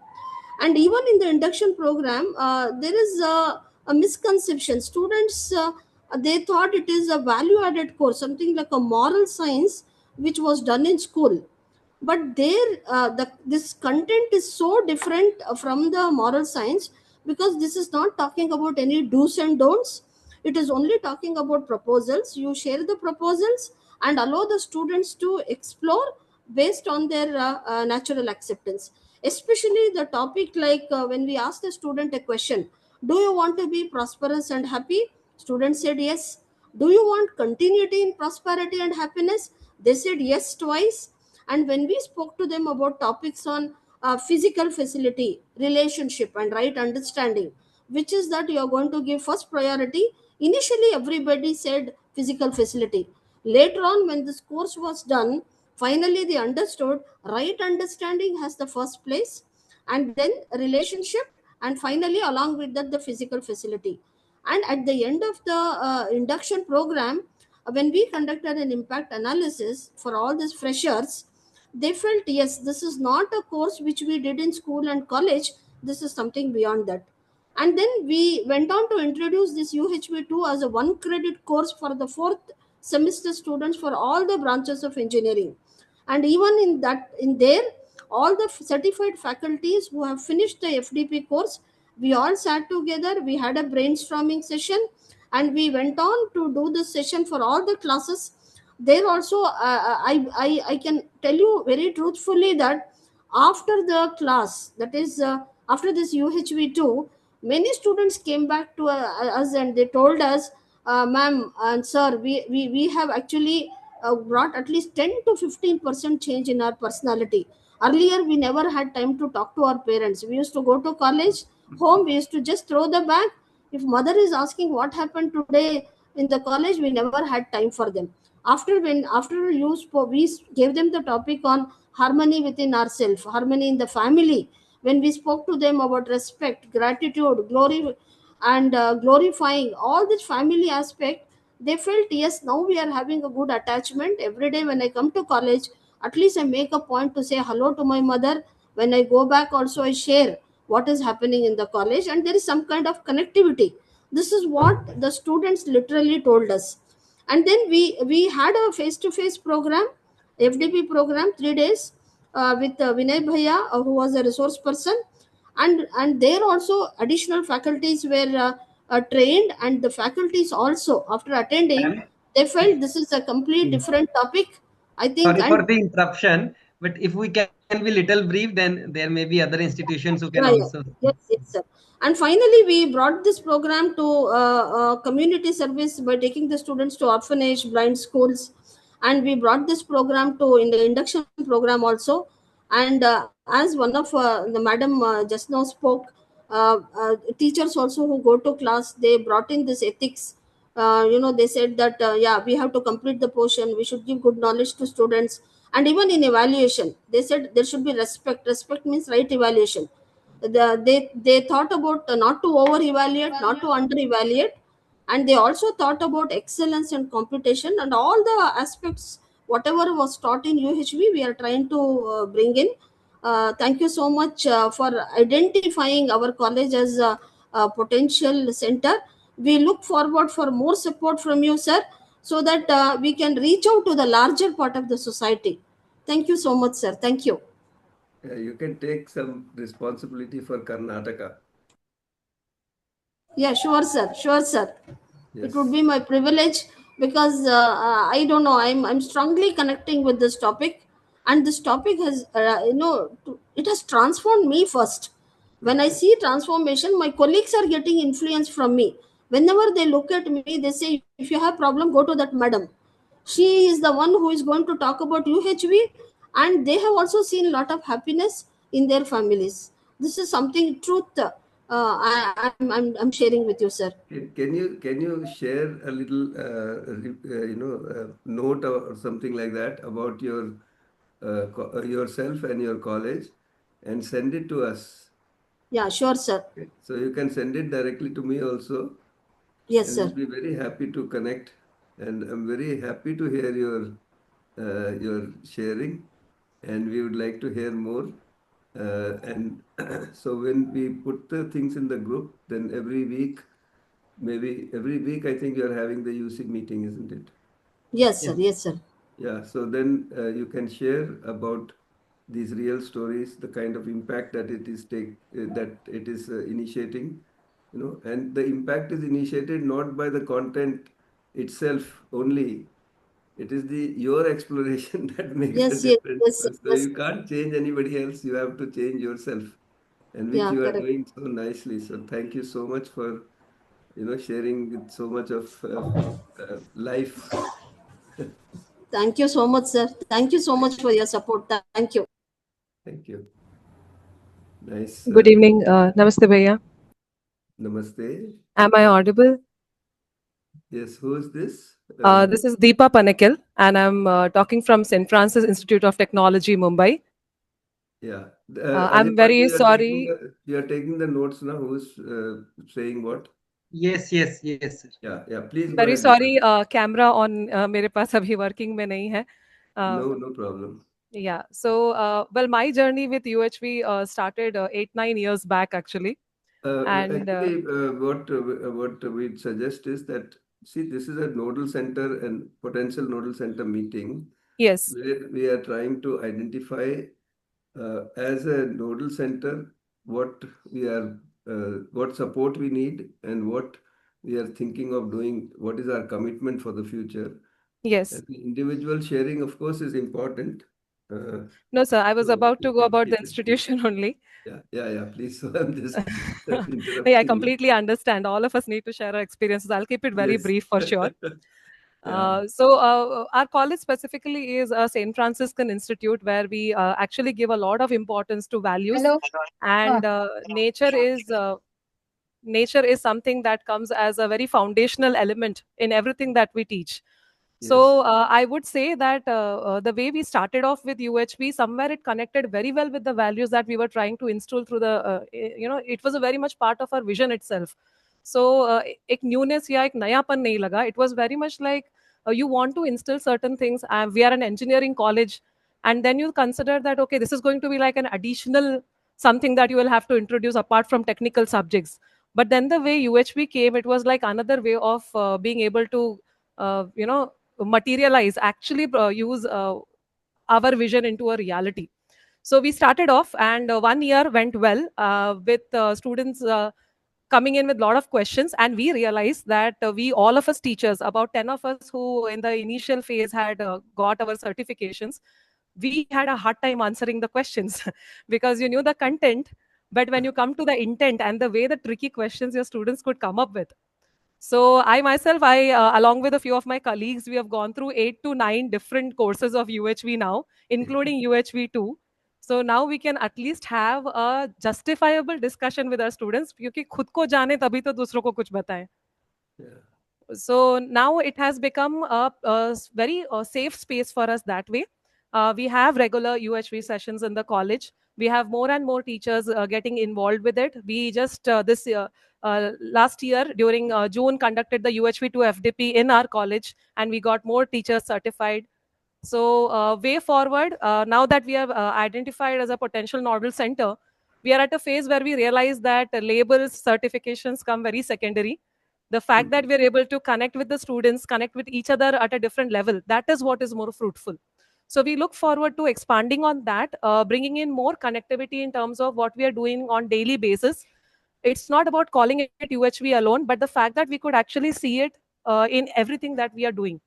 And even in the induction program, there is a misconception. Students, they thought it is a value-added course, something like a moral science, which was done in school. But there, this content is so different from the moral science, because this is not talking about any do's and don'ts. It is only talking about proposals. You share the proposals and allow the students to explore based on their natural acceptance. Especially the topic like when we ask the student a question, do you want to be prosperous and happy? Students said yes. Do you want continuity in prosperity and happiness? They said yes twice. And when we spoke to them about topics on physical facility, relationship, and right understanding, which is that you are going to give first priority, initially everybody said physical facility. Later on, when this course was done, finally they understood right understanding has the first place, and then relationship, and finally along with that the physical facility. And at the end of the induction program, when we conducted an impact analysis for all these freshers, they felt yes, this is not a course which we did in school and college, this is something beyond that. And then we went on to introduce this UHV2 as a 1 credit course for the 4th semester students for all the branches of engineering. And even in there, all the certified faculties who have finished the FDP course, we all sat together, we had a brainstorming session, and we went on to do this session for all the classes. There also, I can tell you very truthfully that after the class, that is after this UHV2, many students came back to us and they told us, ma'am and sir, we have actually brought at least 10 to 15% change in our personality. Earlier, we never had time to talk to our parents. We used to go to college, home, we used to just throw the bag. If mother is asking what happened today in the college, we never had time for them. After we gave them the topic on harmony within ourselves, harmony in the family, when we spoke to them about respect, gratitude, glory, and glorifying all this family aspect, they felt yes, now we are having a good attachment. Every day when I come to college, at least I make a point to say hello to my mother. When I go back also, I share what is happening in the college, and there is some kind of connectivity. This is what the students literally told us. And then we had a face-to-face program, FDP program, 3 days, with Vinay Bhaiya, who was a resource person, and there also additional faculties were trained, and the faculties also, after attending, they felt this is a complete different topic, I think. Sorry for the interruption, but if we can be little brief, then there may be other institutions who can also. Yes, sir. And finally, we brought this program to community service by taking the students to orphanage, blind schools, and we brought this program to in the induction program also. And as one of the madam just now spoke, teachers also who go to class, they brought in this ethics. They said that yeah, we have to complete the portion. We should give good knowledge to students, and even in evaluation, they said there should be respect. Respect means right evaluation. They thought about not to over evaluate, not to under evaluate, and they also thought about excellence and competition, and all the aspects whatever was taught in UHV we are trying to bring in. Thank you so much for identifying our college as a potential center. We look forward for more support from you, sir, so that we can reach out to the larger part of the society. Thank you so much, sir. Thank you. You can take some responsibility for Karnataka. Yeah, sure, sir. Sure, sir. Yes. It would be my privilege, because I don't know, I'm strongly connecting with this topic, and this topic has it has transformed me first. When I see transformation, my colleagues are getting influence from me. Whenever they look at me, they say, if you have problem, go to that madam. She is the one who is going to talk about UHV, and they have also seen a lot of happiness in their families. This is something truth I'm sharing with you, sir. Can you share a little note or something like that about yourself and your college, and send it to us? Yeah, sure, sir. Okay. So you can send it directly to me also. Yes, and sir. We'll be very happy to connect, and I'm very happy to hear your sharing, and we would like to hear more. And so when we put the things in the group, then maybe every week, I think you're having the UC meeting, isn't it? Yes, sir. Yes, sir. Yeah. So then you can share about these real stories, the kind of impact that it is initiating, and the impact is initiated not by the content itself only. It is your exploration that makes the Yes, yes, difference. yes, So yes. you can't change anybody else. You have to change yourself, and which Yeah, you are correct. doing so nicely. So thank you so much for sharing with so much of life. Thank you so much, sir. Thank you so much for your support. Thank you. Thank you. Nice. Good evening. Namaste, Bhaiya. Namaste. Am I audible? Yes, who is this? This is Deepa Panakil, and I'm talking from St. Francis Institute of Technology, Mumbai. Yeah. I'm very sorry. You are taking the notes now. Who's saying what? Yes, yes, yes, sir. Yeah. Please go Very ahead. sorry, camera on मेरे पास अभी working में नहीं है. No problem. Yeah. So, well, my journey with UHV started 8-9 years back, actually. And Actually, what we'd suggest is that, see, this is a nodal center and potential nodal center meeting. Yes. Where we are trying to identify as a nodal center what support we need and what we are thinking of doing, what is our commitment for the future. Yes. And the individual sharing, of course, is important. No, sir, I was so about to you go can about the keep it. institution only. Yeah. Please, so I'm just interrupting I you. completely understand. All of us need to share our experiences. I'll keep it very Yes. brief for sure. Yeah. So our college specifically is a St. Franciscan Institute where we actually give a lot of importance to values. Hello. And nature is something that comes as a very foundational element in everything that we teach. So I would say that the way we started off with UHV, somewhere it connected very well with the values that we were trying to instill through the, it was a very much part of our vision itself. So एक newness या एक नयापन नहीं लगा. It was very much like you want to instill certain things. We are an engineering college, and then you consider that, okay, this is going to be like an additional something that you will have to introduce apart from technical subjects. But then the way UHV came, it was like another way of being able to, materialize, actually use our vision into a reality. So we started off, and 1 year went well with students coming in with a lot of questions, and we realized that we, all of us teachers, about 10 of us who in the initial phase had got our certifications, we had a hard time answering the questions because you knew the content, but when you come to the intent and the way the tricky questions your students could come up with. So I myself, along with a few of my colleagues, we have gone through 8 to 9 different courses of UHV now, including UHV 2. So now we can at least have a justifiable discussion with our students, क्योंकि खुद को जाने तभी तो दूसरों को कुछ बताएं. So now it has become a very safe space for us that way. We have regular UHV sessions in the college. We have more and more teachers getting involved with it. We just last year during June conducted the UHV2 FDP in our college, and we got more teachers certified. So way forward, now that we have identified as a potential nodal center, we are at a phase where we realize that labels, certifications come very secondary. The fact that we're able to connect with the students, connect with each other at a different level, that is what is more fruitful. So we look forward to expanding on that, bringing in more connectivity in terms of what we are doing on daily basis. It's not about calling it UHV alone, but the fact that we could actually see it in everything that we are doing.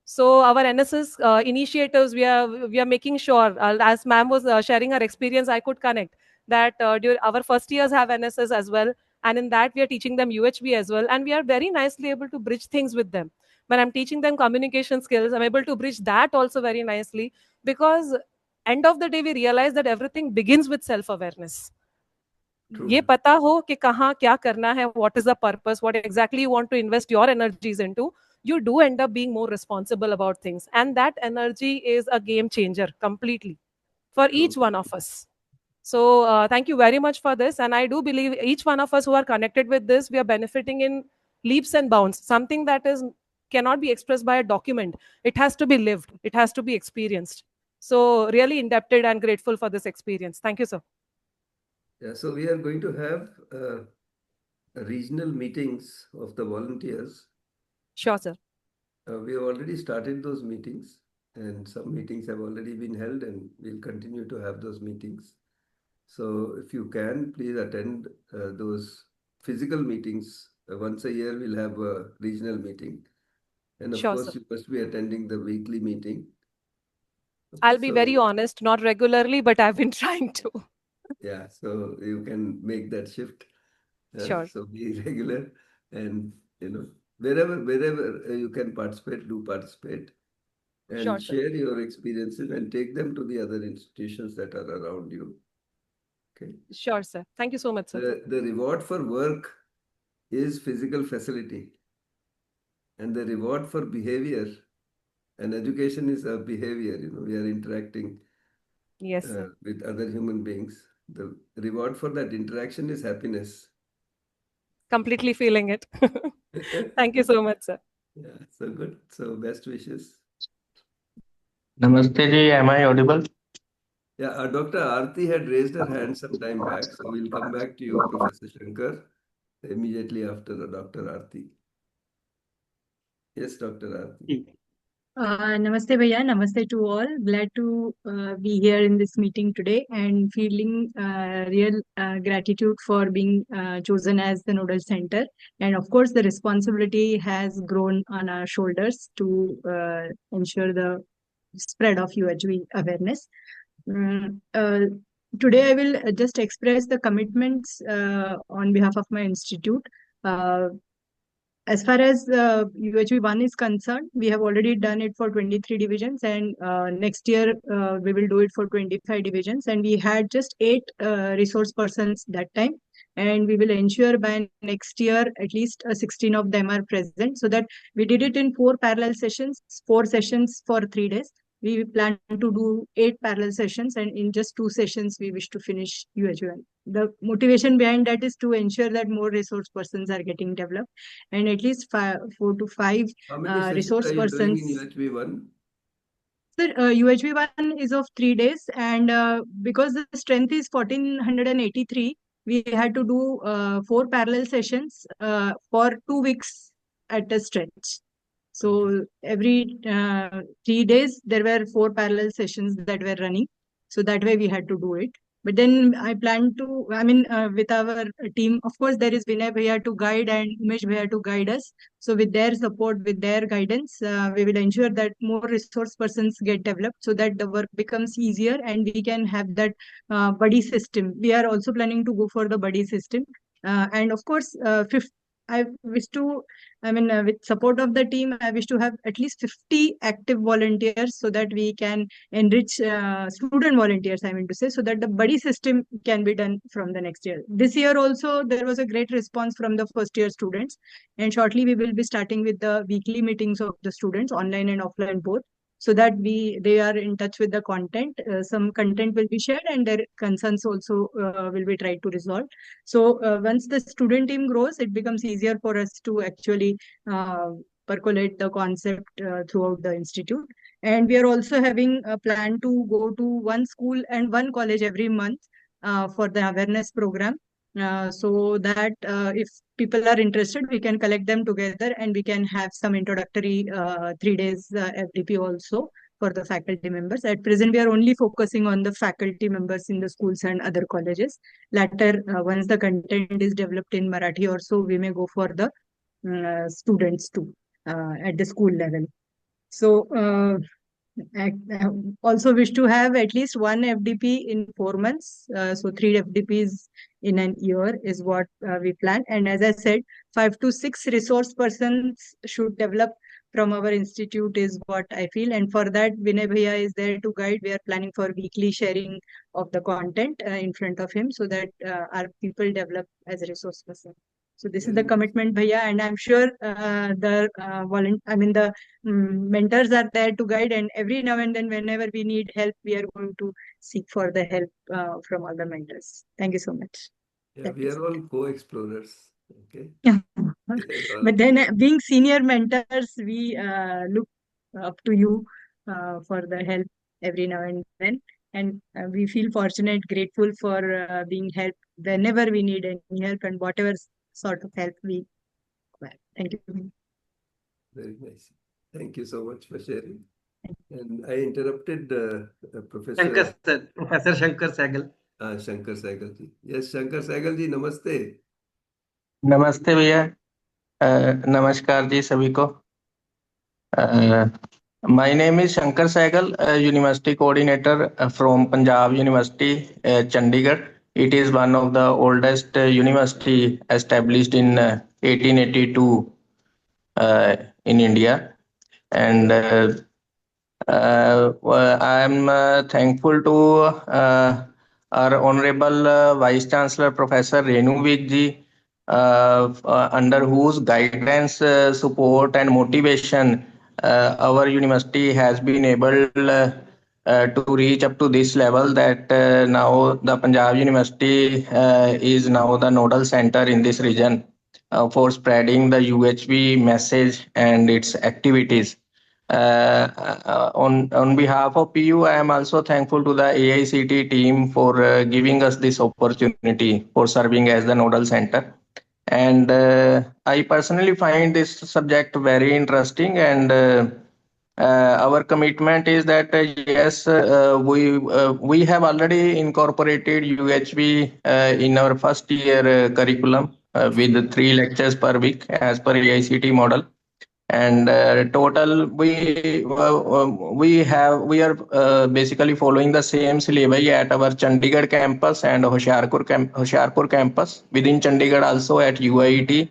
So our NSS initiatives, we are making sure, as ma'am was sharing her experience, I could connect that during our first years have NSS as well. And in that, we are teaching them UHV as well. And we are very nicely able to bridge things with them. When I'm teaching them communication skills, I'm able to bridge that also very nicely, because end of the day, we realize that everything begins with self-awareness. ये पता हो कि कहाँ क्या करना है, what is the purpose, what exactly you want to invest your energies into, you do end up being more responsible about things. And that energy is a game changer completely for each one of us. So thank you very much for this. And I do believe each one of us who are connected with this, we are benefiting in leaps and bounds, something that cannot be expressed by a document. It has to be lived. It has to be experienced. So really indebted and grateful for this experience. Thank you, sir. Yeah, so we are going to have regional meetings of the volunteers. Sure, sir. We have already started those meetings. and some meetings have already been held, and we'll continue to have those meetings. So if you can, please attend those physical meetings. Once a year, we'll have a regional meeting. And of Sure, course, sir. you must be attending the weekly meeting. I'll be very So, honest, not regularly, but I've been trying to. yeah, so you can make that shift. Sure. So be regular, and wherever you can participate, do participate, and Sure, sir. share your experiences and take them to the other institutions that are around you. Okay. Sure, sir. Thank you so much, sir. The reward for work is physical facility, and the reward for behavior and education is a behavior. We are interacting Yes, sir. with other human beings. The reward for that interaction is happiness. Completely feeling it. Thank you so much, sir. Yeah, so good. So best wishes. Namaste ji, am I audible? Yeah, Dr. Aarti had raised her hand some time back, so we'll come back to you, Professor Shankar, immediately after Dr. Aarti. Yes, Dr. Aarti. Namaste Bhaiya, namaste to all. Glad to be here in this meeting today and feeling real gratitude for being chosen as the Nodal Center. And of course, the responsibility has grown on our shoulders to ensure the spread of UHV awareness. Today, I will just express the commitments on behalf of my institute. As far as UHV1 is concerned, we have already done it for 23 divisions, and next year we will do it for 25 divisions. And we had just 8 resource persons that time, and we will ensure by next year at least 16 of them are present, so that we did it in 4 parallel sessions, 4 sessions for 3 days. We plan to do 8 parallel sessions, and in just 2 sessions, we wish to finish UHV1. The motivation behind that is to ensure that more resource persons are getting developed, and at least 4 to 5 How many sessions resource are you doing in persons. UHV1? Sir, UHV1 is of 3 days, and because the strength is 1483, we had to do 4 parallel sessions for 2 weeks at a stretch. So every 3 days, there were 4 parallel sessions that were running. So that way we had to do it. But then I plan to, with our team, of course, there is Vinay Bhaiya to guide and Umesh Bhaiya to guide us. So with their support, with their guidance, we will ensure that more resource persons get developed so that the work becomes easier and we can have that buddy system. We are also planning to go for the buddy system. And of course, I wish to, with support of the team, I wish to have at least 50 active volunteers so that we can enrich student volunteers, I mean to say, so that the buddy system can be done from the next year. This year also, there was a great response from the first year students. And shortly, we will be starting with the weekly meetings of the students, online and offline both, so that they are in touch with the content. Some content will be shared and their concerns also will be tried to resolve. So once the student team grows, it becomes easier for us to actually percolate the concept throughout the institute. And we are also having a plan to go to one school and one college every month for the awareness program. So that if people are interested, we can collect them together and we can have some introductory 3 days FDP also for the faculty members. At present, we are only focusing on the faculty members in the schools and other colleges. Later, once the content is developed in Marathi or so, we may go for the students too at the school level. So I also wish to have at least 1 FDP in 4 months. So 3 FDPs in an year is what we plan. And as I said, 5 to 6 resource persons should develop from our institute is what I feel. And for that, Vinay Bhaiya is there to guide. We are planning for weekly sharing of the content in front of him so that our people develop as a resource person. So this is the commitment, Bhaiya, and I'm sure the mentors are there to guide, and every now and then, whenever we need help, we are going to seek for the help from all the mentors. Thank you so much. Yeah, we are all co-explorers. Okay. Yeah. But then being senior mentors, we look up to you for the help every now and then. And we feel fortunate, grateful for being helped whenever we need any help and whatever sort of help we require. Thank you. Very nice. Thank you so much for sharing. And I interrupted Professor Shankar sir, Professor Shankar Sehgal. Shankar Sehgal ji. Yes, Shankar Sehgal ji, namaste. नमस्ते भैया नमस्कार जी सभी को My name is Shankar Sehgal, University Coordinator from Punjab University, Chandigarh. It is one of the oldest university established in 1882 in India. And I am thankful to our Honorable Vice Chancellor Professor Renu Vig ji, under whose guidance, support and motivation our university has been able to reach up to this level that now the Punjab University is now the nodal center in this region for spreading the UHV message and its activities. On behalf of PU, I am also thankful to the AICTE team for giving us this opportunity for serving as the nodal center. And I personally find this subject very interesting, and our commitment is that yes, we have already incorporated UHV in our first year curriculum with 3 lectures per week as per AICTE model. And total we are basically following the same syllabi at our Chandigarh campus and Hoshiarpur campus. Within Chandigarh also at UIT,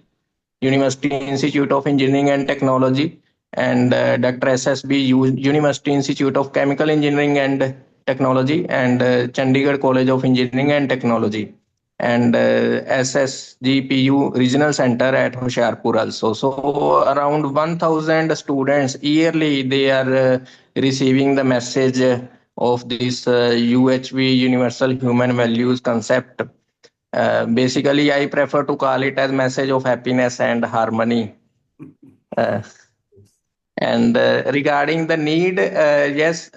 University Institute of Engineering and Technology, and Dr. SSB University Institute of Chemical Engineering and Technology, and Chandigarh College of Engineering and Technology, and SSGPU Regional Center at Hoshiarpur also. So around 1,000 students yearly, they are receiving the message of this UHV Universal Human Values concept. Basically, I prefer to call it as message of happiness and harmony. And regarding the need, yes,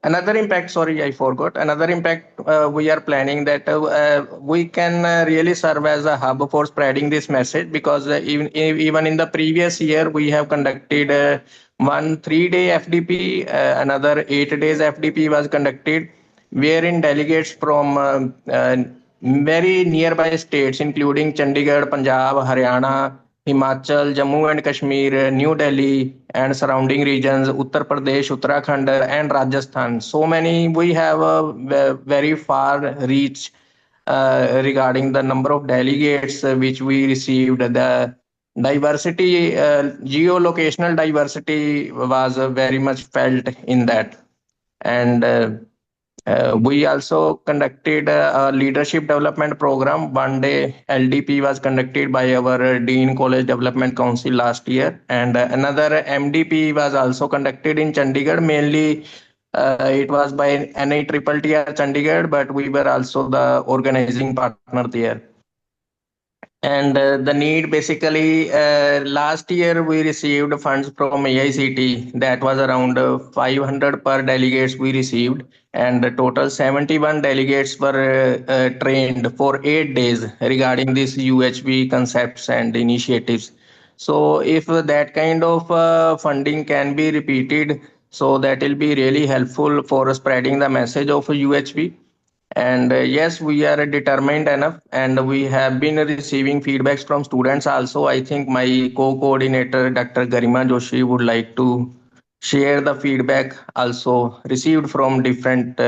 another impact, sorry, I forgot. Another impact we are planning that we can really serve as a hub for spreading this message, because even in the previous year, we have conducted one 3-day FDP, another 8 days FDP was conducted, wherein delegates from very nearby states, including Chandigarh, Punjab, Haryana, Himachal, Jammu and Kashmir, New Delhi, and surrounding regions, Uttar Pradesh, Uttarakhand, and Rajasthan. So many, we have a very far reach regarding the number of delegates which we received. The diversity, geolocational diversity was very much felt in that. And we also conducted a leadership development program. One day LDP was conducted by our Dean College Development Council last year, and another MDP was also conducted in Chandigarh. Mainly it was by NITTTR Chandigarh, but we were also the organizing partner there. And the need, basically, last year we received funds from AICTE. That was around 500 per delegates we received, and total 71 delegates were trained for 8 days regarding these UHV concepts and initiatives. So if that kind of funding can be repeated, so that will be really helpful for spreading the message of UHV. And yes, we are determined enough, and we have been receiving feedbacks from students also. I think my co-coordinator, Dr. Garima Joshi, would like to share the feedback also received from different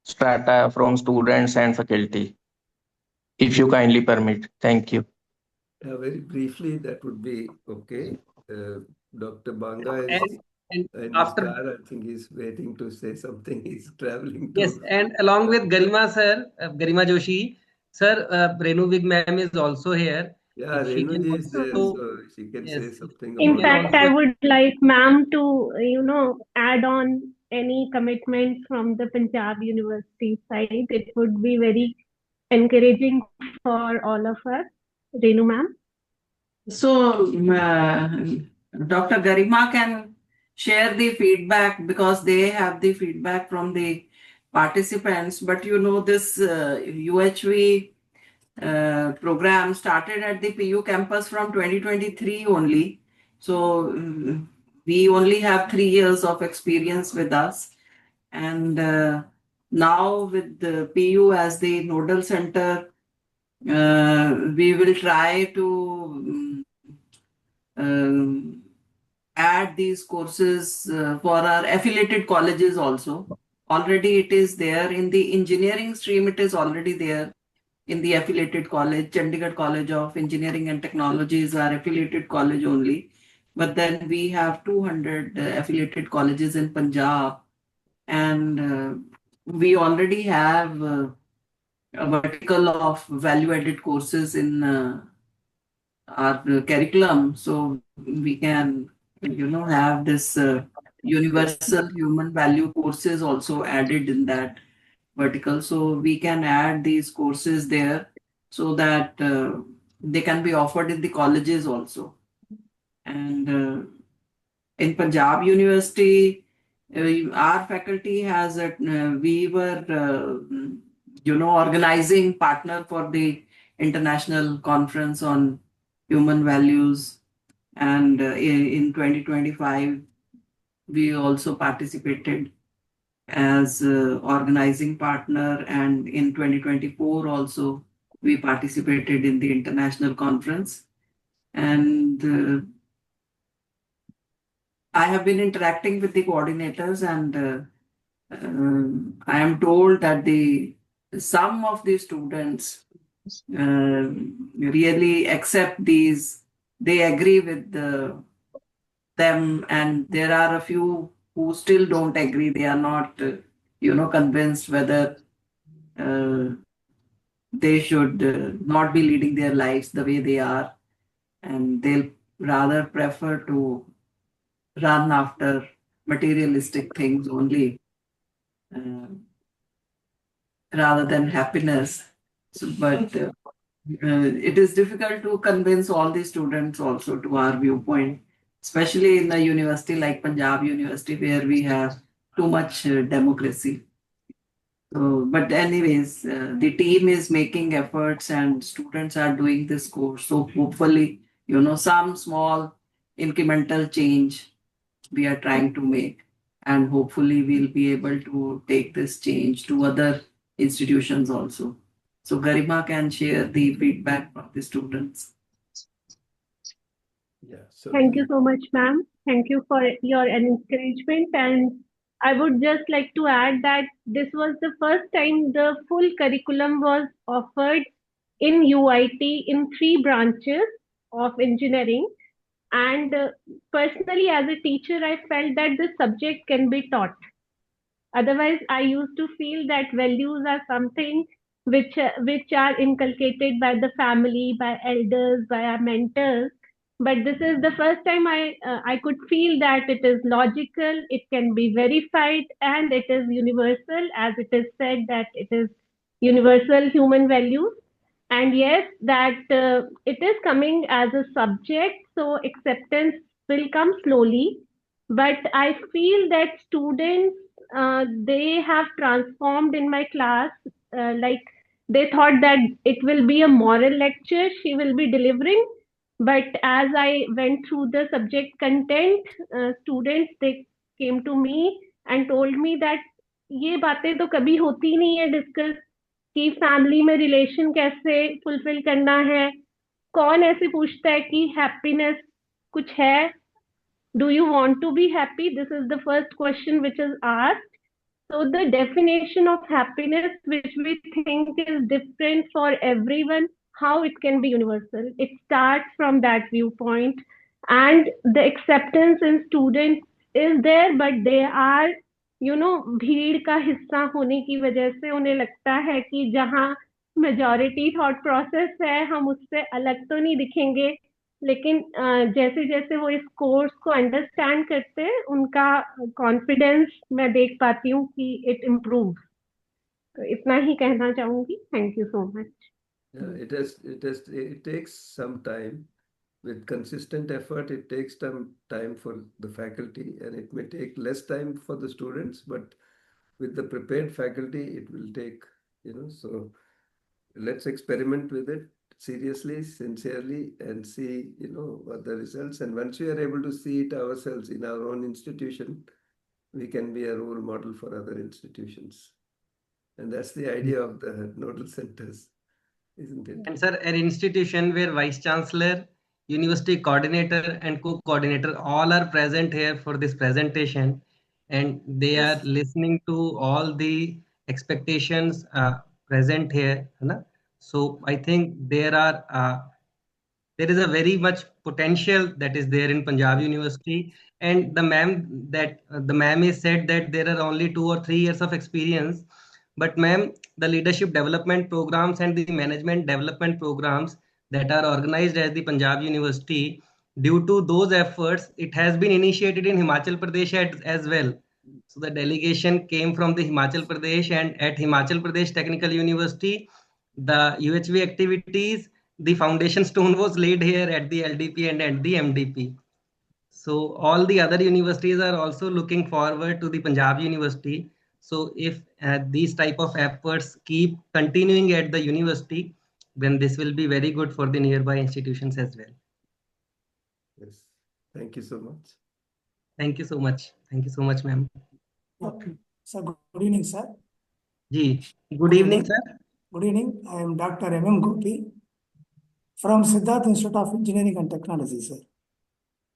strata from students and faculty. If you kindly permit. Thank you. Very briefly, that would be okay. Dr. Banga is And in after his car. I think he's waiting to say something. He's traveling to. yes, and along with Garima sir, Garima Joshi, sir, Renu Vig ma'am is also here. Yeah, If she Renu can ji is there, also, so she can yes, say something In about fact, it. I would like ma'am to, add on any commitment from the Punjab University side. It would be very encouraging for all of us. Renu ma'am. So, Dr. Garima can share the feedback because they have the feedback from the participants. But this UHV program started at the PU campus from 2023 only. So, we only have 3 years of experience with us. And now with the PU as the nodal center, we will try to add these courses for our affiliated colleges also. Already it is there in the engineering stream, it is already there in the affiliated college. Chandigarh College of Engineering and Technology is our affiliated college only. But then we have 200 affiliated colleges in Punjab, and we already have a vertical of value-added courses in our curriculum, so we can, have this universal human value courses also added in that vertical. So we can add these courses there so that they can be offered in the colleges also. And in Punjab University, our faculty has we were organizing partner for the international conference on human values, and in 2025 we also participated as organizing partner, and in 2024 also we participated in the international conference. And I have been interacting with the coordinators, and I am told that some of the students really accept these, they agree with them, and there are a few who still don't agree. They are not, convinced whether they should not be leading their lives the way they are, and they'll rather prefer to run after materialistic things only rather than happiness. But it is difficult to convince all the students also to our viewpoint, especially in a university like Punjab University, where we have too much democracy. So, but anyways, the team is making efforts and students are doing this course. So hopefully, some small incremental change we are trying to make, and hopefully we'll be able to take this change to other institutions also. So Garima can share the feedback from the students. Yeah. So Thank you so much, ma'am. Thank you for your encouragement. And I would just like to add that this was the first time the full curriculum was offered in UIT in 3 branches of engineering. And personally, as a teacher, I felt that the subject can be taught. Otherwise, I used to feel that values are something which are inculcated by the family, by elders, by our mentors. But this is the first time I could feel that it is logical, it can be verified, and it is universal, as it is said that it is universal human values. And yes, that it is coming as a subject, so acceptance will come slowly. But I feel that students, they have transformed in my class. Like they thought that it will be a moral lecture she will be delivering. But as I went through the subject content, students, they came to me and told me that ये बातें तो कभी होती नहीं है discuss कि family में relation कैसे फुलफिल करना है, कौन ऐसे पूछता है कि हैप्पीनेस कुछ है, do you want to be happy? This is the first question which is asked. So the definition of happiness, which we think is different for everyone, how it can be universal, it starts from that viewpoint. And the acceptance in students is there, but they are, भीड़ का हिस्सा होने की वजह से उन्हें लगता है कि जहाँ मेजॉरिटी थॉट प्रोसेस है हम उससे अलग तो नहीं दिखेंगे, लेकिन जैसे जैसे वो इस कोर्स को अंडरस्टैंड करते हैं उनका कॉन्फिडेंस मैं देख पाती हूँ कि इट इम्प्रूव. तो इतना ही कहना चाहूंगी. Thank you so much. It takes some time. With consistent effort, it takes some time for the faculty, and it may take less time for the students, but with the prepared faculty, it will take, so let's experiment with it. seriously, sincerely, and see, what the results. And once we are able to see it ourselves in our own institution, we can be a role model for other institutions. And that's the idea of the nodal centers, isn't it? And sir, an institution where vice chancellor, university coordinator, and co-coordinator all are present here for this presentation, and they are listening to all the expectations present here. So I think there is a very much potential that is there in Punjab University. And the ma'am is said that there are only 2 or 3 years of experience. But ma'am, the leadership development programs and the management development programs that are organized at the Punjab University, due to those efforts, it has been initiated in Himachal Pradesh as well. So the delegation came from the Himachal Pradesh, and at Himachal Pradesh Technical University, the UHV activities, the foundation stone was laid here at the LDP and at the MDP. So all the other universities are also looking forward to the Punjab University. So if these type of efforts keep continuing at the university, then this will be very good for the nearby institutions as well. Yes. Thank you so much. Thank you so much. Thank you so much, ma'am. Okay. Sir, good evening, sir. Good evening, sir. Good evening. I am Dr. M.M. Gopi from Siddharth Institute of Engineering and Technology, sir.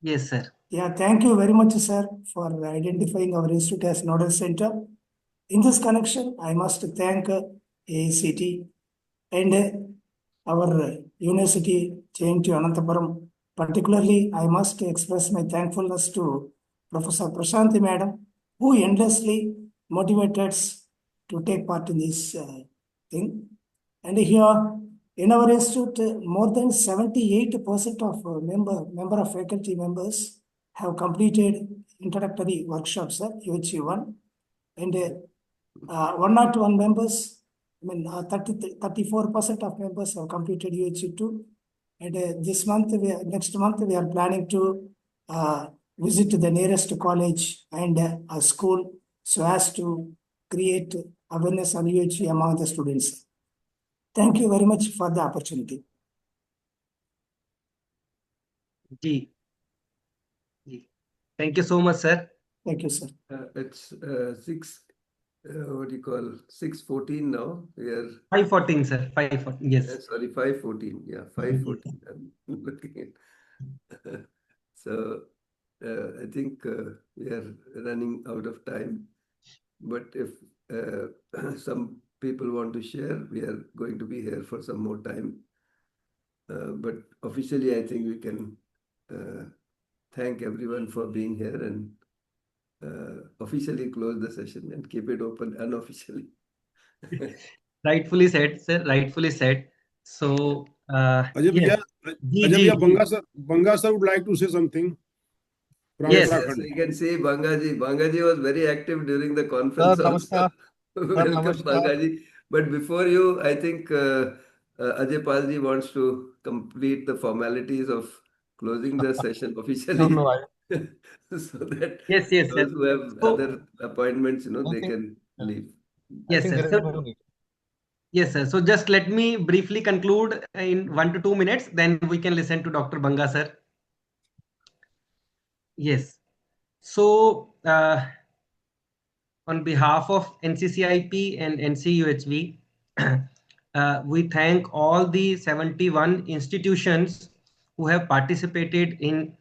Yes, sir. Yeah, thank you very much, sir, for identifying our institute as Nodal Center. In this connection, I must thank AICTE and our university chain to Anantapur. Particularly, I must express my thankfulness to Professor Prashanti Madam, who endlessly motivated us to take part in this thing. And here, in our institute, more than 78% of member of faculty members have completed introductory workshops, UHV1, and 101 members, 34% of members have completed UHV2. And next month, we are planning to visit the nearest college and a school so as to create awareness on UHV among the students. Thank you very much for the opportunity. Thank you so much, sir. Thank you, sir. It's 6:14 now. We are 5:14, sir. 5:14. Yes. Sorry, 5:14. Yeah, 5:14. I'm looking at. So I think we are running out of time. But if some people want to share, we are going to be here for some more time. But officially, I think we can thank everyone for being here and officially close the session and keep it open unofficially. Rightfully said, sir. Rightfully said. So, Ajay Banga sir would like to say something. Yes, we can see Bangaji. Bangaji was very active during the conference also. Welcome, Bangaji. But before you, I think Ajay Palji wants to complete the formalities of closing the session officially. So that those who have other appointments, they can leave. Yes, sir. Yes, sir. So just let me briefly conclude in 1 to 2 minutes, then we can listen to Dr. Banga, sir. Yes. So on behalf of NCCIP and NCUHV, we thank all the 71 institutions who have participated in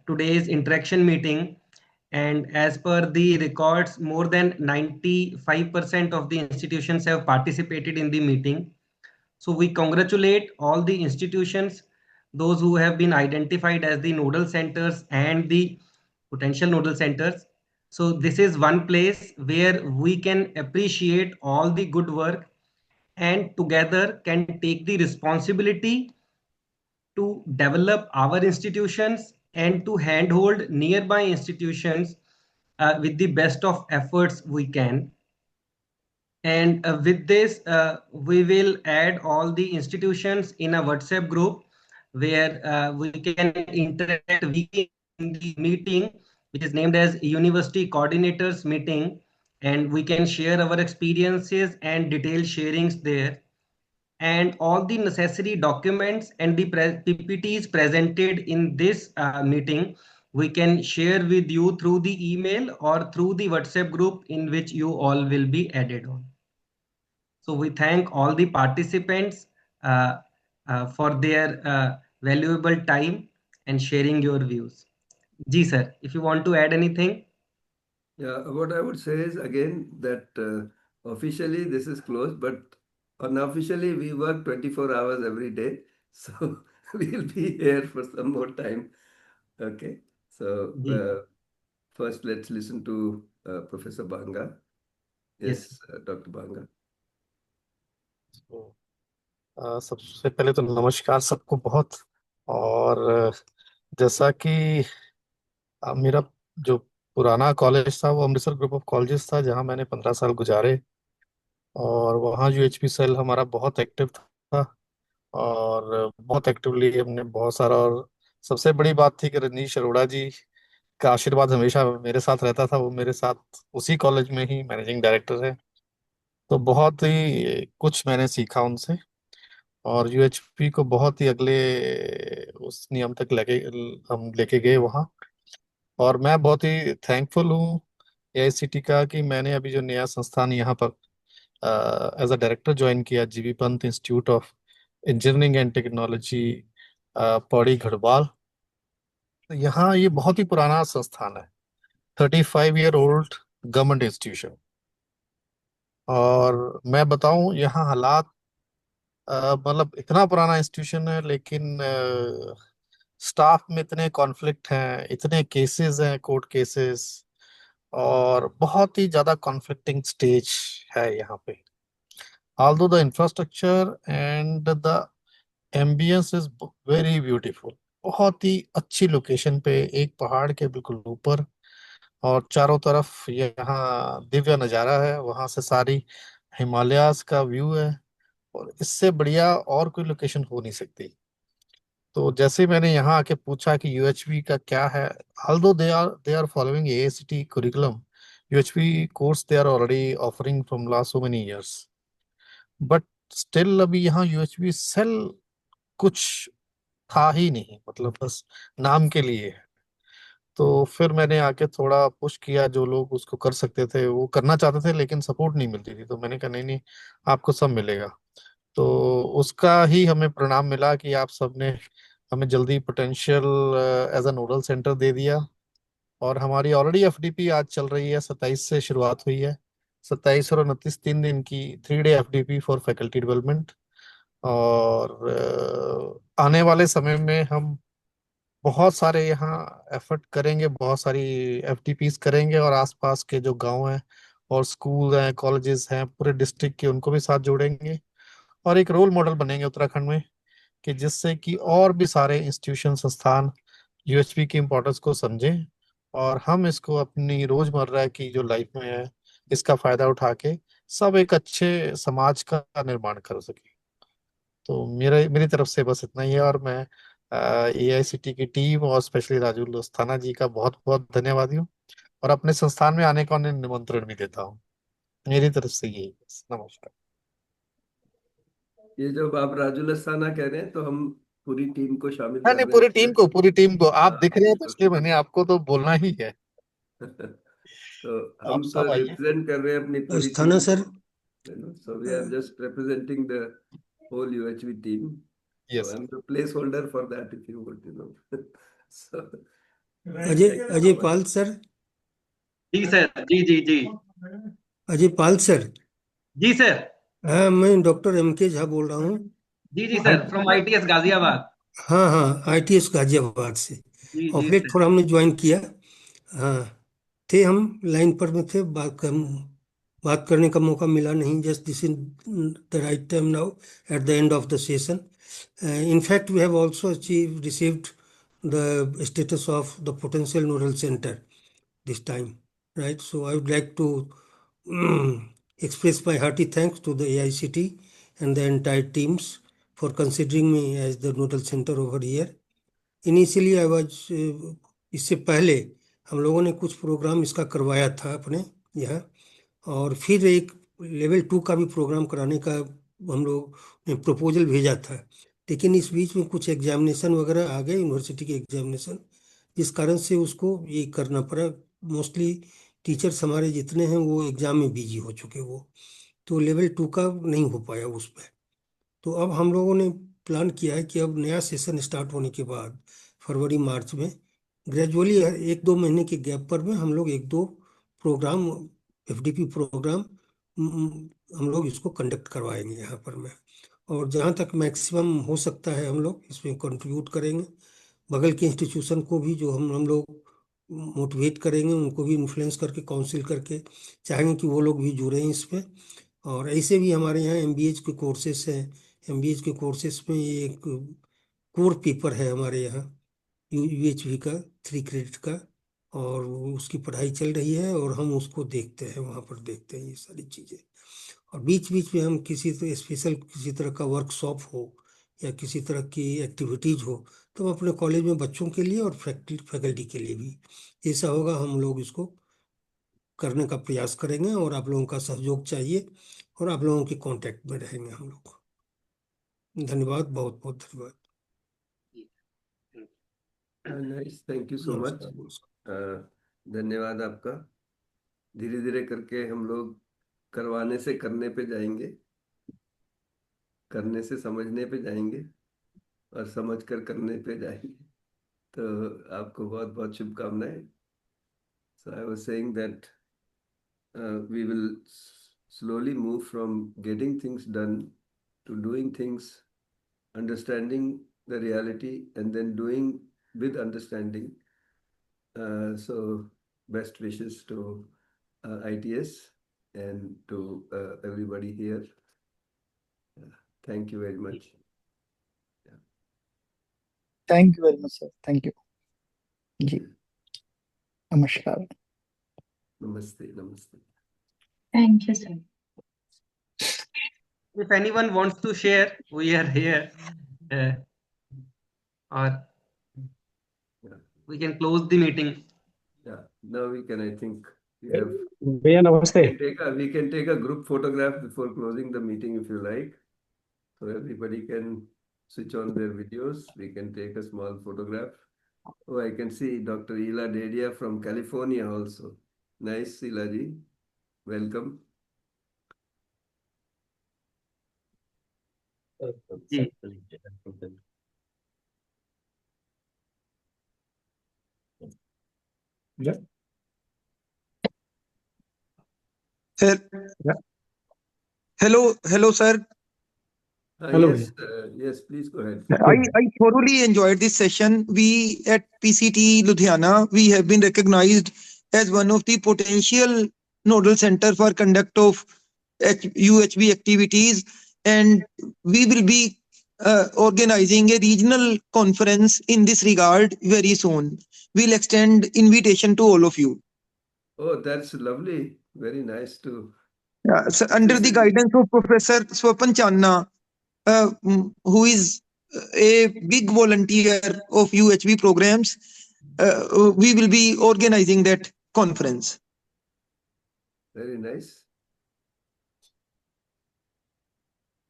today's interaction meeting. And as per the records, more than 95% of the institutions have participated in the meeting. So we congratulate all the institutions, those who have been identified as the nodal centers and the potential nodal centers. So this is one place where we can appreciate all the good work and together can take the responsibility to develop our institutions and to handhold nearby institutions with the best of efforts we can. And with this, we will add all the institutions in a WhatsApp group where we can interact weekly in the meeting, which is named as University Coordinators Meeting, and we can share our experiences and detailed sharings there. and all the necessary documents and the PPTs presented in this meeting, we can share with you through the email or through the WhatsApp group in which you all will be added on. So we thank all the participants for their valuable time and sharing your views. Ji sir, if you want to add anything. Yeah, what I would say is again that officially this is closed, but unofficially we work 24 hours every day. So we'll be here for some more time. Okay. So first let's listen to Professor Banga. Yes, Dr. Banga. सबसे पहले तो नमस्कार सबको बहुत। और जैसा कि मेरा जो पुराना कॉलेज था वो अमृतसर ग्रुप ऑफ कॉलेजेस था, जहां मैंने 15 साल गुजारे। और वहाँ यूएचपी सेल हमारा बहुत एक्टिव था और बहुत एक्टिवली हमने बहुत सारा। और सबसे बड़ी बात थी कि रजनीश अरोड़ा जी का आशीर्वाद हमेशा मेरे साथ रहता था। वो मेरे साथ उसी कॉलेज में ही मैनेजिंग डायरेक्टर है, तो बहुत ही कुछ मैंने सीखा उनसे और यूएचपी को बहुत ही अगले उस नियम तक हम लेके गए वहाँ। और मैं बहुत ही थैंकफुल हूँ एआईसीटी का कि मैंने अभी जो नया संस्थान यहाँ पर एज अ डायरेक्टर ज्वाइन किया, GB Pant institute of Engineering and technology Pauri Garhwal. तो यहाँ ये बहुत ही पुराना संस्थान है, 35-year-old गवर्नमेंट इंस्टीट्यूशन। और मैं बताऊं यहाँ हालात मतलब इतना पुराना इंस्टीट्यूशन है, लेकिन स्टाफ में इतने कॉन्फ्लिक्ट हैं, इतने केसेस हैं, कोर्ट केसेस, और बहुत ही ज्यादा कॉन्फ्लिक्टिंग स्टेज है यहाँ पे। although the infrastructure and the ambience is very beautiful, बहुत ही अच्छी लोकेशन पे, एक पहाड़ के बिल्कुल ऊपर, और चारों तरफ यहाँ दिव्य नज़ारा है, वहां से सारी हिमालयाज का व्यू है, और इससे बढ़िया और कोई लोकेशन हो नहीं सकती। तो जैसे मैंने यहाँ आके पूछा कि यूएचवी का क्या है, although they are following AICTE curriculum, UHV course they are already offering from last so many years, but still अभी यहाँ यूएचवी सेल कुछ था ही नहीं, मतलब बस नाम के लिए। तो फिर मैंने आके थोड़ा पुश किया, जो लोग उसको कर सकते थे वो करना चाहते थे, लेकिन सपोर्ट नहीं मिलती थी। तो मैंने कहा नहीं नहीं, आपको सब मिलेगा। तो उसका ही हमें परिणाम मिला कि आप सबने हमें जल्दी potential as a nodal centre दे दिया। और हमारी ऑलरेडी एफडीपी आज चल रही है, 27 से शुरुआत हुई है, 27 और 29 3 दिन की 3-day FDP for faculty development. और आने वाले समय में हम बहुत सारे यहाँ एफर्ट करेंगे, बहुत सारी एफडीपीज करेंगे, और आसपास के जो गांव हैं और स्कूल हैं, कॉलेजेस हैं पूरे डिस्ट्रिक्ट के, उनको भी साथ जोड़ेंगे और एक रोल मॉडल बनेंगे उत्तराखंड में, कि जिससे कि और भी सारे इंस्टीट्यूशन संस्थान यूएचपी की इम्पोर्टेंस को समझें और हम इसको अपनी रोजमर्रा की जो लाइफ में है इसका फायदा उठा के सब एक अच्छे समाज का निर्माण कर सके। तो मेरी तरफ से बस इतना ही है, और मैं एआईसीटी की टीम और स्पेशली राजू लोस्थाना जी का बहुत बहुत धन्यवादी हूँ, और अपने संस्थान में आने का उन्हें निमंत्रण भी देता हूँ। मेरी तरफ से यही बस, नमस्कार। ये जब आप राजू लस्ताना कह रहे हैं तो हम पूरी टीम को शामिल नहीं कर नहीं, रहे पूरी टीम को आप दिख रहे हैं, तो इसलिए मैंने आपको तो बोलना ही है। तो आप हम तो सब आइए। रिप्रेजेंट कर रहे हैं अपनी पूरी स्थाना टीम सर, को, so we are just representing the whole UHV team. Yes, so I'm the placeholder for that, if you would, so Ajay Pal sir. जी सर, जी जी जी। अजय पाल सर। जी सर। हाँ, मैं डॉक्टर MK झा बोल रहा हूँ। जी जी सर, फ्रॉम ITS गाजियाबाद। हाँ, ITS गाजियाबाद से। जी ऑफ जी लेट सर। थोड़ा हमने ज्वाइन किया। हाँ, थे हम लाइन पर में थे, बात करने का मौका मिला नहीं। Just this is the right time now at the end of the session. In fact, we have also received the status of the potential nodal center this time, right? So I would like to express my hearty thanks to the AICT and the entire teams for considering me as the nodal center over here. Initially, I was इससे पहले हम लोगों ने कुछ programme इसका करवाया था अपने यहाँ, और फिर एक लेवल 2 का भी प्रोग्राम कराने का हम लोग ने प्रपोजल भेजा था, लेकिन इस बीच में कुछ एग्जामिनेशन वगैरह आ गए, यूनिवर्सिटी के एग्जामिनेशन, जिस कारण से उसको ये करना पड़ा। मोस्टली टीचर्स हमारे जितने हैं वो एग्जाम में बिजी हो चुके, वो तो लेवल 2 का नहीं हो पाया उस पर। तो अब हम लोगों ने प्लान किया है कि अब नया सेशन स्टार्ट होने के बाद फरवरी मार्च में ग्रेजुअली 1-2 महीने के गैप पर में हम लोग 1-2 प्रोग्राम, एफडीपी प्रोग्राम हम लोग इसको कंडक्ट करवाएंगे यहाँ पर में। और जहाँ तक मैक्सिमम हो सकता है हम लोग इसमें कंट्रीब्यूट करेंगे। बगल के इंस्टीट्यूशन को भी जो हम लोग मोटिवेट करेंगे, उनको भी इन्फ्लुएंस करके, काउंसिल करके चाहेंगे कि वो लोग भी जुड़ें इस पे। और ऐसे भी हमारे यहाँ एमबीए के कोर्सेस हैं, एमबीए के कोर्सेस में ये एक कोर पेपर है हमारे यहाँ यूएचवी का 3 क्रेडिट का, और उसकी पढ़ाई चल रही है और हम उसको देखते हैं, वहाँ पर देखते हैं ये सारी चीज़ें। और बीच बीच में हम किसी तो स्पेशल किसी तरह का वर्कशॉप हो या किसी तरह की एक्टिविटीज हो तो हम अपने कॉलेज में बच्चों के लिए और फैकल्टी के लिए भी ऐसा होगा, हम लोग इसको करने का प्रयास करेंगे। और आप लोगों का सहयोग चाहिए और आप लोगों के कांटेक्ट में रहेंगे हम लोग। धन्यवाद, बहुत बहुत धन्यवाद। Nice, thank you so much. धन्यवाद आपका। धीरे धीरे करके हम लोग करवाने से करने पे जाएंगे, करने से समझने पे जाएंगे और समझ कर करने पे जाएंगे। तो आपको बहुत बहुत शुभकामनाएं। So I was saying that we will slowly move from getting things done to doing things, understanding the reality, and then doing with understanding. So best wishes to ITS and to everybody here. Thank you very much. Thank you very much, sir. Thank you. जी, नमस्कार. Namaste, namaste. Thank you, sir. If anyone wants to share, we are here. Or we can close the meeting. Yeah, now we can, I think, we have. We can take a group photograph before closing the meeting if you like. So everybody can switch on their videos. We can take a small photograph. Oh, I can see Dr. Ila Dedia from California also. Nice, Ila ji. Welcome. Yeah. Hello, sir. Hello. Yes, yes, please go ahead. I thoroughly enjoyed this session. We at PCT Ludhiana, we have been recognized as one of the potential nodal center for conduct of UHB activities, and we will be organizing a regional conference in this regard very soon. We'll extend invitation to all of you. Oh, that's lovely. Very nice to. Yeah, so under the guidance of Professor Swapan Channa, who is a big volunteer of UHB programs, we will be organizing that conference. Very nice.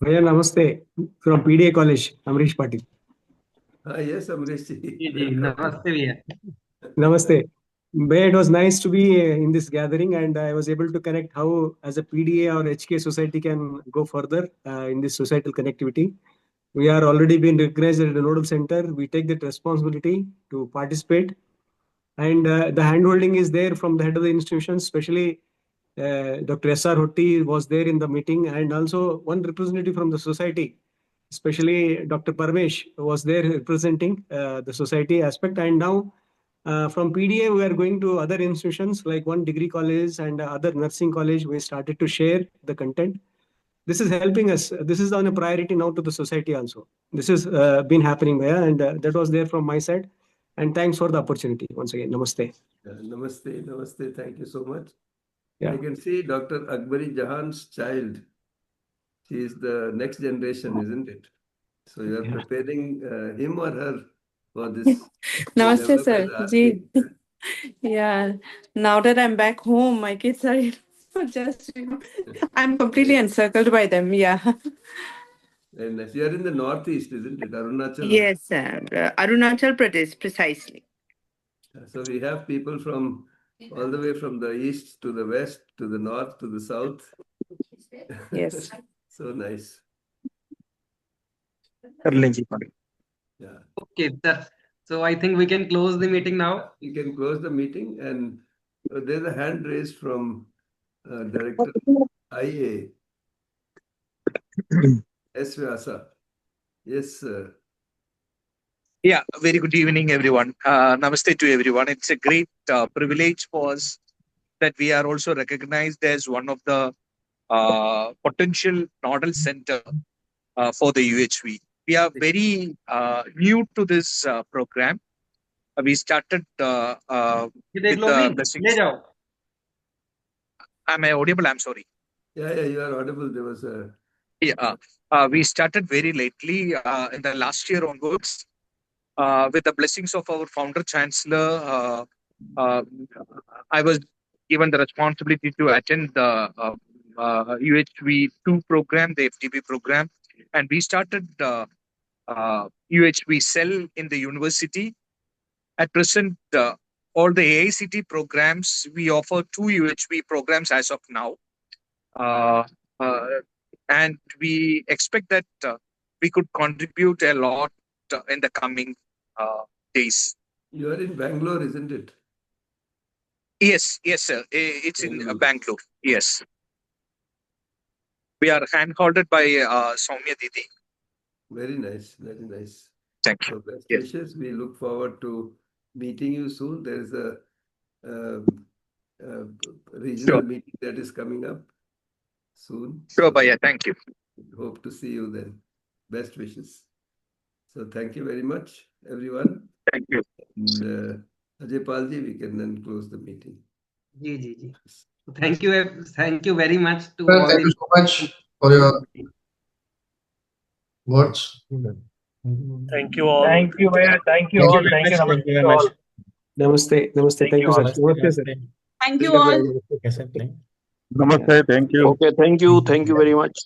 Bhaiya, namaste. From PDA College, Amrish Patil. Yes, Amrish ji. Namaste, bhaiya. Namaste. Bhaiya, it was nice to be in this gathering, and I was able to connect how, as a PDA or HK society, can go further in this societal connectivity. We are already been recognized as a nodal center. We take that responsibility to participate, and the handholding is there from the head of the institution, especially Dr. S.R. Hotti was there in the meeting, and also one representative from the society, especially Dr. Parmesh was there representing the society aspect. And now from PDA, we are going to other institutions like one degree college and other nursing college. We started to share the content. This is helping us. This is on a priority now to the society also. This has been happening there, and that was there from my side. And thanks for the opportunity once again. Namaste. Namaste, namaste. Thank you so much. Yeah. I can see Dr. Akbari Jahan's child. She is the next generation, isn't it? So you are preparing him or her for this. Namaste, sir. Ji. Yeah. Now that I'm back home, my kids are just, I'm completely encircled by them. Yeah. And you are in the northeast, isn't it? Arunachal? Yes, Arunachal Pradesh, precisely. So we have people from all the way from the east to the west, to the north, to the south. Yes. So nice. Yeah. Okay, sir. So I think we can close the meeting now. You can close the meeting, and there's a hand raised from Director IA. S. Vyasa. Yes, sir. Yeah, very good evening, everyone. Namaste to everyone. It's a great privilege for us that we are also recognized as one of the potential nodal center for the UHV. We are very new to this program. We started with the blessings. Am I audible? I'm sorry. Yeah, you are audible. There was a... Yeah, we started very lately in the last year onwards. With the blessings of our founder chancellor, I was given the responsibility to attend the UHV 2 program, the FDP program, and we started UHV cell in the university. At present, all the AICTE programs, we offer 2 UHV programs as of now. And we expect that we could contribute a lot in the coming days. You are in Bangalore, isn't it? Yes, sir. It's in Bangalore. Yes. We are hand-holded by Soumya Didi. Very nice, very nice. Thank you. So best wishes. We look forward to meeting you soon. There is a regional meeting that is coming up soon. Sure, Bhaiya. Thank you. Hope to see you then. Best wishes. So thank you very much, everyone. Thank you. And Ajay Palji, we can then close the meeting. Thank you very much to Well, all. thank you so much for your words. Thank you all. Thank you, Bhaiya. Thank you all. Thank you. Thank you very much. Namaste. Namaste. Thank you, sir. Namaste, sir. Thank you all. Namaste. Thank you. Okay, thank you. Thank you very much.